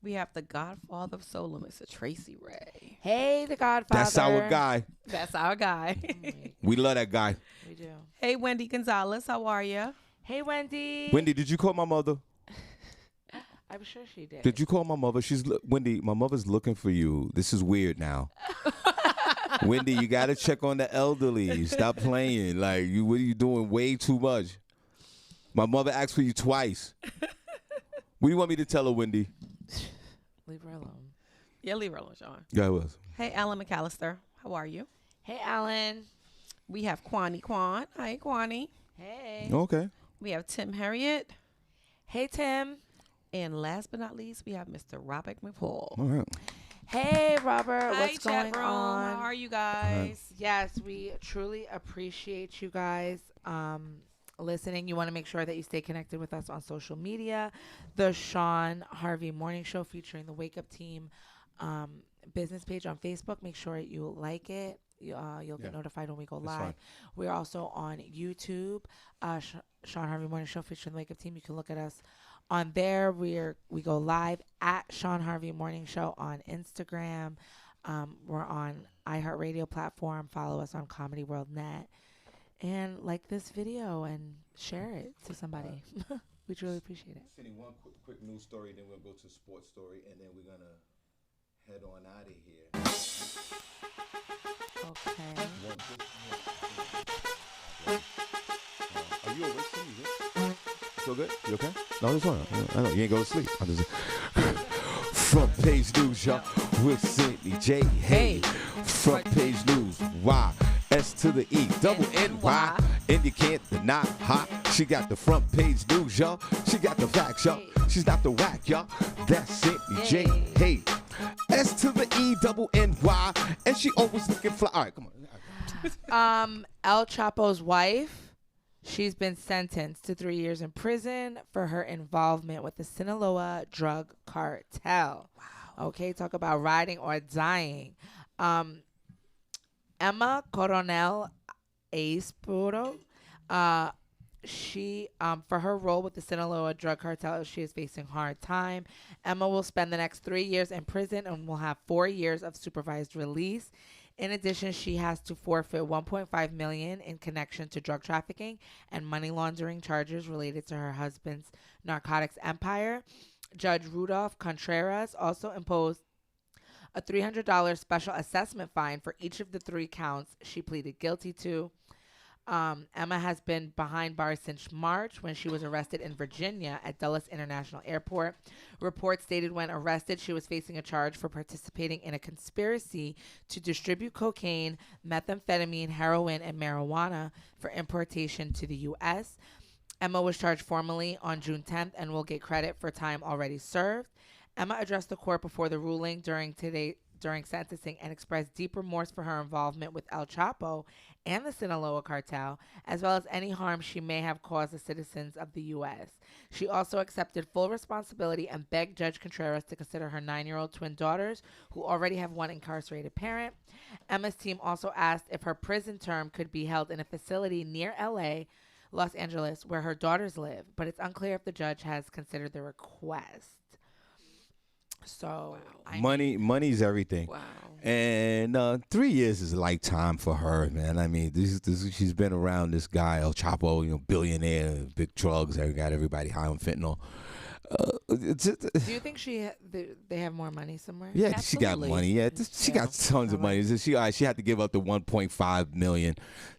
Speaker 2: We have the Godfather of Soul, Mr. Tracy Ray.
Speaker 3: Hey, the Godfather.
Speaker 1: That's our guy.
Speaker 2: That's our guy.
Speaker 1: We love that guy.
Speaker 3: We do.
Speaker 2: Hey, Wendy Gonzalez. How are you?
Speaker 3: Hey, Wendy.
Speaker 1: Wendy, did you call my mother?
Speaker 3: I'm sure she did.
Speaker 1: Did you call my mother? Wendy, my mother's looking for you. This is weird now. Wendy, you got to check on the elderly. Stop playing. Like, what are you doing way too much? My mother asked for you twice. What do you want me to tell her, Wendy?
Speaker 3: Leave her alone.
Speaker 2: Yeah, leave her alone, Sean.
Speaker 1: Yeah, it was.
Speaker 2: Hey, Alan McAllister. How are you?
Speaker 3: Hey, Alan.
Speaker 2: We have Kwani Kwan. Hi, Kwani.
Speaker 3: Hey.
Speaker 1: Okay.
Speaker 2: We have Tim Harriet.
Speaker 3: Hey, Tim.
Speaker 2: And last but not least, we have Mr. Robert McFall.
Speaker 1: All right.
Speaker 3: Hey, Robert.
Speaker 2: Hi,
Speaker 3: What's
Speaker 2: chat
Speaker 3: going
Speaker 2: room.
Speaker 3: on?
Speaker 2: How are you guys?
Speaker 3: Yes, we truly appreciate you guys listening. You want to make sure that you stay connected with us on social media. The Shawn Harvey Morning Show featuring the Wake Up Team business page on Facebook. Make sure you like it. You'll get notified when we go live.
Speaker 1: fine.
Speaker 3: We're also on YouTube. Shawn Harvey Morning Show featuring the Wake Up Team. You can look at us on there. We go live at Shawn Harvey Morning Show on Instagram. We're on iHeartRadio platform. Follow us on Comedy World Net. And like this video and share it to somebody. We truly appreciate it.
Speaker 1: Senny, one quick news story, then we'll go to sports story, and then we're going to head on out of here.
Speaker 3: Okay.
Speaker 1: Are you awake, Senny? You good? Feel good? You okay? No, it's fine. I know. You ain't go to sleep. I'm just... Front page news, y'all, with Senny J. Hey. Front page news. Why? S to the E, double N-Y, and you can't deny hot. She got the front page news, y'all. She got the facts, y'all. She's not the whack, y'all. That's Senny J. Hey, S to the E, double N-Y, and she always looking fly. All right, come
Speaker 3: on. El Chapo's wife, she's been sentenced to 3 years in prison for her involvement with the Sinaloa drug cartel. Wow. Okay, talk about riding or dying. Emma Coronel Aispuro, she, for her role with the Sinaloa drug cartel, she is facing hard time. Emma will spend the next 3 years in prison and will have 4 years of supervised release. In addition, she has to forfeit $1.5 million in connection to drug trafficking and money laundering charges related to her husband's narcotics empire. Judge Rudolph Contreras also imposed a $300 special assessment fine for each of the 3 counts she pleaded guilty to. Emma has been behind bars since March when she was arrested in Virginia at Dulles International Airport. Reports stated when arrested, she was facing a charge for participating in a conspiracy to distribute cocaine, methamphetamine, heroin, and marijuana for importation to the U.S. Emma was charged formally on June 10th and will get credit for time already served. Emma addressed the court before the ruling during sentencing and expressed deep remorse for her involvement with El Chapo and the Sinaloa cartel, as well as any harm she may have caused the citizens of the U.S. She also accepted full responsibility and begged Judge Contreras to consider her 9-year-old twin daughters, who already have one incarcerated parent. Emma's team also asked if her prison term could be held in a facility near L.A., Los Angeles, where her daughters live, but it's unclear if the judge has considered the request. So
Speaker 1: money's everything.
Speaker 2: Wow.
Speaker 1: And 3 years is a lifetime for her, man. I mean, she's been around this guy El Chapo, billionaire, big drugs. They got everybody high on fentanyl.
Speaker 3: Do you think they have more money somewhere?
Speaker 1: Yeah,
Speaker 2: Absolutely.
Speaker 1: she got money. Yeah, she got tons of money. She had to give up the $1.5 million.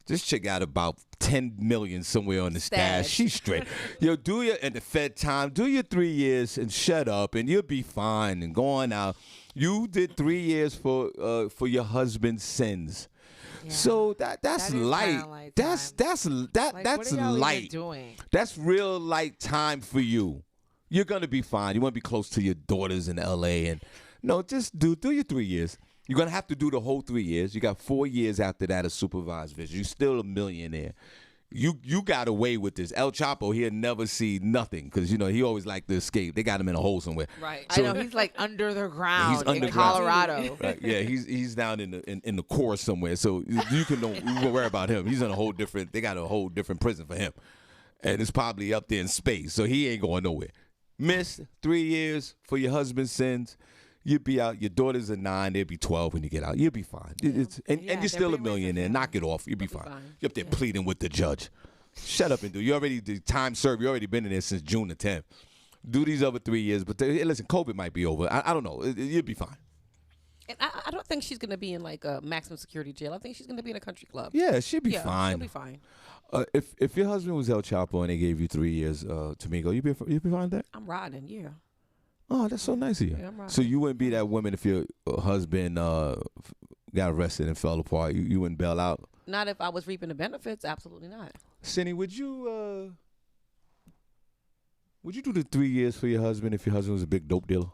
Speaker 1: This chick got about $10 million somewhere on the stash. She's straight. Do your in the Fed time. Do your 3 years and shut up, and you'll be fine. And go on out. You did 3 years for your husband's sins. Yeah. So that's light. That's light.
Speaker 3: Doing?
Speaker 1: That's real light time for you. You're gonna be fine. You want to be close to your daughters in LA, and just do your 3 years. You're gonna have to do the whole 3 years. You got 4 years after that of supervised vision. You're still a millionaire. You got away with this. El Chapo, he'll never see nothing because he always liked to escape. They got him in a hole somewhere.
Speaker 9: Right.
Speaker 3: So, I know he's like under the ground.
Speaker 1: He's underground.
Speaker 3: In Colorado.
Speaker 1: Right. Yeah, he's down in the core somewhere. So you can worry about him. He's in a whole different. They got a whole different prison for him, and it's probably up there in space. So he ain't going nowhere. Miss 3 years for your husband's sins. You'll be out. Your daughters are 9. They'll be 12 when you get out. You'll be fine. And you're still a millionaire. Knock it off. You'll be fine. You're up there pleading with the judge. Shut up and do. You already did time served. You already been in there since June the 10th. Do these other 3 years. But listen, COVID might be over. I don't know. You'll be fine.
Speaker 9: And I don't think she's going to be in like a maximum security jail. I think she's going to be in a country club.
Speaker 1: Yeah, she'll be fine.
Speaker 9: She'll be fine.
Speaker 1: If your husband was El Chapo and they gave you 3 years, Tamiko, you be fine with that?
Speaker 9: I'm riding, yeah.
Speaker 1: Oh, that's so nice of you.
Speaker 9: Yeah,
Speaker 1: so you wouldn't be that woman if your husband got arrested and fell apart. You wouldn't bail out?
Speaker 9: Not if I was reaping the benefits. Absolutely not.
Speaker 1: Senny, would you do the 3 years for your husband if your husband was a big dope dealer?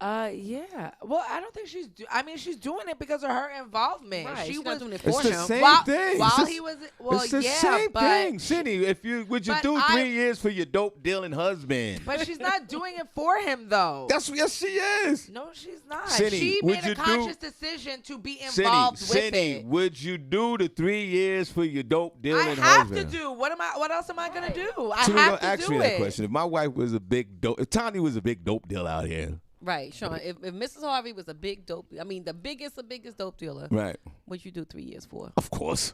Speaker 3: Yeah. Well, I don't think she's doing it because of her involvement.
Speaker 9: Right.
Speaker 3: She
Speaker 9: She's
Speaker 3: was
Speaker 9: not doing it for him.
Speaker 1: It's the same thing.
Speaker 3: While he was,
Speaker 1: it's the same thing, Senny. Would you do 3 years for your dope dealing husband?
Speaker 3: But she's not doing it for him, though.
Speaker 1: Yes, she is.
Speaker 3: No, she's not.
Speaker 1: Senny,
Speaker 3: she made a conscious decision to be involved with it.
Speaker 1: Would you do the 3 years for your dope dealing husband?
Speaker 3: I have to do. What else am I gonna do? I have to
Speaker 1: ask
Speaker 3: do
Speaker 1: me
Speaker 3: it.
Speaker 1: that question. If my wife was a big dope, if Tony was a big dope dealer out here.
Speaker 9: Right, Shawn. If Mrs. Harvey was a big dope, the biggest dope dealer,
Speaker 1: right?
Speaker 9: What'd you do 3 years for?
Speaker 1: Of course.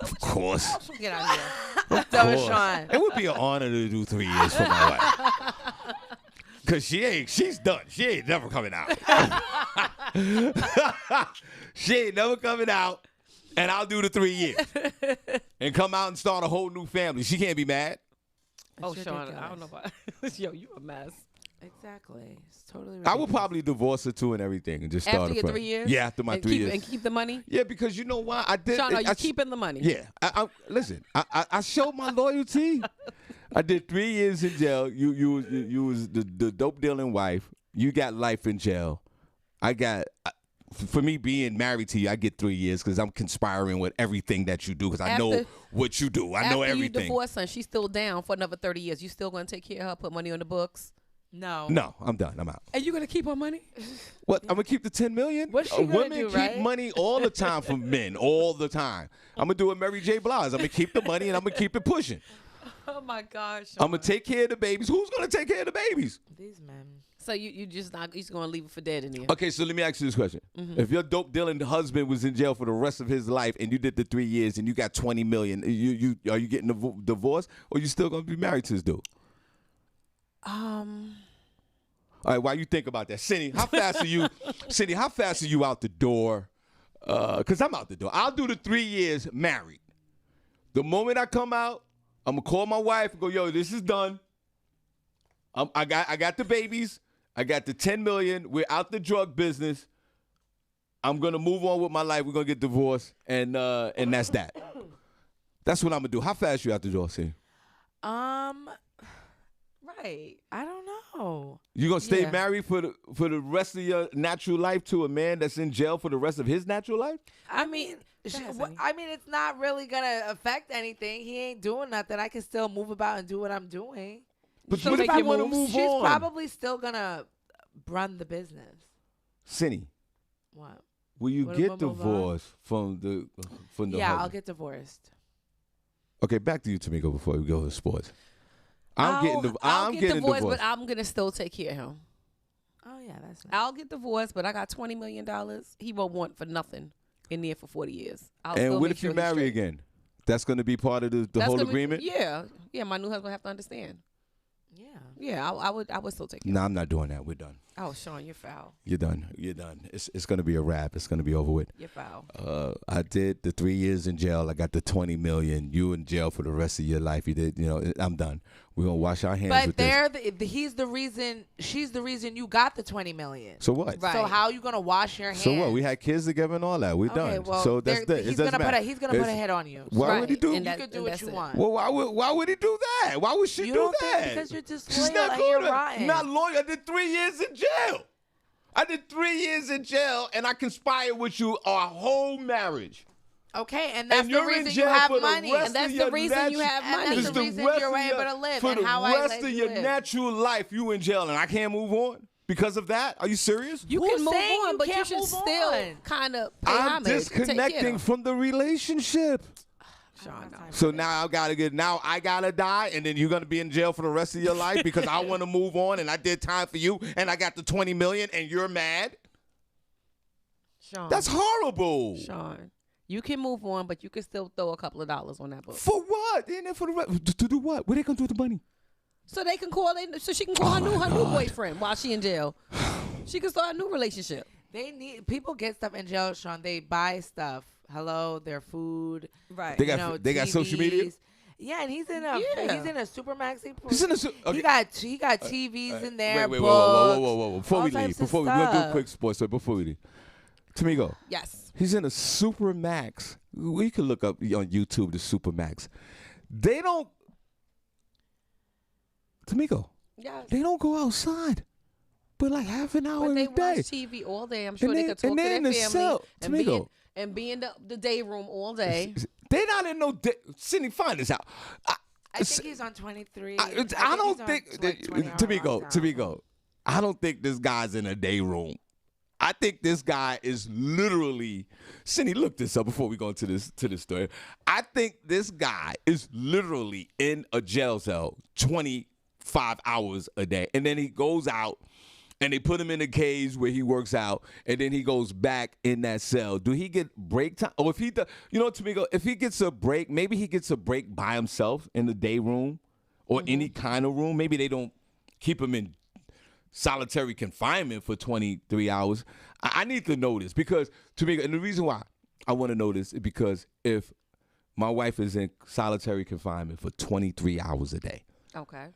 Speaker 1: Of course.
Speaker 9: Get out here.
Speaker 1: Of course. Shawn. It would be an honor to do 3 years for my wife. Cause she's done. She ain't never coming out. She ain't never coming out, and I'll do the 3 years and come out and start a whole new family. She can't be mad.
Speaker 9: Oh, Shawn, I don't know about yo, you a mess.
Speaker 3: Exactly. It's totally ridiculous.
Speaker 1: I would probably divorce her too and everything and just start
Speaker 9: after your 3 years.
Speaker 1: Yeah, after my 3 years.
Speaker 9: And keep the money.
Speaker 1: Yeah, because you know why I did.
Speaker 9: Shawn, are you keeping the money?
Speaker 1: Yeah. Listen. I showed my loyalty. I did 3 years in jail. You was the dope dealing wife. You got life in jail. I got. For me being married to you, I get 3 years because I'm conspiring with everything that you do because I know what you do. I know everything.
Speaker 9: After you divorce her, she's still down for another 30 years. You still going to take care of her, put money on the books?
Speaker 3: No,
Speaker 1: I'm done. I'm out.
Speaker 9: And you gonna keep her money?
Speaker 1: What? I'm gonna keep the $10 million.
Speaker 3: What's she gonna do?
Speaker 1: Women keep money all the time from men, all the time. I'm gonna do a Mary J. Blige. I'm gonna keep the money and I'm gonna keep it pushing.
Speaker 9: Oh my gosh!
Speaker 1: I'm gonna take care of the babies. Who's gonna take care of the babies?
Speaker 3: These men.
Speaker 9: So you just gonna leave it for dead in here?
Speaker 1: Okay, so let me ask you this question: If your dope dealing husband was in jail for the rest of his life and you did the 3 years and you got $20 million, are you getting a divorce or you still gonna be married to this dude? All right, while you think about that, Senny, how fast are you? Senny, how fast are you out the door? Cause I'm out the door. I'll do the 3 years married. The moment I come out, I'm gonna call my wife and go, yo, this is done. I got the babies. I got the $10 million. We're out the drug business. I'm gonna move on with my life. We're gonna get divorced, and that's that. That's what I'm gonna do. How fast you out the door, Senny?
Speaker 3: Right. I don't know.
Speaker 1: You gonna stay married for the rest of your natural life to a man that's in jail for the rest of his natural life?
Speaker 3: I mean, it's not really gonna affect anything. He ain't doing nothing. I can still move about and do what I'm doing.
Speaker 1: But what if I want to move on?
Speaker 3: She's probably still gonna run the business.
Speaker 1: Senny.
Speaker 3: What?
Speaker 1: Will you get divorced from the husband?
Speaker 3: I'll get divorced.
Speaker 1: Okay, back to you, Tamiko, before we go to sports.
Speaker 9: I'll get divorced,
Speaker 1: divorced,
Speaker 9: but I'm gonna still take care of him.
Speaker 3: Oh yeah, that's nice.
Speaker 9: I'll get divorced, but I got $20 million. He won't want for nothing in there for 40 years.
Speaker 1: And what if you marry again? That's going to be part of the whole agreement?
Speaker 9: Yeah. My new husband have to understand. Yeah, I would still take it.
Speaker 1: No, I'm not doing that. We're done.
Speaker 9: Oh, Shawn, you're foul.
Speaker 1: You're done. It's going to be a wrap. It's going to be over with.
Speaker 9: You're foul.
Speaker 1: I did the 3 years in jail. I got the $20 million. You in jail for the rest of your life. You did. I'm done. We're going to wash our hands with this.
Speaker 3: He's the reason. She's the reason you got the $20 million.
Speaker 1: So what?
Speaker 3: Right. So how are you going to wash your hands?
Speaker 1: So what? We had kids together and all that. We're done.
Speaker 3: Well,
Speaker 1: so that's that.
Speaker 3: He's going to put a hit on you.
Speaker 1: Why would he do?
Speaker 3: You can do what you want.
Speaker 1: Well, why would he do that? Why would she do that?
Speaker 3: Because you're just loyal and you're rotten.
Speaker 1: Not loyal. I did 3 years in jail. I did 3 years in jail, and I conspired with you our whole marriage.
Speaker 3: Okay, and that's
Speaker 1: And
Speaker 3: the
Speaker 1: you're in
Speaker 3: reason you
Speaker 1: jail
Speaker 3: have
Speaker 1: for the
Speaker 3: money.
Speaker 1: rest
Speaker 9: And that's
Speaker 1: of
Speaker 9: the
Speaker 1: your
Speaker 9: reason you have money.
Speaker 3: That's
Speaker 1: It's
Speaker 3: the reason you're able to live
Speaker 1: for
Speaker 3: and
Speaker 1: the
Speaker 3: how I
Speaker 1: rest
Speaker 3: let
Speaker 1: of
Speaker 3: you
Speaker 1: your
Speaker 3: live.
Speaker 1: natural life, you in jail, and I can't move on because of that. Are you serious?
Speaker 9: You
Speaker 3: Who's
Speaker 9: can move
Speaker 3: saying
Speaker 9: on,
Speaker 3: you
Speaker 9: but you
Speaker 3: can't
Speaker 9: should
Speaker 3: move
Speaker 9: still
Speaker 3: on?
Speaker 9: kind of pay
Speaker 1: I'm
Speaker 9: homage. and take care of
Speaker 1: disconnecting
Speaker 9: them.
Speaker 1: from the relationship.
Speaker 9: Sean, no.
Speaker 1: So now I gotta die, and then you're gonna be in jail for the rest of your life because I want to move on, and I did time for you, and I got the 20 million, and you're mad.
Speaker 9: Sean.
Speaker 1: That's horrible.
Speaker 9: Sean. You can move on, but you can still throw a couple of dollars on that book.
Speaker 1: For what? They're in there for the rest. To do what? What are they gonna do with the money?
Speaker 9: So they can call so she can call her new boyfriend while she in jail. She can start a new relationship.
Speaker 3: People get stuff in jail, Sean. They buy stuff. Hello, their food.
Speaker 9: Right.
Speaker 1: They got social media.
Speaker 3: TVs. Yeah, and he's in a Supermax.
Speaker 1: He's in a
Speaker 3: He got TVs in there.
Speaker 1: Wait,
Speaker 3: books,
Speaker 1: whoa. Before we leave, we're gonna do a quick sports. So before we leave, Tamigo.
Speaker 9: Yes.
Speaker 1: He's in a Supermax. We can look up on YouTube the Supermax. They don't. Tamigo.
Speaker 9: Yes.
Speaker 1: They don't go outside, but like half an hour
Speaker 9: But they
Speaker 1: a day.
Speaker 9: watch TV all day. I'm sure
Speaker 1: And
Speaker 9: they
Speaker 1: they-
Speaker 9: could talk
Speaker 1: and
Speaker 9: to
Speaker 1: they
Speaker 9: their
Speaker 1: in the
Speaker 9: family
Speaker 1: cell.
Speaker 9: and be in the day room all day.
Speaker 1: They're not in no. Cindy, find this out.
Speaker 3: I think he's on 23.
Speaker 1: I don't think.
Speaker 3: Tamigo.
Speaker 1: Tamigo. I don't think this guy's in a day room. I think this guy is literally. Cindy, look this up before we go into this story. I think this guy is literally in a jail cell 25 hours a day, and then he goes out. And they put him in a cage where he works out, and then he goes back in that cell. Do he get break time? Or if he does, Tamigo, if he gets a break, maybe he gets a break by himself in the day room or any kind of room. Maybe they don't keep him in solitary confinement for 23 hours. I need to know this because, Tamigo, and the reason why I want to know this is because if my wife is in solitary confinement for 23 hours a day.
Speaker 9: Okay.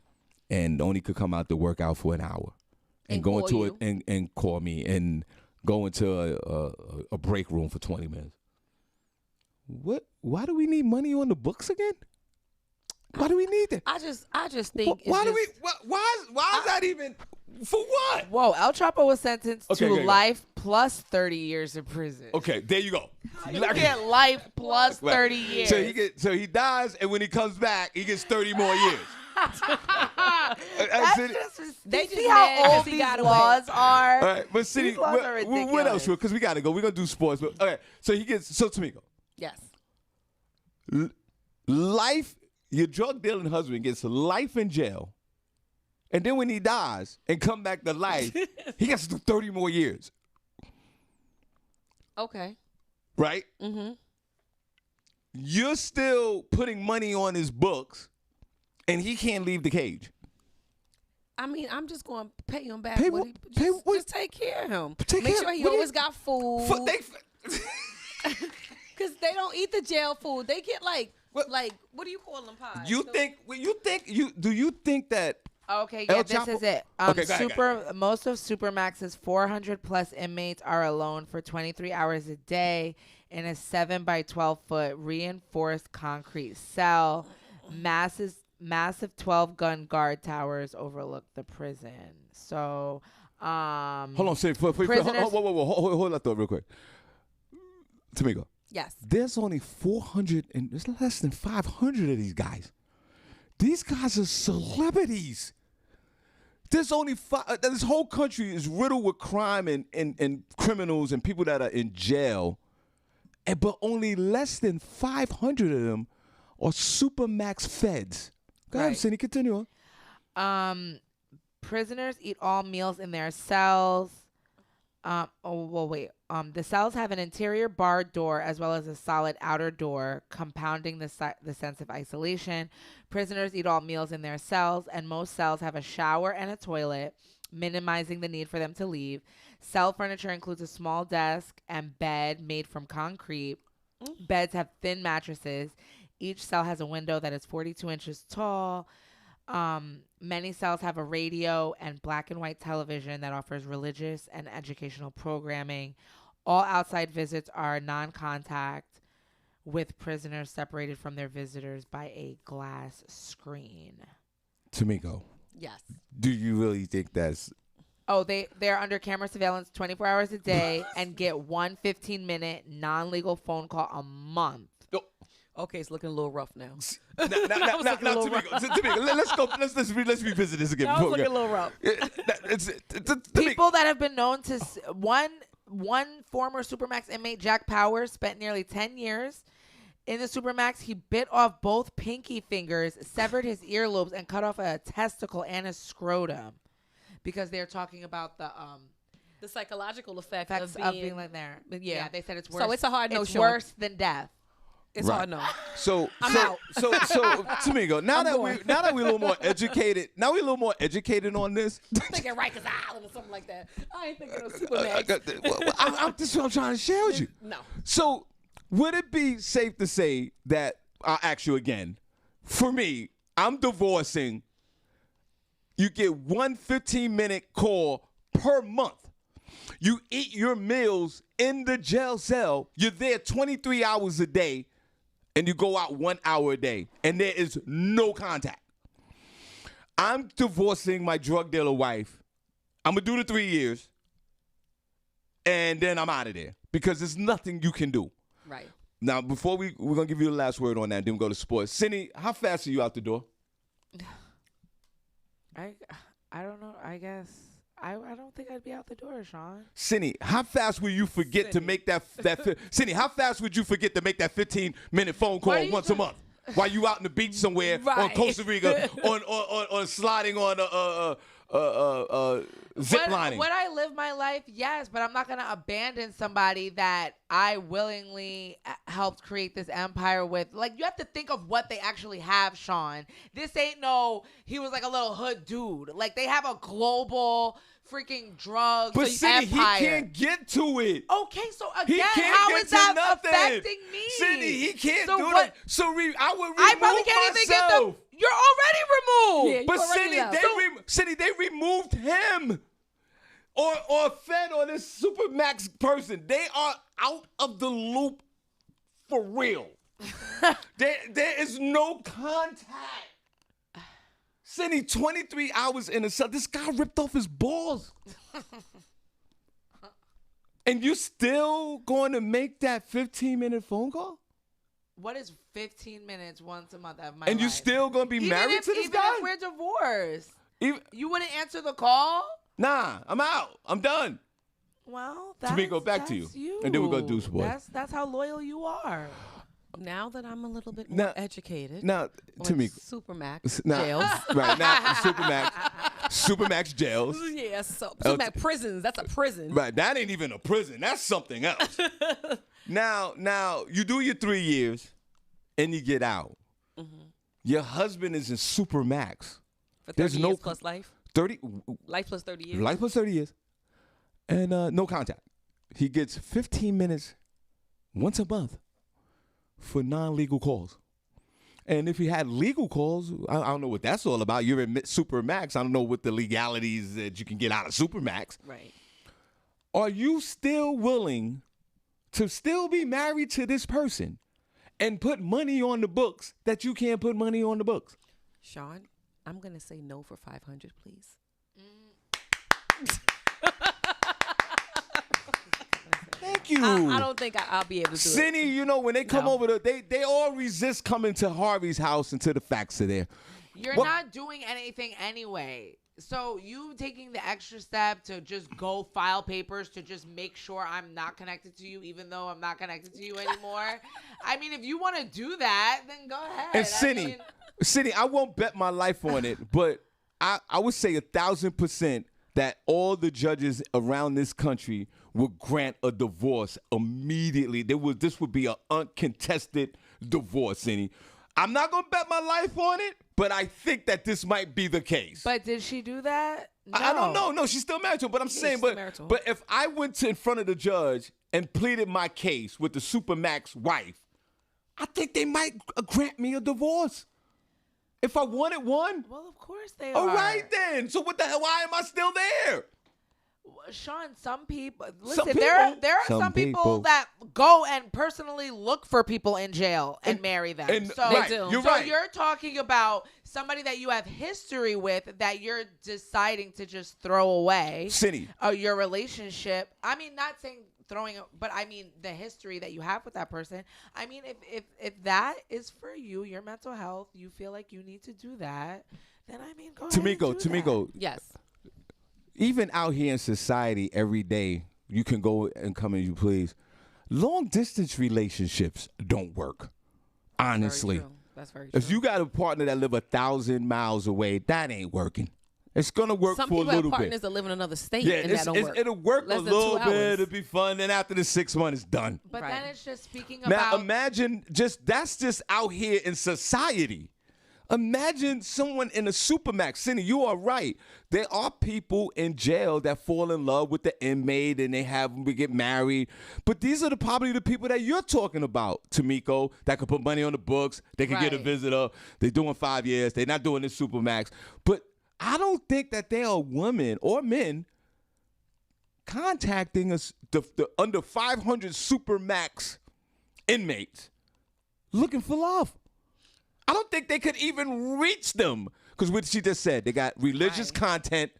Speaker 1: And only could come out to work out for an hour. And go into it and call me and go into a break room for 20 minutes. What? Why do we need money on the books again? Why do we need that?
Speaker 9: I just think.
Speaker 1: Why is that even? For what?
Speaker 3: Whoa, El Chapo was sentenced to
Speaker 1: Okay.
Speaker 3: life plus 30 years in prison.
Speaker 1: Okay, there you go.
Speaker 3: You get life plus 30 years.
Speaker 1: So he dies, and when he comes back, he gets 30 more years.
Speaker 3: They see how old these laws are.
Speaker 1: All right, but City,
Speaker 3: These laws are
Speaker 1: what else?
Speaker 3: ridiculous.
Speaker 1: Because we gotta go. We're gonna do sports. But okay, so Tamigo.
Speaker 9: Yes.
Speaker 1: Life. Your drug dealing husband gets life in jail, and then when he dies and come back to life, he gets to do 30 more years.
Speaker 9: Okay.
Speaker 1: Right?
Speaker 9: Mm-hmm.
Speaker 1: You're still putting money on his books, and he can't leave the cage.
Speaker 9: I mean, I'm just going to pay him back. Just take care of him. Make sure he always got food. Because they don't eat the jail food. They get what do you call them, pies?
Speaker 1: Do you think that?
Speaker 3: Okay, yeah, this is it.
Speaker 1: Okay, go ahead.
Speaker 3: Most of Supermax's 400 plus inmates are alone for 23 hours a day in a 7 by 12 foot reinforced concrete cell. Massive 12-gun guard towers overlook the prison. So,
Speaker 1: hold on, say hold that thought real quick. Tamigo.
Speaker 9: Yes.
Speaker 1: There's only 400 and there's less than 500 of these guys. These guys are celebrities. There's only this whole country is riddled with crime and criminals and people that are in jail, but only less than 500 of them are Supermax feds. Go ahead, Senny, continue on.
Speaker 3: Prisoners eat all meals in their cells. The cells have an interior barred door as well as a solid outer door, compounding the sense of isolation. Prisoners eat all meals in their cells, and most cells have a shower and a toilet, minimizing the need for them to leave. Cell furniture includes a small desk and bed made from concrete. Beds have thin mattresses. Each cell has a window that is 42 inches tall. Many cells have a radio and black and white television that offers religious and educational programming. All outside visits are non-contact, with prisoners separated from their visitors by a glass screen.
Speaker 1: Tamigo.
Speaker 9: Yes.
Speaker 1: Do you really think that's
Speaker 3: Oh, they're under camera surveillance 24 hours a day and get one 15-minute non-legal phone call a month.
Speaker 9: Okay, it's looking a little rough now.
Speaker 1: Tamika, let's revisit this again.
Speaker 9: That was looking a little rough.
Speaker 3: People that have been known to one former Supermax inmate, Jack Powers, spent nearly 10 years in the Supermax. He bit off both pinky fingers, severed his earlobes, and cut off a testicle and a scrotum because they're talking about the
Speaker 9: psychological effects
Speaker 3: of being like there. Yeah, they said it's worse.
Speaker 9: So it's a hard no.
Speaker 3: It's worse than death.
Speaker 9: It's hard no.
Speaker 1: So
Speaker 9: I'm out.
Speaker 1: So Tamika, now that we're a little more educated, on this.
Speaker 9: I'm thinking Rikers Island or something like that. I ain't thinking of Supermax.
Speaker 1: This is what I'm trying to share with you.
Speaker 9: No.
Speaker 1: So would it be safe to say that I'll ask you again? For me, I'm divorcing. You get one 15-minute call per month. You eat your meals in the jail cell. You're there 23 hours a day, and you go out 1 hour a day, and there is no contact. I'm divorcing my drug dealer wife. I'm going to do the 3 years, and then I'm out of there because there's nothing you can do.
Speaker 9: Right.
Speaker 1: Now, before we're going to give you the last word on that, then we'll go to sports. Senny, how fast are you out the door?
Speaker 3: I don't know. I guess I don't think I'd be out the door, Shawn.
Speaker 1: Senny, how fast will you forget to make that Senny, how fast would you forget to make that 15-minute phone call once a month while you out in the beach somewhere on Costa Rica on sliding on zip lining?
Speaker 3: Would I live my life? Yes, but I'm not going to abandon somebody that I willingly helped create this empire with. Like, you have to think of what they actually have, Shawn. This ain't he was like a little hood dude. Like, they have a global freaking drugs
Speaker 1: but Senny,
Speaker 3: empire.
Speaker 1: He can't get to it.
Speaker 3: Okay, so again, how is that affecting me?
Speaker 1: Senny, he can't do it. So I would remove
Speaker 3: I probably can't even get them. You're already removed.
Speaker 1: But Senny, they removed him. Or Fed or this Supermax person. They are out of the loop for real. There is no contact. Senny, 23 hours in a cell. This guy ripped off his balls. And you still going to make that 15-minute phone call?
Speaker 3: What is 15 minutes once a month of my
Speaker 1: And
Speaker 3: life?
Speaker 1: you still going to be married to this guy?
Speaker 3: Even if we're divorced. You wouldn't answer the call?
Speaker 1: Nah, I'm out. I'm done.
Speaker 3: Well,
Speaker 1: Tamika, back to you. And then we're going to do sports.
Speaker 3: That's how loyal you are.
Speaker 9: Now that I'm a little bit more educated.
Speaker 1: Now, Tamika.
Speaker 9: Supermax
Speaker 1: jails. Right, now, Supermax jails.
Speaker 9: Yeah, Supermax prisons. That's a prison.
Speaker 1: Right, that ain't even a prison. That's something else. Now, you do your 3 years, and you get out. Mm-hmm. Your husband is in Supermax.
Speaker 9: For 30 years plus life?
Speaker 1: 30.
Speaker 9: Life plus 30 years?
Speaker 1: Life plus 30 years. And no contact. He gets 15 minutes once a month for non-legal calls. And if he had legal calls, I don't know what that's all about. You're in Supermax. I don't know what the legalities that you can get out of Supermax.
Speaker 9: Right.
Speaker 1: Are you still willing to still be married to this person and put money on the books that you can't put money on the books?
Speaker 9: Shawn, I'm going to say no for 500, please.
Speaker 1: Thank you.
Speaker 9: I don't think I'll be able to do it.
Speaker 1: Senny, you know, when they come over, they all resist coming to Harvey's house until the facts are there.
Speaker 3: You're not doing anything anyway. So you taking the extra step to just go file papers to just make sure I'm not connected to you, even though I'm not connected to you anymore. I mean, if you want to do that, then go ahead.
Speaker 1: And Senny, I won't bet my life on it, but I would say 1,000% that all the judges around this country would grant a divorce immediately. This would be an uncontested divorce, Senny. I'm not going to bet my life on it, but I think that this might be the case.
Speaker 3: But did she do that? No.
Speaker 1: I don't know. No, she's still married to him, but I'm saying, but if I went in front of the judge and pleaded my case with the Supermax wife, I think they might grant me a divorce. If I wanted one.
Speaker 3: Well, of course they
Speaker 1: All
Speaker 3: are.
Speaker 1: right, then. So what the hell? Why am I still there?
Speaker 3: Shawn, some people listen. There are some people that go and personally look for people in jail and marry them. You're talking about somebody that you have history with that you're deciding to just throw away.
Speaker 1: Senny.
Speaker 3: Your relationship. I mean, not saying throwing, but I mean the history that you have with that person. I mean, if that is for you, your mental health, you feel like you need to do that, then I mean, go ahead and do
Speaker 1: Tamiko.
Speaker 9: Yes.
Speaker 1: Even out here in society, every day you can go and come as you please. Long distance relationships don't work. Honestly,
Speaker 9: that's very true.
Speaker 1: If you got a partner that live 1,000 miles away, that ain't working. It's gonna work for a little bit.
Speaker 9: Some people have partners that live in another state, and that don't work.
Speaker 1: It'll work a little bit. It'll be fun. Then after the 6 months, it's done.
Speaker 3: But then it's just speaking
Speaker 1: now.
Speaker 3: About.
Speaker 1: Imagine that's just out here in society. Imagine someone in a supermax. Senny, you are right. There are people in jail that fall in love with the inmate and they have them get married. But these are probably the people that you're talking about, Tamiko, that could put money on the books. They can get a visitor. They're doing 5 years. They're not doing this supermax. But I don't think that there are women or men contacting us, the under 500 supermax inmates looking for love. I don't think they could even reach them because what she just said, they got religious content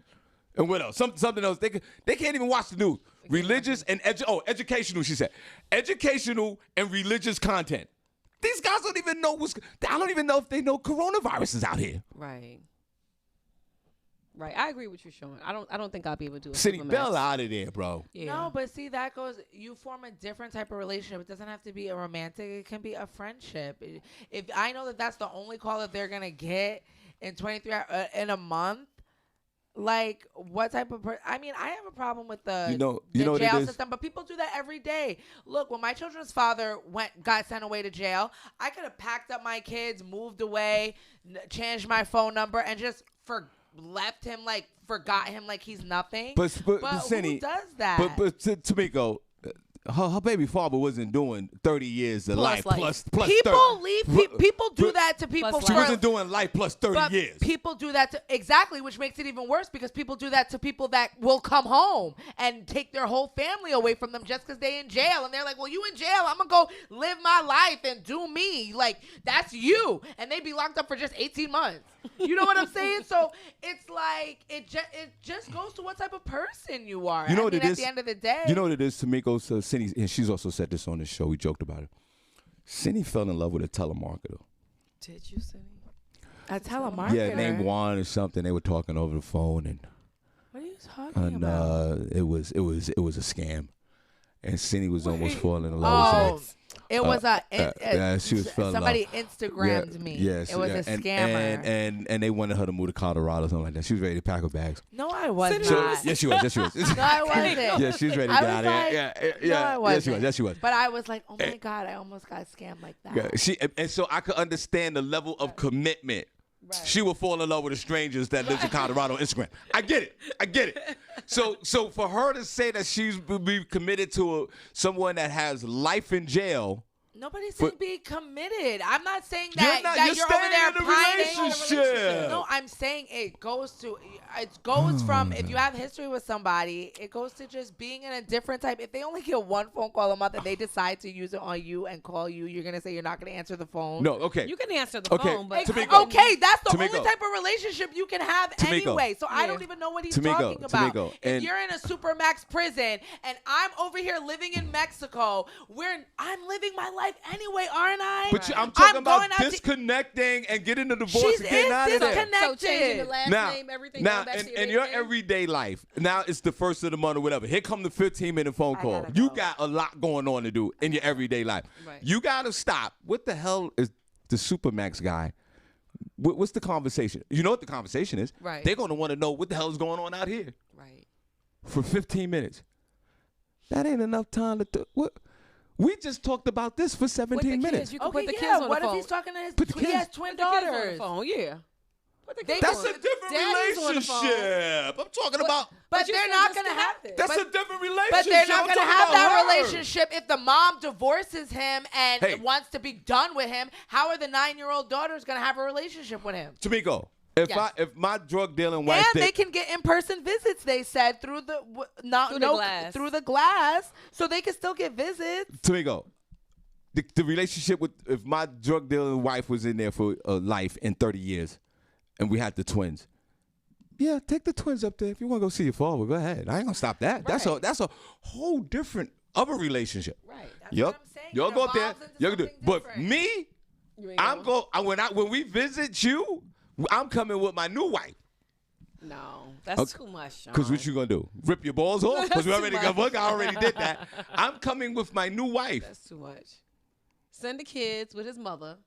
Speaker 1: and what else? Something else. They can't even watch the news. Religious and educational. She said, educational and religious content. These guys don't even know I don't even know if they know coronavirus is out here.
Speaker 9: Right. Right, I agree with you, Shawn. I don't think I'll be able to do it.
Speaker 1: City Bell out of there, bro.
Speaker 3: Yeah. No, but see, that goes. You form a different type of relationship. It doesn't have to be a romantic. It can be a friendship. If I know that that's the only call that they're gonna get in 23 hours, in a month, like what type of? I mean, I have a problem with the jail system, but people do that every day. Look, when my children's father got sent away to jail, I could have packed up my kids, moved away, changed my phone number, and just left him, like forgot him, like he's nothing. But
Speaker 1: Senny,
Speaker 3: who does that?
Speaker 1: But Tamiko, her baby father wasn't doing 30 years of life plus
Speaker 3: people
Speaker 1: 30.
Speaker 3: Leave. People do that to people.
Speaker 1: She wasn't doing life plus 30 years.
Speaker 3: People do that to which makes it even worse because people do that to people that will come home and take their whole family away from them just because they in jail, and they're like, "Well, you in jail? I'm gonna go live my life and do me." Like that's you, and they be locked up for just 18 months. You know what I'm saying? So it's like it just goes to what type of person you are.
Speaker 1: You know what it is?
Speaker 3: At the end of the day,
Speaker 1: you know what it is, Tamiko. So Senny, and she's also said this on this show. We joked about it. Senny fell in love with a telemarketer.
Speaker 9: Did you, Senny?
Speaker 3: A telemarketer?
Speaker 1: Yeah, named Juan or something. They were talking over the phone, and
Speaker 3: what are you talking about?
Speaker 1: It was a scam, and Senny was almost falling in love with her.
Speaker 3: It was
Speaker 1: she was
Speaker 3: somebody Instagrammed me.
Speaker 1: Yes,
Speaker 3: it was a scammer,
Speaker 1: and they wanted her to move to Colorado or something like that. She was ready to pack her bags.
Speaker 3: No, I wasn't.
Speaker 1: Yes, she was.
Speaker 3: No, I wasn't.
Speaker 1: Yeah, she was ready to get out of here.
Speaker 3: No, I wasn't.
Speaker 1: Yes, she was.
Speaker 3: But I was like, oh my God, I almost got scammed like that.
Speaker 1: And so I could understand the level of commitment. Right. She would fall in love with the strangers that lives in Colorado on Instagram. I get it. So for her to say that she's be committed to someone that has life in jail.
Speaker 3: Nobody's saying be committed. I'm not saying that you're over there pining. No, I'm saying it goes from if you have history with somebody, it goes to just being in a different type. If they only get one phone call a month and they decide to use it on you and call you, you're gonna say you're not gonna answer the phone.
Speaker 1: No, okay.
Speaker 9: You can answer the phone, but
Speaker 3: that's the only type of relationship you can have anyway. So I don't even know what he's talking about. If you're in a supermax prison and I'm over here living in Mexico, I'm living my life anyway, aren't I?
Speaker 1: But I'm talking about disconnecting and getting a divorce and getting out of there.
Speaker 9: So changing the last name, everything.
Speaker 1: Now, in your everyday life, now it's the first of the month or whatever. Here come the 15-minute phone call. You got a lot going on to do in your everyday life. Right. You got to stop. What the hell is the Supermax guy? What's the conversation? You know what the conversation is.
Speaker 9: Right.
Speaker 1: They're going to want to know what the hell is going on out here.
Speaker 9: Right.
Speaker 1: For 15 minutes. That ain't enough time to do. What? We just talked about this for 17 minutes.
Speaker 9: You can put the kids on the phone.
Speaker 3: What if he's talking to he has twin daughters?
Speaker 9: Yeah.
Speaker 1: That's a different relationship. I'm talking about.
Speaker 3: But they're not going to have it.
Speaker 1: That's a different relationship.
Speaker 3: But they're not going to have that relationship if the mom divorces him and wants to be done with him. How are the 9-year-old daughters going to have a relationship with him?
Speaker 1: Tamiko, If my drug dealing wife
Speaker 3: and they can get in-person visits, they said through the glass, so they can still get visits.
Speaker 1: Tomigo, the relationship with if my drug dealing wife was in there for life in 30 years, and we had the twins. Yeah, take the twins up there if you want to go see your father. Go ahead. I ain't gonna stop that. Right. That's a whole different other relationship.
Speaker 3: Right. That's what I'm saying.
Speaker 1: Y'all go up there. Y'all do. But me, when we visit you. I'm coming with my new wife.
Speaker 9: No, that's too much, Shawn.
Speaker 1: Because what you going to do? Rip your balls off? Because we already got one. I already did that. I'm coming with my new wife.
Speaker 9: That's too much. Send the kids with his mother.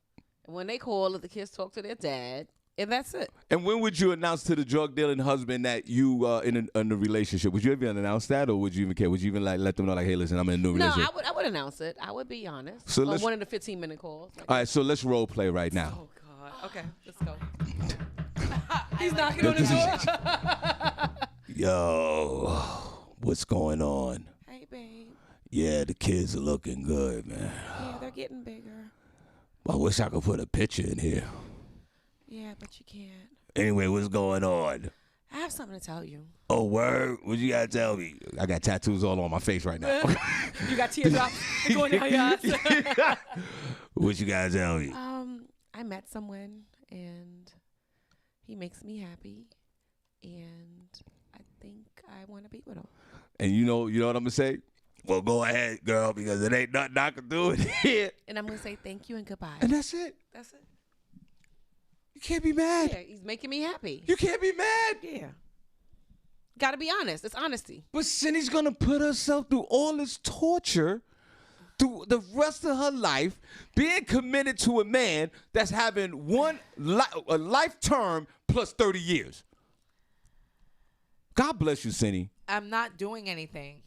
Speaker 9: And when they call, let the kids talk to their dad. And that's it.
Speaker 1: And when would you announce to the drug dealing husband that you in a relationship? Would you ever announce that, or would you even care? Would you even let them know, like, hey, listen, I'm in a new relationship?
Speaker 9: No, I would announce it. I would be honest.
Speaker 1: So
Speaker 9: on one of the 15-minute calls.
Speaker 1: All right, so let's role play right now.
Speaker 9: Oh, God. Okay, let's go. He's knocking on the door.
Speaker 1: Yo, what's going on?
Speaker 2: Hey, babe.
Speaker 1: Yeah, the kids are looking good, man.
Speaker 2: Yeah, they're getting bigger.
Speaker 1: I wish I could put a picture in here.
Speaker 2: Yeah, but you can't.
Speaker 1: Anyway, what's going on?
Speaker 2: I have something to tell you.
Speaker 1: Oh, word? What you gotta tell me? I got tattoos all on my face right now.
Speaker 9: You got teardrops going down your eyes.
Speaker 1: What you gotta tell me?
Speaker 2: I met someone, and he makes me happy, and I think I want to be with him.
Speaker 1: And you know what I'm gonna say? Well, go ahead, girl, because it ain't nothing I can do here.
Speaker 2: And I'm gonna say thank you and goodbye.
Speaker 1: And that's it.
Speaker 2: That's it.
Speaker 1: You can't be mad.
Speaker 9: Yeah, he's making me happy.
Speaker 1: You can't be mad.
Speaker 9: Yeah. Gotta be honest. It's honesty.
Speaker 1: But Senny's gonna put herself through all this torture through the rest of her life, being committed to a man that's having a life term plus 30 years. God bless you, Senny.
Speaker 3: I'm not doing anything.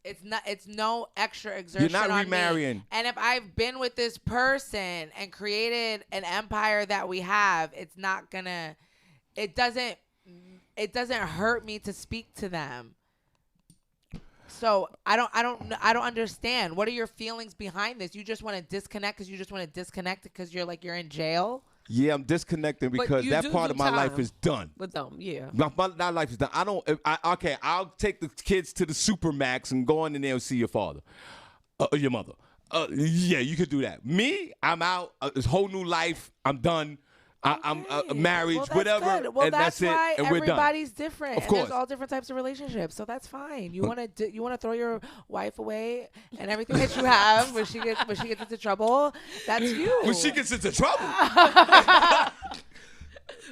Speaker 3: It's no extra exertion.
Speaker 1: You're not
Speaker 3: on
Speaker 1: remarrying.
Speaker 3: Me. And if I've been with this person and created an empire that we have, it's not gonna. It doesn't hurt me to speak to them. So I don't understand. What are your feelings behind this? You just want to disconnect because you just want to disconnect because you're in jail.
Speaker 1: Yeah, I'm disconnecting because that part of my life is done.
Speaker 9: With them, yeah.
Speaker 1: My life is done. I'll take the kids to the Supermax and go in there and see your father, your mother. Yeah, you could do that. Me, I'm out. This whole new life. I'm done. Okay. I'm married, whatever.
Speaker 3: Good. Well,
Speaker 1: and that's
Speaker 3: why
Speaker 1: it. And we're done.
Speaker 3: Everybody's different.
Speaker 1: Of course.
Speaker 3: And there's all different types of relationships, so that's fine. You want to throw your wife away and everything that you have when she gets into trouble. That's you.
Speaker 1: When she gets into trouble.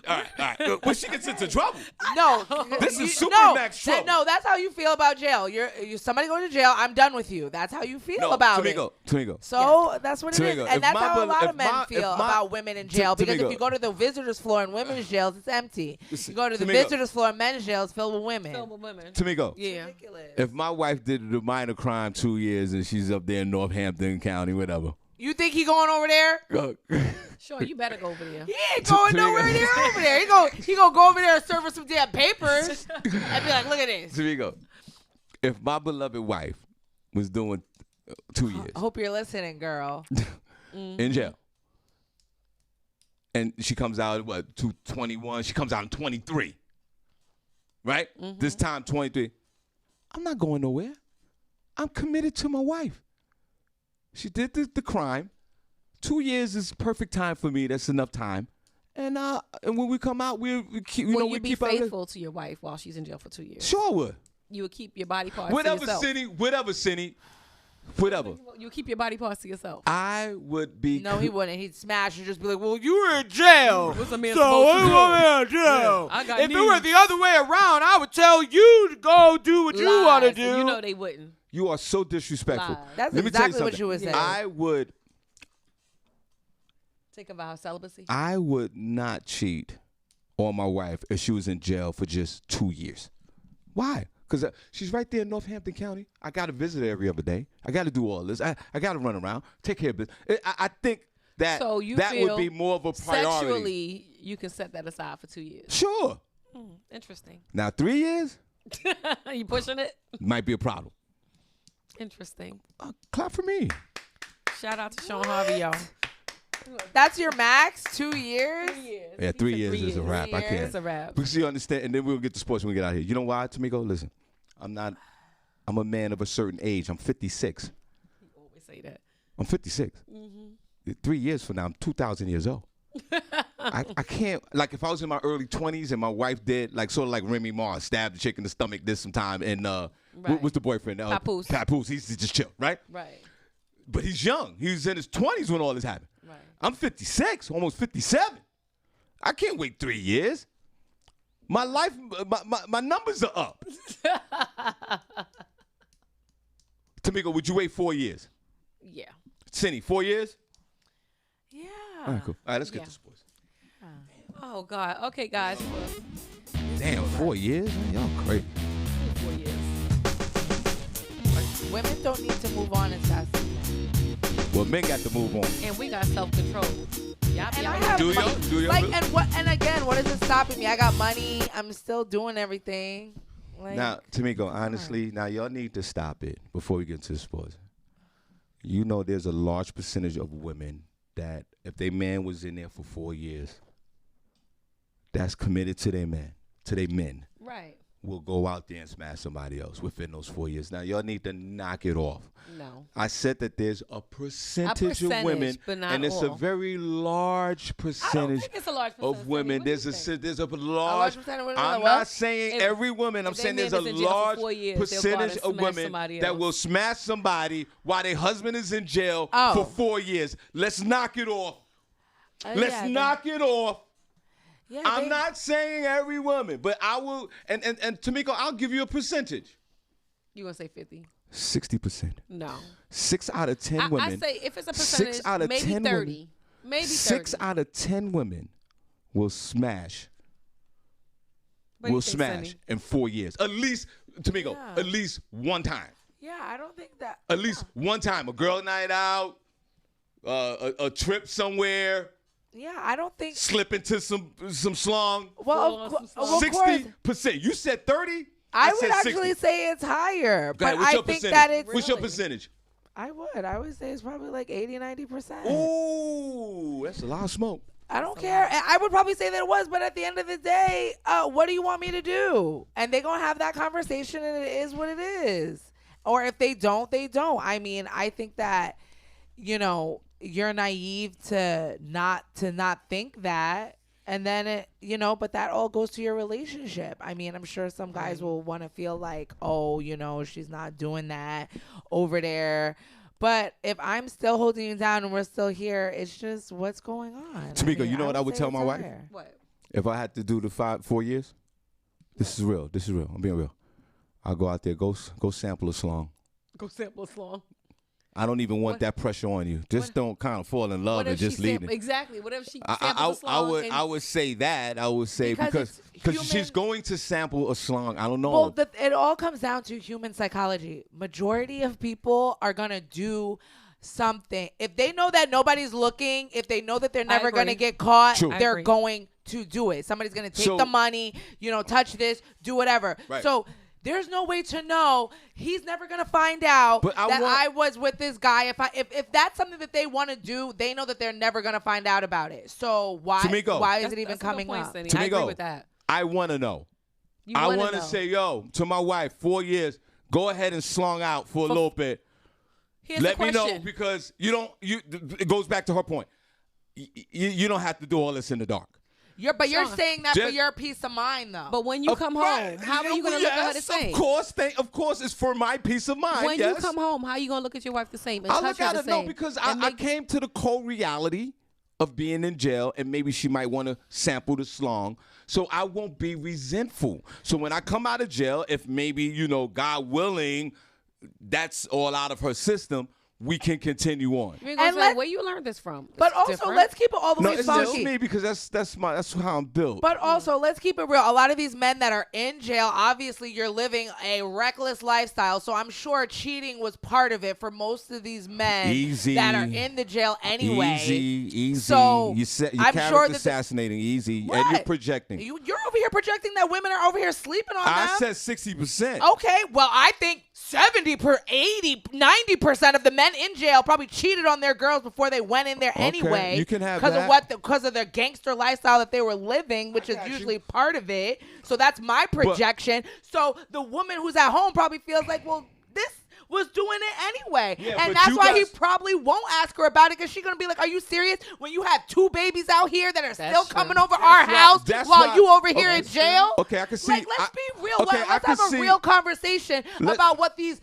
Speaker 1: All right. When she gets into trouble.
Speaker 3: No,
Speaker 1: this is Supermax trouble.
Speaker 3: No, that's how you feel about jail. You're somebody going to jail. I'm done with you. That's how you feel about it.
Speaker 1: Tomigo.
Speaker 3: So that's what it is, and that's how a lot of men feel about women in jail. Because if you go to the visitors floor in women's jails, it's empty. You go to the visitors floor in men's jails, filled with women.
Speaker 1: Tomigo.
Speaker 3: Yeah. Ridiculous.
Speaker 1: If my wife did the minor crime 2 years and she's up there in Northampton County, whatever.
Speaker 3: You think he going over there?
Speaker 9: Sure, you better go over there.
Speaker 3: He ain't going nowhere near over there. He gonna go over there and serve us some damn papers and be like, look at this.
Speaker 1: Here we go. If my beloved wife was doing 2 years.
Speaker 3: I hope you're listening, girl.
Speaker 1: In jail. And she comes out at 21. She comes out in 23. Right? Mm-hmm. This time 23. I'm not going nowhere. I'm committed to my wife. She did the crime. 2 years is perfect time for me. That's enough time. And when we come out, we keep.
Speaker 9: Will
Speaker 1: we
Speaker 9: you be
Speaker 1: keep
Speaker 9: faithful to your wife while she's in jail for 2 years?
Speaker 1: Sure would.
Speaker 9: You would keep your body parts
Speaker 1: whatever,
Speaker 9: to yourself.
Speaker 1: Whatever, whatever.
Speaker 9: You would keep your body parts to yourself.
Speaker 1: I would be.
Speaker 3: No, he wouldn't. He'd smash and just be like, "Well, you were in jail.
Speaker 9: What's a man
Speaker 3: so
Speaker 9: supposed to do?
Speaker 3: I'm in jail.
Speaker 9: Yeah,
Speaker 3: if it were the other way around, I would tell you to go do what you want to do."
Speaker 9: You know they wouldn't.
Speaker 1: You are so disrespectful.
Speaker 9: Lies.
Speaker 3: That's
Speaker 1: Let me
Speaker 3: exactly
Speaker 1: tell you
Speaker 3: what you would say.
Speaker 1: I would.
Speaker 9: Take a vow of celibacy?
Speaker 1: I would not cheat on my wife if she was in jail for just 2 years. Why? Because she's right there in Northampton County. I got to visit her every other day. I got to do all this. I got to run around, take care of business. I think that that would be more of a priority.
Speaker 9: Sexually, you can set that aside for 2 years.
Speaker 1: Sure.
Speaker 9: Interesting.
Speaker 1: Now, 3 years?
Speaker 9: You pushing it?
Speaker 1: Might be a problem.
Speaker 9: Interesting.
Speaker 1: Clap for me.
Speaker 9: Shout out to Shawn Harvey, y'all.
Speaker 3: That's your max? 2 years?
Speaker 9: 3 years.
Speaker 1: Yeah, 3 years is a wrap. I can't.
Speaker 9: It's a wrap.
Speaker 1: Because you understand, and then we'll get to sports when we get out here. You know why, Tamiko? Listen, I'm a man of a certain age. I'm 56.
Speaker 9: You always say that.
Speaker 1: I'm 56. 3 years from now, I'm 2,000 years old. I can't, like, if I was in my early 20s and my wife did, like, sort of like Remy Ma, stabbed the chick in the stomach this sometime, and what's the boyfriend?
Speaker 9: Papoose.
Speaker 1: Papoose. He's just chill, right?
Speaker 9: Right.
Speaker 1: But he's young. He was in his 20s when all this happened.
Speaker 9: Right.
Speaker 1: I'm 56, almost 57. I can't wait 3 years. My life, my numbers are up. Tamiko, would you wait 4 years?
Speaker 9: Yeah.
Speaker 1: Senny, 4 years?
Speaker 3: Yeah.
Speaker 1: All right, cool. All right, let's get to sports.
Speaker 9: Oh, God. Okay, guys.
Speaker 1: Damn, 4 years? Y'all crazy.
Speaker 9: 4 years.
Speaker 3: Women don't need to move on as fast as men.
Speaker 1: Well, men got to move on.
Speaker 9: And we got self-control.
Speaker 3: And I have
Speaker 1: Do
Speaker 3: money.
Speaker 1: you?
Speaker 3: Like, and again, what is it stopping me? I got money. I'm still doing everything. Like,
Speaker 1: Now, Tamiko, honestly, now y'all need to stop it before we get into sports. You know there's a large percentage of women that if their man was in there for 4 years, that's committed to their man, to their men.
Speaker 9: Right.
Speaker 1: Will go out there and smash somebody else within those 4 years. Now, y'all need to knock it off.
Speaker 9: No.
Speaker 1: I said that there's a percentage of women,
Speaker 9: but not
Speaker 1: and it's
Speaker 9: all.
Speaker 1: a very large percentage
Speaker 9: I don't think it's a large percentage
Speaker 1: of women.
Speaker 9: What do you think?
Speaker 1: There's a large.
Speaker 3: large percentage of women
Speaker 1: I'm
Speaker 3: that what?
Speaker 1: not saying
Speaker 9: If-
Speaker 1: every woman. I'm
Speaker 9: if they
Speaker 1: saying
Speaker 9: man
Speaker 1: there's a
Speaker 9: is in jail for
Speaker 1: large
Speaker 9: 4 years, they'll go out
Speaker 1: percentage
Speaker 9: and
Speaker 1: of
Speaker 9: smash
Speaker 1: women
Speaker 9: somebody
Speaker 1: that
Speaker 9: else.
Speaker 1: will smash somebody while their husband is in jail for 4 years. Let's knock it off. Let's knock it off.
Speaker 3: Yeah,
Speaker 1: I'm not saying every woman, but I will. And Tamiko, I'll give you a percentage.
Speaker 9: You want to say 50?
Speaker 1: 60%.
Speaker 9: No.
Speaker 1: 6 out of 10 women.
Speaker 9: I say if it's a percentage,
Speaker 1: 6 out of
Speaker 9: maybe
Speaker 1: 10
Speaker 9: 30.
Speaker 1: women,
Speaker 9: Maybe 30.
Speaker 1: 6 out of 10 women will smash.
Speaker 9: What do you
Speaker 1: Will
Speaker 9: think,
Speaker 1: smash
Speaker 9: Senny?
Speaker 1: in 4 years. At least, Tamiko,
Speaker 3: Yeah.
Speaker 1: at least one time.
Speaker 3: Yeah, I don't think that.
Speaker 1: At least one time. A girl night out, a trip somewhere,
Speaker 3: Yeah, I don't think.
Speaker 1: slip into some slong.
Speaker 3: Well, of course.
Speaker 1: 60%. You said 30?
Speaker 3: I
Speaker 1: said
Speaker 3: would actually
Speaker 1: 60.
Speaker 3: say it's higher,
Speaker 1: Go ahead,
Speaker 3: but
Speaker 1: what's
Speaker 3: I
Speaker 1: your
Speaker 3: think
Speaker 1: percentage?
Speaker 3: that it's.
Speaker 1: What's your percentage?
Speaker 3: I would say it's probably like 80-90%.
Speaker 1: Ooh, that's a lot of smoke.
Speaker 3: I don't care. I would probably say that it was, but at the end of the day, what do you want me to do? And they're going to have that conversation, and it is what it is. Or if they don't, they don't. I mean, I think that, you're naive to not think that. And then, but that all goes to your relationship. I mean, I'm sure some guys will want to feel like, oh, she's not doing that over there. But if I'm still holding you down and we're still here, it's just what's going on.
Speaker 1: Tamiko, you know what I would
Speaker 3: say
Speaker 1: tell
Speaker 3: it's
Speaker 1: my wife?
Speaker 3: higher.
Speaker 9: What?
Speaker 1: If I had to do the 4 years, this is real. I'm being real. I'll go out there, go sample a slong.
Speaker 9: Go sample a slong.
Speaker 1: I don't even want that pressure on you. Just don't kind of fall in love
Speaker 9: What
Speaker 1: and
Speaker 9: if she
Speaker 1: just leave it.
Speaker 9: Exactly. What if she samples a slong?
Speaker 3: and-
Speaker 1: I would say that. I would say
Speaker 3: Because
Speaker 1: because
Speaker 3: it's
Speaker 1: she's
Speaker 3: human-
Speaker 1: going to sample a slong. I don't know.
Speaker 3: Well, it all comes down to human psychology. Majority of people are going to do something. If they know that nobody's looking, if they know that they're never going to
Speaker 9: agree.
Speaker 3: get caught,
Speaker 1: True. I
Speaker 3: they're
Speaker 9: agree.
Speaker 3: going to do it. Somebody's going to take
Speaker 1: So-
Speaker 3: the money, touch this, do whatever.
Speaker 1: Right.
Speaker 3: So there's no way to know. He's never gonna find out
Speaker 1: But
Speaker 3: I was with this guy. If that's something that they want to do, they know that they're never gonna find out about it. So why
Speaker 1: Tamiko.
Speaker 3: is it even coming up?
Speaker 9: Senny. I
Speaker 1: Tamiko,
Speaker 9: agree with that.
Speaker 1: I want to know. I
Speaker 9: wanna
Speaker 1: want to
Speaker 9: know.
Speaker 1: say, yo, to my wife, 4 years, go ahead and slong out for a little bit.
Speaker 9: Here's
Speaker 1: Let
Speaker 9: the
Speaker 1: me know,
Speaker 9: question.
Speaker 1: because it goes back to her point. You don't have to do all this in the dark.
Speaker 3: You're
Speaker 9: Sean,
Speaker 3: saying that for
Speaker 1: just-
Speaker 3: your peace of mind, though.
Speaker 9: But when you come home, how are you going to look at her the same?
Speaker 1: Of course, it's for my peace of mind.
Speaker 9: When
Speaker 1: yes.
Speaker 9: you come home, how are you going to look at your wife the same and
Speaker 1: I
Speaker 9: touch
Speaker 1: look at
Speaker 9: her
Speaker 1: it
Speaker 9: the
Speaker 1: no,
Speaker 9: same?
Speaker 1: because
Speaker 9: And
Speaker 1: I
Speaker 9: make-
Speaker 1: came to the cold reality of being in jail, and maybe she might want to sample the slong, so I won't be resentful. So when I come out of jail, if maybe, God willing, that's all out of her system, we can continue on.
Speaker 9: You're gonna
Speaker 3: And
Speaker 9: say, where you learned this from?
Speaker 3: But
Speaker 9: It's
Speaker 3: also,
Speaker 9: different.
Speaker 3: let's keep it all the
Speaker 1: No,
Speaker 3: way
Speaker 1: it's just
Speaker 3: funky.
Speaker 1: me, because that's how I'm built.
Speaker 3: But also, let's keep it real. A lot of these men that are in jail, obviously, you're living a reckless lifestyle. So I'm sure cheating was part of it for most of these men
Speaker 1: Easy.
Speaker 3: that are in the jail anyway.
Speaker 1: Easy.
Speaker 3: So
Speaker 1: you're
Speaker 3: I'm
Speaker 1: character
Speaker 3: sure that
Speaker 1: assassinating easy, and
Speaker 3: What?
Speaker 1: you're projecting.
Speaker 3: You're over here projecting that women are over here sleeping on
Speaker 1: I
Speaker 3: them.
Speaker 1: said 60%.
Speaker 3: Okay, well, I think 80, 90% of the men in jail probably cheated on their girls before they went in there anyway.
Speaker 1: You can have that.
Speaker 3: Because of their gangster lifestyle that they were living, which is usually part of it. So that's my projection. So the woman who's at home probably feels like, well, this was doing it anyway. Yeah, and that's why he probably won't ask her about it, because she's going to be like, are you serious? When you have 2 babies out here that are still coming over our house while you over here in jail?
Speaker 1: Okay, I can see.
Speaker 3: Like, let's be real. Okay, let's have a real conversation about what these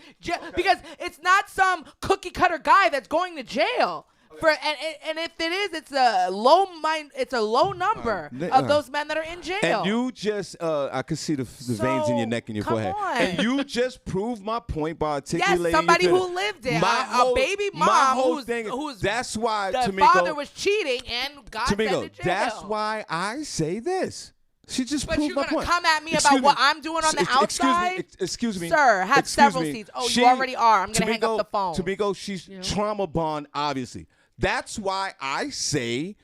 Speaker 3: because it's not some cookie cutter guy that's going to jail. And if it is, it's a low number of those men that are in jail.
Speaker 1: And you just, I could see the veins in your neck and your forehead. And you just proved my point by articulating.
Speaker 3: Yes, somebody who lived it, a baby mom who's
Speaker 1: that's why
Speaker 3: the father was cheating and got sent to jail.
Speaker 1: That's why I say this. She just proved my point.
Speaker 3: But you're going to come at me about what I'm doing on the outside?
Speaker 1: Excuse me.
Speaker 3: Sir, have several seats. Oh, you already are. I'm going to hang up the phone.
Speaker 1: Tamiko, she's trauma bond, obviously. That's why I say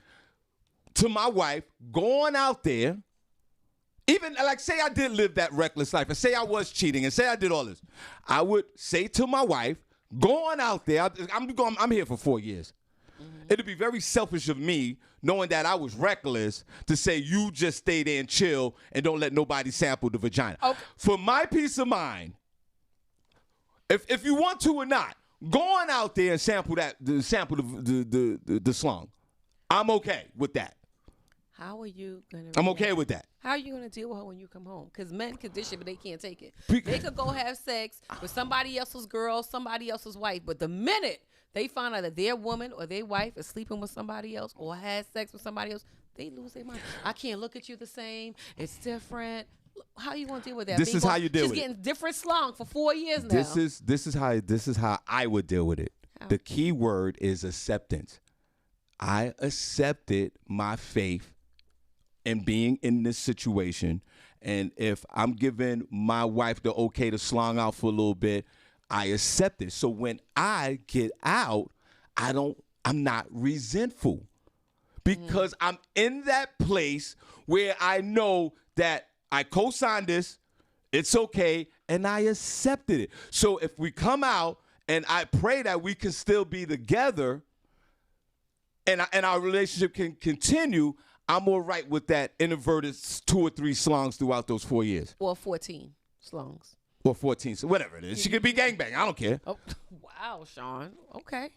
Speaker 1: to my wife, going out there, even like say I did live that reckless life, and say I was cheating, and say I did all this, I would say to my wife, going out there, I'm here for 4 years. It'd be very selfish of me, knowing that I was reckless, to say you just stay there and chill and don't let nobody sample the vagina. Okay. For my peace of mind, if you want to or not, going out there and sample the slung, I'm okay with that.
Speaker 9: How are you going to?
Speaker 1: I'm okay with that.
Speaker 9: How are you going to deal with her when you come home? Because men condition, but they can't take it. They could go have sex with somebody else's girl, somebody else's wife, but the minute they find out that their woman or their wife is sleeping with somebody else or has sex with somebody else, they lose their mind. I can't look at you the same. It's different. How you gonna deal with that?
Speaker 1: This is how you deal with it.
Speaker 9: She's getting different slung for 4 years now.
Speaker 1: This is how I would deal with it. How? The key word is acceptance. I accepted my faith in being in this situation, and if I'm giving my wife the okay to slong out for a little bit, I accept it. So when I get out, I'm not resentful, because I'm in that place where I know that I co-signed this, it's okay, and I accepted it. So if we come out, and I pray that we can still be together, and our relationship can continue, I'm all right with that inverted 2 or 3 slongs throughout those 4 years.
Speaker 9: Or 14 slongs.
Speaker 1: Or 14, so whatever it is. She could be gangbang. I don't care.
Speaker 9: Oh, wow, Shawn. Okay.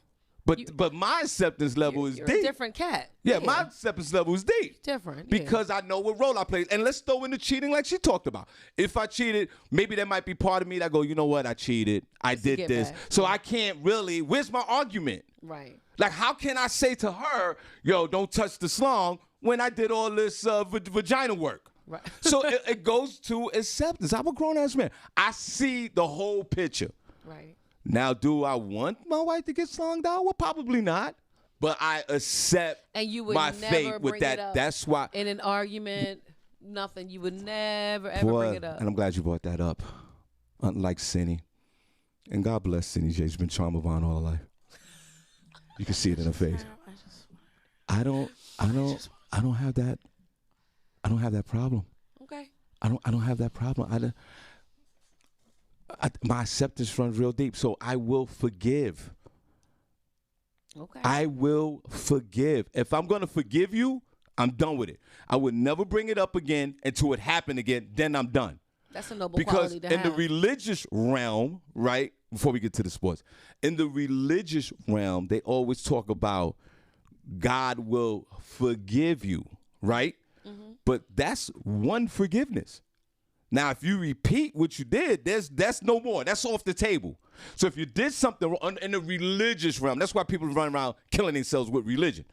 Speaker 1: But my acceptance level is
Speaker 9: deep.
Speaker 1: You're
Speaker 9: a different cat.
Speaker 1: Yeah, my acceptance level is deep.
Speaker 9: Different.
Speaker 1: Because I know what role I play. And let's throw in the cheating like she talked about. If I cheated, maybe there might be part of me that go, you know what, I cheated. I did this. Back. So I can't really, where's my argument?
Speaker 9: Right.
Speaker 1: Like, how can I say to her, yo, don't touch the slong when I did all this vagina work? Right. So it goes to acceptance. I'm a grown-ass man. I see the whole picture.
Speaker 9: Right.
Speaker 1: Now, do I want my wife to get slonged out? Well, probably not. But I accept my fate with that. That's why.
Speaker 9: In an argument, nothing. You would never, ever bring it up.
Speaker 1: And I'm glad you brought that up. Unlike Senny. And God bless Senny J. She's been trauma bond all her life. You can see it in her face. I don't have that. I don't have that problem.
Speaker 9: Okay.
Speaker 1: I don't have that problem. My acceptance runs real deep, so I will forgive.
Speaker 9: Okay.
Speaker 1: I will forgive. If I'm going to forgive you, I'm done with it. I would never bring it up again until it happened again. Then I'm done.
Speaker 9: That's a noble quality to have.
Speaker 1: Because in the religious realm, right, before we get to the sports, in the religious realm, they always talk about God will forgive you, right? Mm-hmm. But that's one forgiveness. Now, if you repeat what you did, that's no more. That's off the table. So if you did something wrong in the religious realm, that's why people run around killing themselves with religion.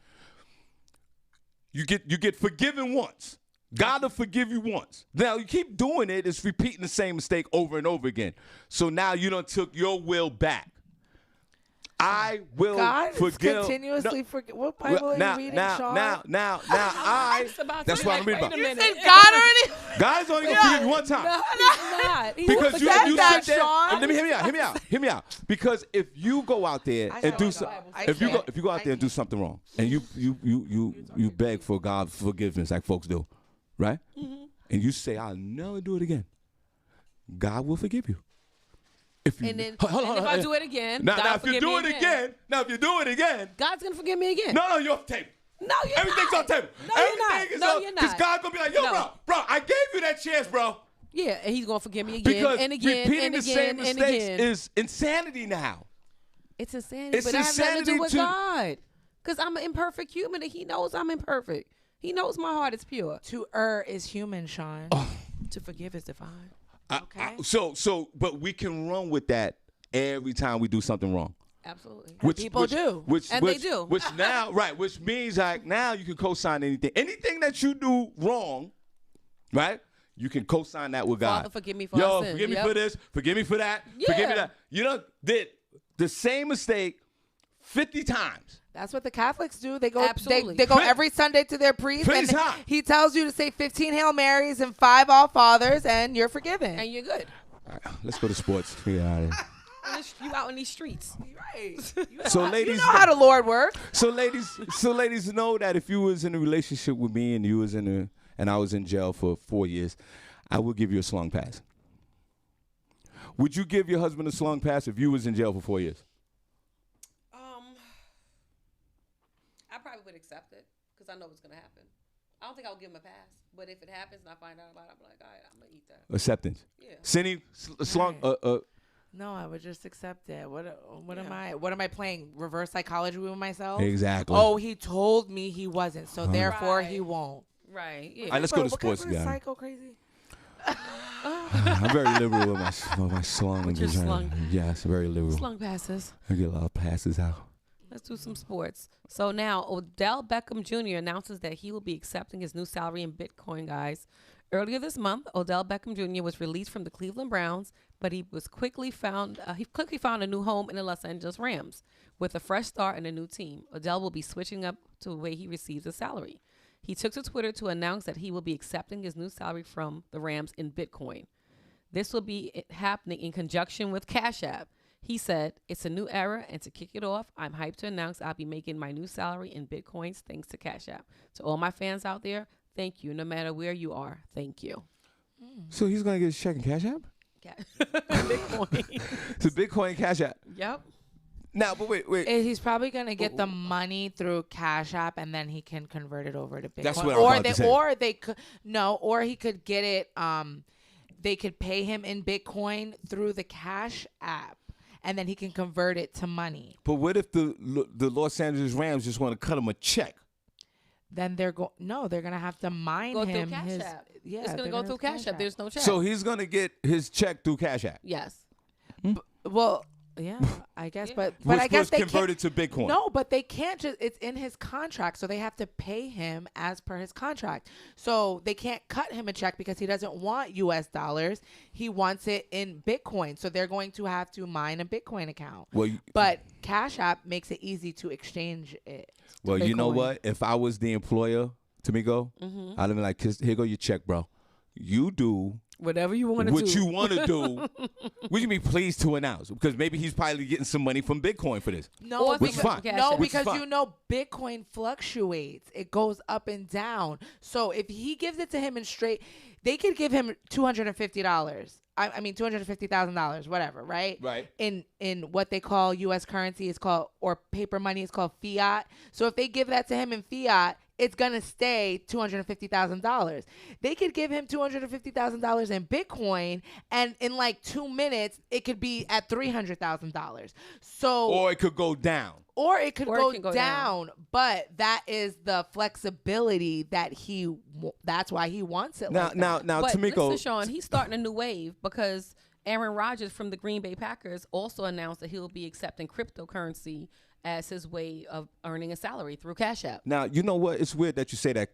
Speaker 1: You get forgiven once. God will forgive you once. Now, you keep doing it, it's repeating the same mistake over and over again. So now you done took your will back. I will forgive.
Speaker 3: God continuously forgive. What Bible are you reading, Shawn?
Speaker 1: Now, that's what I'm reading about.
Speaker 3: You said God already?
Speaker 1: God's only going to forgive you one time.
Speaker 9: No, he's not.
Speaker 1: Because you
Speaker 3: that,
Speaker 1: sit there.
Speaker 3: Shawn.
Speaker 1: Let me hear me out. Because if you go out there and do something, if you go out there and do something wrong, and you beg for God's forgiveness like folks do, right? Mm-hmm. And you say, I'll never do it again. God will forgive you. If you,
Speaker 9: and then
Speaker 1: hold on,
Speaker 9: if I do it again,
Speaker 1: now
Speaker 9: God
Speaker 1: if you
Speaker 9: forgive
Speaker 1: do
Speaker 9: me
Speaker 1: it
Speaker 9: again,
Speaker 1: if you do it again,
Speaker 9: God's gonna forgive me again.
Speaker 1: no, you're off the table.
Speaker 9: No, you're
Speaker 1: Everything's
Speaker 9: not.
Speaker 1: on the table.
Speaker 9: No, you're not.
Speaker 1: Everything is
Speaker 9: No,
Speaker 1: up,
Speaker 9: you're
Speaker 1: because
Speaker 9: not.
Speaker 1: God's gonna be like, yo,
Speaker 9: No.
Speaker 1: bro, I gave you that chance, bro.
Speaker 9: Yeah, and he's gonna forgive me again
Speaker 1: Because
Speaker 9: and again
Speaker 1: repeating
Speaker 9: and
Speaker 1: the same
Speaker 9: again and
Speaker 1: mistakes
Speaker 9: again.
Speaker 1: is insanity now.
Speaker 9: It's insanity,
Speaker 1: It's
Speaker 9: but it has nothing to do
Speaker 1: insanity
Speaker 9: with
Speaker 1: to-
Speaker 9: God. Because I'm an imperfect human, and He knows I'm imperfect. He knows my heart is pure.
Speaker 3: To err is human, Sean.
Speaker 9: To forgive is divine.
Speaker 3: Okay.
Speaker 1: But we can run with that every time we do something wrong.
Speaker 9: Absolutely.
Speaker 3: People do.
Speaker 9: They do.
Speaker 1: Which now, right, which means like now you can co-sign anything. Anything that you do wrong, right? You can co-sign that with God.
Speaker 9: Father, forgive me for our sins.
Speaker 1: Forgive me
Speaker 9: Yep.
Speaker 1: for this. Forgive me for that. Forgive me
Speaker 9: Yeah.
Speaker 1: that. You know, did the same mistake 50 times.
Speaker 3: That's what the Catholics do. They go
Speaker 9: Absolutely.
Speaker 3: they go every Sunday to their priest, and
Speaker 1: Time.
Speaker 3: he tells you to say 15 Hail Marys and 5 All Fathers, and you're forgiven.
Speaker 9: And you're good.
Speaker 1: All right, let's go to sports. Get out of here.
Speaker 9: You out in these streets.
Speaker 3: Right.
Speaker 1: So
Speaker 3: You
Speaker 1: ladies,
Speaker 3: know how the Lord works.
Speaker 1: so ladies know that if you was in a relationship with me and you was and I was in jail for 4 years, I will give you a slung pass. Would you give your husband a slung pass if you was in jail for 4 years?
Speaker 9: I probably would accept it because I know what's gonna happen. I don't think I would give him a pass, but if it happens and I find out about it, I'm like, all right, I'm gonna eat that.
Speaker 1: Acceptance.
Speaker 9: Yeah.
Speaker 1: Senny, slung.
Speaker 3: No, I would just accept it. What am I playing? Reverse psychology with myself?
Speaker 1: Exactly.
Speaker 3: Oh, he told me he wasn't, so therefore he won't.
Speaker 9: Right. Yeah.
Speaker 1: All right, let's go to
Speaker 3: What
Speaker 1: sports,
Speaker 3: kind of
Speaker 1: guys.
Speaker 3: psycho crazy?
Speaker 1: I'm very liberal with my slung.
Speaker 9: With your slung.
Speaker 1: Yes, very liberal.
Speaker 9: Slung passes.
Speaker 1: I get a lot of passes out.
Speaker 9: Let's do some sports. So now Odell Beckham Jr. announces that he will be accepting his new salary in Bitcoin, guys. Earlier this month, Odell Beckham Jr. was released from the Cleveland Browns, but he quickly found a new home in the Los Angeles Rams. With a fresh start and a new team, Odell will be switching up to the way he receives his salary. He took to Twitter to announce that he will be accepting his new salary from the Rams in Bitcoin. This will be happening in conjunction with Cash App. He said, "It's a new era, and to kick it off, I'm hyped to announce I'll be making my new salary in Bitcoins thanks to Cash App. To all my fans out there, thank you. No matter where you are, thank you."
Speaker 1: So he's gonna get his check in Cash App?
Speaker 9: Bitcoin.
Speaker 1: So Bitcoin Cash App.
Speaker 9: Yep.
Speaker 1: Now, but wait.
Speaker 3: He's probably gonna get the money through Cash App, and then he can convert it over to Bitcoin.
Speaker 1: That's what I was about to say.
Speaker 3: Or they could or he could get it. They could pay him in Bitcoin through the Cash App, and then he can convert it to money.
Speaker 1: But what if the Los Angeles Rams just want to cut him a check?
Speaker 3: Then they're gonna have to mine
Speaker 9: Go
Speaker 3: him.
Speaker 9: through Cash App.
Speaker 3: Yeah,
Speaker 9: It's going to
Speaker 3: they're
Speaker 9: go
Speaker 3: gonna
Speaker 9: through
Speaker 3: have
Speaker 9: Cash App. There's no check.
Speaker 1: So he's gonna get his check through Cash App.
Speaker 9: Yes.
Speaker 3: Well, yeah, I guess, but
Speaker 1: Which
Speaker 3: I guess
Speaker 1: was
Speaker 3: they
Speaker 1: converted
Speaker 3: can't,
Speaker 1: to Bitcoin.
Speaker 3: No, but they can't just. It's in his contract, so they have to pay him as per his contract. So they can't cut him a check because he doesn't want U.S. dollars. He wants it in Bitcoin. So they're going to have to mine a Bitcoin account.
Speaker 1: Well,
Speaker 3: but Cash App makes it easy to exchange it. to
Speaker 1: Well, you know
Speaker 3: Bitcoin.
Speaker 1: what? If I was the employer, Tamiko, I'd have been like, "Here go your check, bro. You do
Speaker 9: Whatever you want to do.
Speaker 1: what you want to do." Would you be pleased to announce? Because maybe he's probably getting some money from Bitcoin for this.
Speaker 3: No,
Speaker 9: Or
Speaker 1: Which is
Speaker 3: because,
Speaker 1: fine.
Speaker 3: no,
Speaker 1: Which is
Speaker 3: because
Speaker 1: fine.
Speaker 3: you know Bitcoin fluctuates. It goes up and down. So if he gives it to him in straight, they could give him $250. I mean $250,000, whatever, right?
Speaker 1: Right.
Speaker 3: In what they call U.S. currency is called, or paper money is called fiat. So if they give that to him in fiat, it's gonna stay $250,000. They could give him $250,000 in Bitcoin, and in like 2 minutes, it could be at $300,000. So
Speaker 1: Or it could go down.
Speaker 3: or it could
Speaker 9: Or it
Speaker 3: go,
Speaker 9: can go
Speaker 3: down, but that is the flexibility that that's why he wants it.
Speaker 1: Now,
Speaker 3: like
Speaker 1: now,
Speaker 3: that.
Speaker 1: now,
Speaker 9: But
Speaker 1: Tamiko.
Speaker 9: listen, Sean, he's starting a new wave because Aaron Rodgers from the Green Bay Packers also announced that he'll be accepting cryptocurrency as his way of earning a salary through Cash App.
Speaker 1: Now, you know what? It's weird that you say that.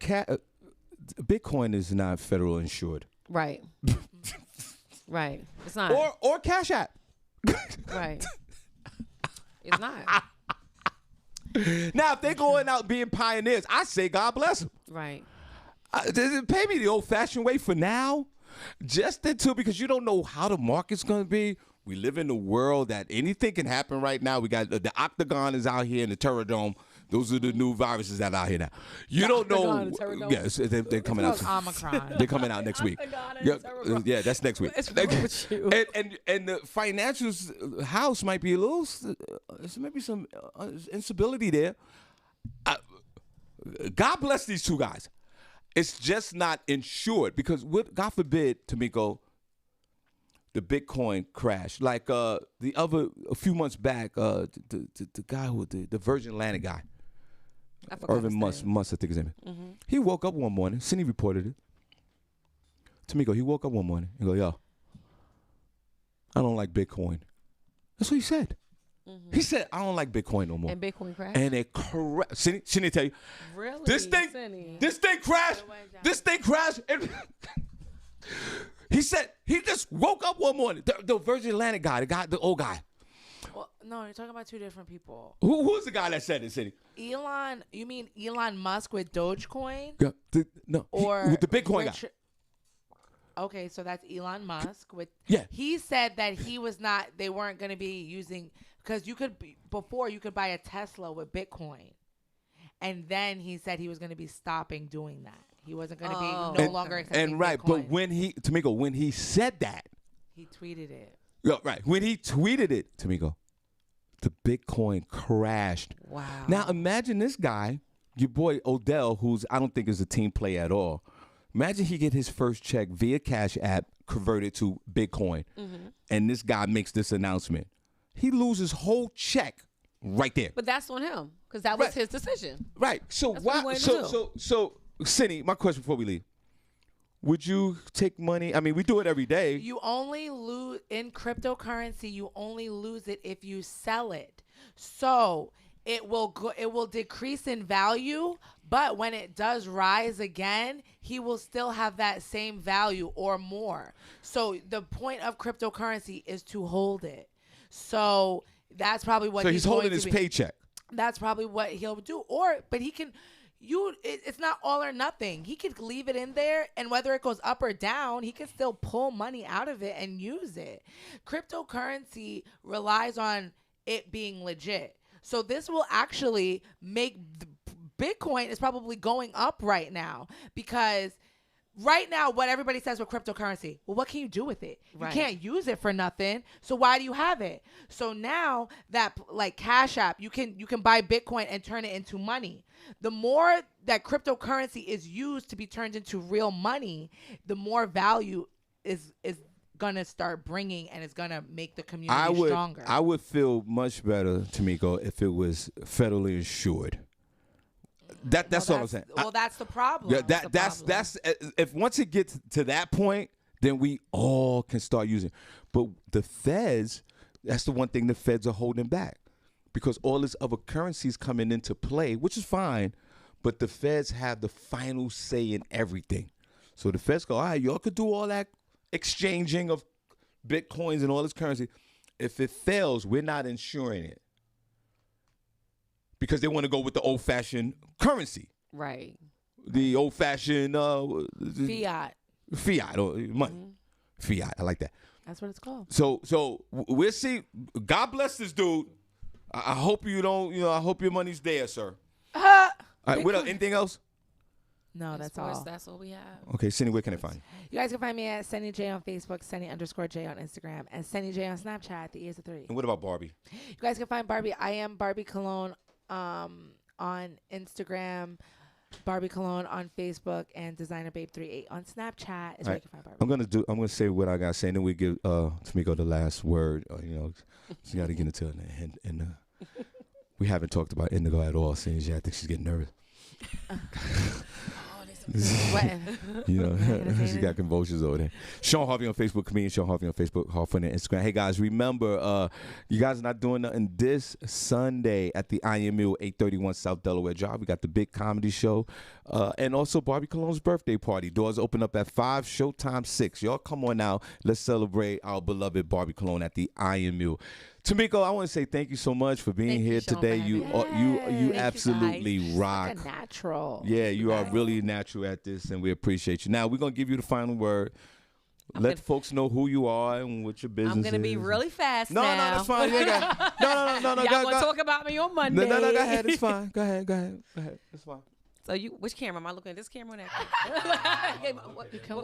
Speaker 1: Bitcoin is not federal insured.
Speaker 9: Right. Right. It's not.
Speaker 1: Or Cash App.
Speaker 9: Right. It's not.
Speaker 1: Now, if they're going out being pioneers, I say God bless them.
Speaker 9: Right.
Speaker 1: Pay me the old-fashioned way for now, just until, because you don't know how the market's going to be. We live in a world that anything can happen right now. We got the Octagon is out here in the Terror Dome Those are the new viruses that are out here now. You don't know. Yes, they're coming out.
Speaker 3: Omicron.
Speaker 1: They're coming out next week. Yeah, that's next week.
Speaker 9: What's wrong with you?
Speaker 1: And the financials house might be a little. There might be some instability there. God bless these two guys. It's just not insured because God forbid, Tamiko, the Bitcoin crash. Like a few months back, the guy the Virgin Atlantic guy, Irvin Musk, I think his name. Mm-hmm. He woke up one morning. Senny reported it. Tamiko, he woke up one morning and go, yo, I don't like Bitcoin. That's what he said. Mm-hmm. He said, I don't like Bitcoin no more.
Speaker 9: And Bitcoin crashed?
Speaker 1: And it crashed. Senny tell you.
Speaker 9: Really?
Speaker 1: This thing crashed. This thing crashed. He said he just woke up one morning. The Virgin Atlantic guy, the old guy.
Speaker 3: Well, no, you're talking about two different people.
Speaker 1: Who's the guy that said it, Senny?
Speaker 3: Elon, you mean Elon Musk with Dogecoin?
Speaker 1: Yeah, with the Bitcoin guy.
Speaker 3: Okay, so that's Elon Musk with.
Speaker 1: Yeah.
Speaker 3: He said that they weren't going to be using, because you could buy a Tesla with Bitcoin, and then he said he was going to be stopping doing that. He wasn't going to be no longer accepting Bitcoin.
Speaker 1: But when he said that,
Speaker 3: he tweeted it.
Speaker 1: Yeah, right. When he tweeted it, Tamiko, the Bitcoin crashed.
Speaker 3: Wow.
Speaker 1: Now imagine this guy, your boy Odell, who's I don't think is a team player at all. Imagine he get his first check via Cash App converted to Bitcoin, and this guy makes this announcement. He loses whole check right there.
Speaker 9: But that's on him because that was his decision.
Speaker 1: Right. So why? So Senny, my question before we leave. Would you take money? I mean, we do it every day.
Speaker 3: You only lose in cryptocurrency. You only lose it if you sell it. So it will decrease in value, but when it does rise again, he will still have that same value or more. So the point of cryptocurrency is to hold it. So that's probably what.
Speaker 1: So he's holding his paycheck.
Speaker 3: That's probably what he'll do. But he can. It's not all or nothing. He could leave it in there, and whether it goes up or down, he can still pull money out of it and use it. Cryptocurrency relies on it being legit. So this will actually make Bitcoin is probably going up right now because right now what everybody says with cryptocurrency, well, what can you do with it? Right. You can't use it for nothing. So why do you have it? So now that like Cash App, you can buy Bitcoin and turn it into money. The more that cryptocurrency is used to be turned into real money, the more value is gonna start bringing, and it's gonna make the community stronger.
Speaker 1: I would feel much better, Tamiko, if it was federally insured. That's all I'm saying.
Speaker 3: Well, that's the problem.
Speaker 1: That's if once it gets to that point, then we all can start using. But the feds, that's the one thing the feds are holding back. Because all this other currencies coming into play, which is fine, but the feds have the final say in everything. So the feds go, all right, y'all could do all that exchanging of Bitcoins and all this currency. If it fails, we're not insuring it. Because they want to go with the old-fashioned currency.
Speaker 9: Right.
Speaker 1: The old-fashioned
Speaker 3: fiat
Speaker 1: or money. Mm-hmm. Fiat, I like that.
Speaker 3: That's what it's called.
Speaker 1: So we'll see. God bless this dude. I hope you don't, I hope your money's there, sir. All right, what else? Anything else?
Speaker 3: No, that's all.
Speaker 9: That's all we have.
Speaker 1: Okay, Senny, where can I find you?
Speaker 3: You guys can find me at Senny J on Facebook, Senny_J on Instagram, and Senny J on Snapchat, the ears of 3.
Speaker 1: And what about Barbi?
Speaker 3: You guys can find Barbi. I am Barbi Cologne on Instagram, Barbi Cologne on Facebook, and Designer Babe 38 on Snapchat is where you can find Barbi.
Speaker 1: I'm gonna say what I gotta say, and then we give Tamiko the last word. She gotta get into it, and we haven't talked about Indigo at all. Since I think she's getting nervous. She got convulsions over there. Shawn Harvey on Facebook, comedian Shawn Harvey on Facebook, Harvey on Instagram. Hey guys, remember, you guys are not doing nothing this Sunday at the IMU 831 South Delaware Drive. We got the big comedy show, and also Barbi Cologne's birthday party. Doors open up at 5, showtime 6. Y'all come on now. Let's celebrate our beloved Barbi Cologne at the IMU. Tamiko, I want to say thank you so much for being here today. You absolutely rock.
Speaker 3: Like a natural.
Speaker 1: Yeah, you are really natural at this, and we appreciate you. Now, we're going to give you the final word. let folks know who you are and what your business is.
Speaker 9: I'm gonna be really fast
Speaker 1: No,
Speaker 9: now.
Speaker 1: no, that's fine. You ain't got, no.
Speaker 9: Y'all want to talk about me on Monday?
Speaker 1: No, go ahead. It's fine. Go ahead. It's fine.
Speaker 9: So which camera am I looking at? This camera or that camera?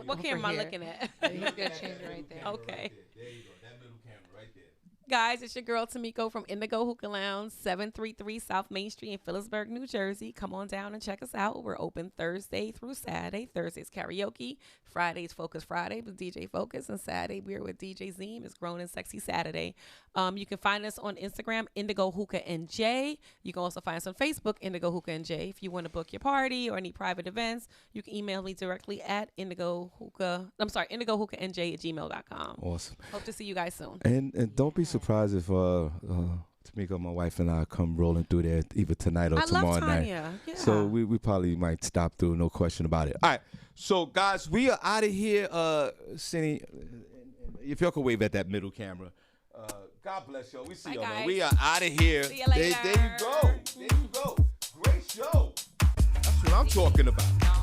Speaker 9: what camera am I looking at?
Speaker 3: You got to change it right there.
Speaker 9: Okay.
Speaker 1: There you go. That middle camera right there.
Speaker 9: Guys, it's your girl Tamiko from Indigo Hookah Lounge, 733 South Main Street in Phillipsburg, New Jersey. Come on down and check us out. We're open Thursday through Saturday. Thursday's karaoke. Friday's Focus Friday with DJ Focus. And Saturday, we're with DJ Zeem. It's Grown and Sexy Saturday. You can find us on Instagram, Indigo Hookah NJ. You can also find us on Facebook, Indigo Hookah NJ. If you want to book your party or any private events, you can email me directly at indigohookah@gmail.com.
Speaker 1: Awesome.
Speaker 9: Hope to see you guys soon.
Speaker 1: And don't be surprised if Tamika, my wife, and I come rolling through there either tonight or tomorrow night.
Speaker 9: Yeah.
Speaker 1: So we probably might stop through, no question about it. All right. So guys, we are out of here. Senny, if y'all could wave at that middle camera. God bless y'all. We see y'all, man. We are out of here.
Speaker 9: See you later.
Speaker 1: There you go. Great show. That's what I'm talking about.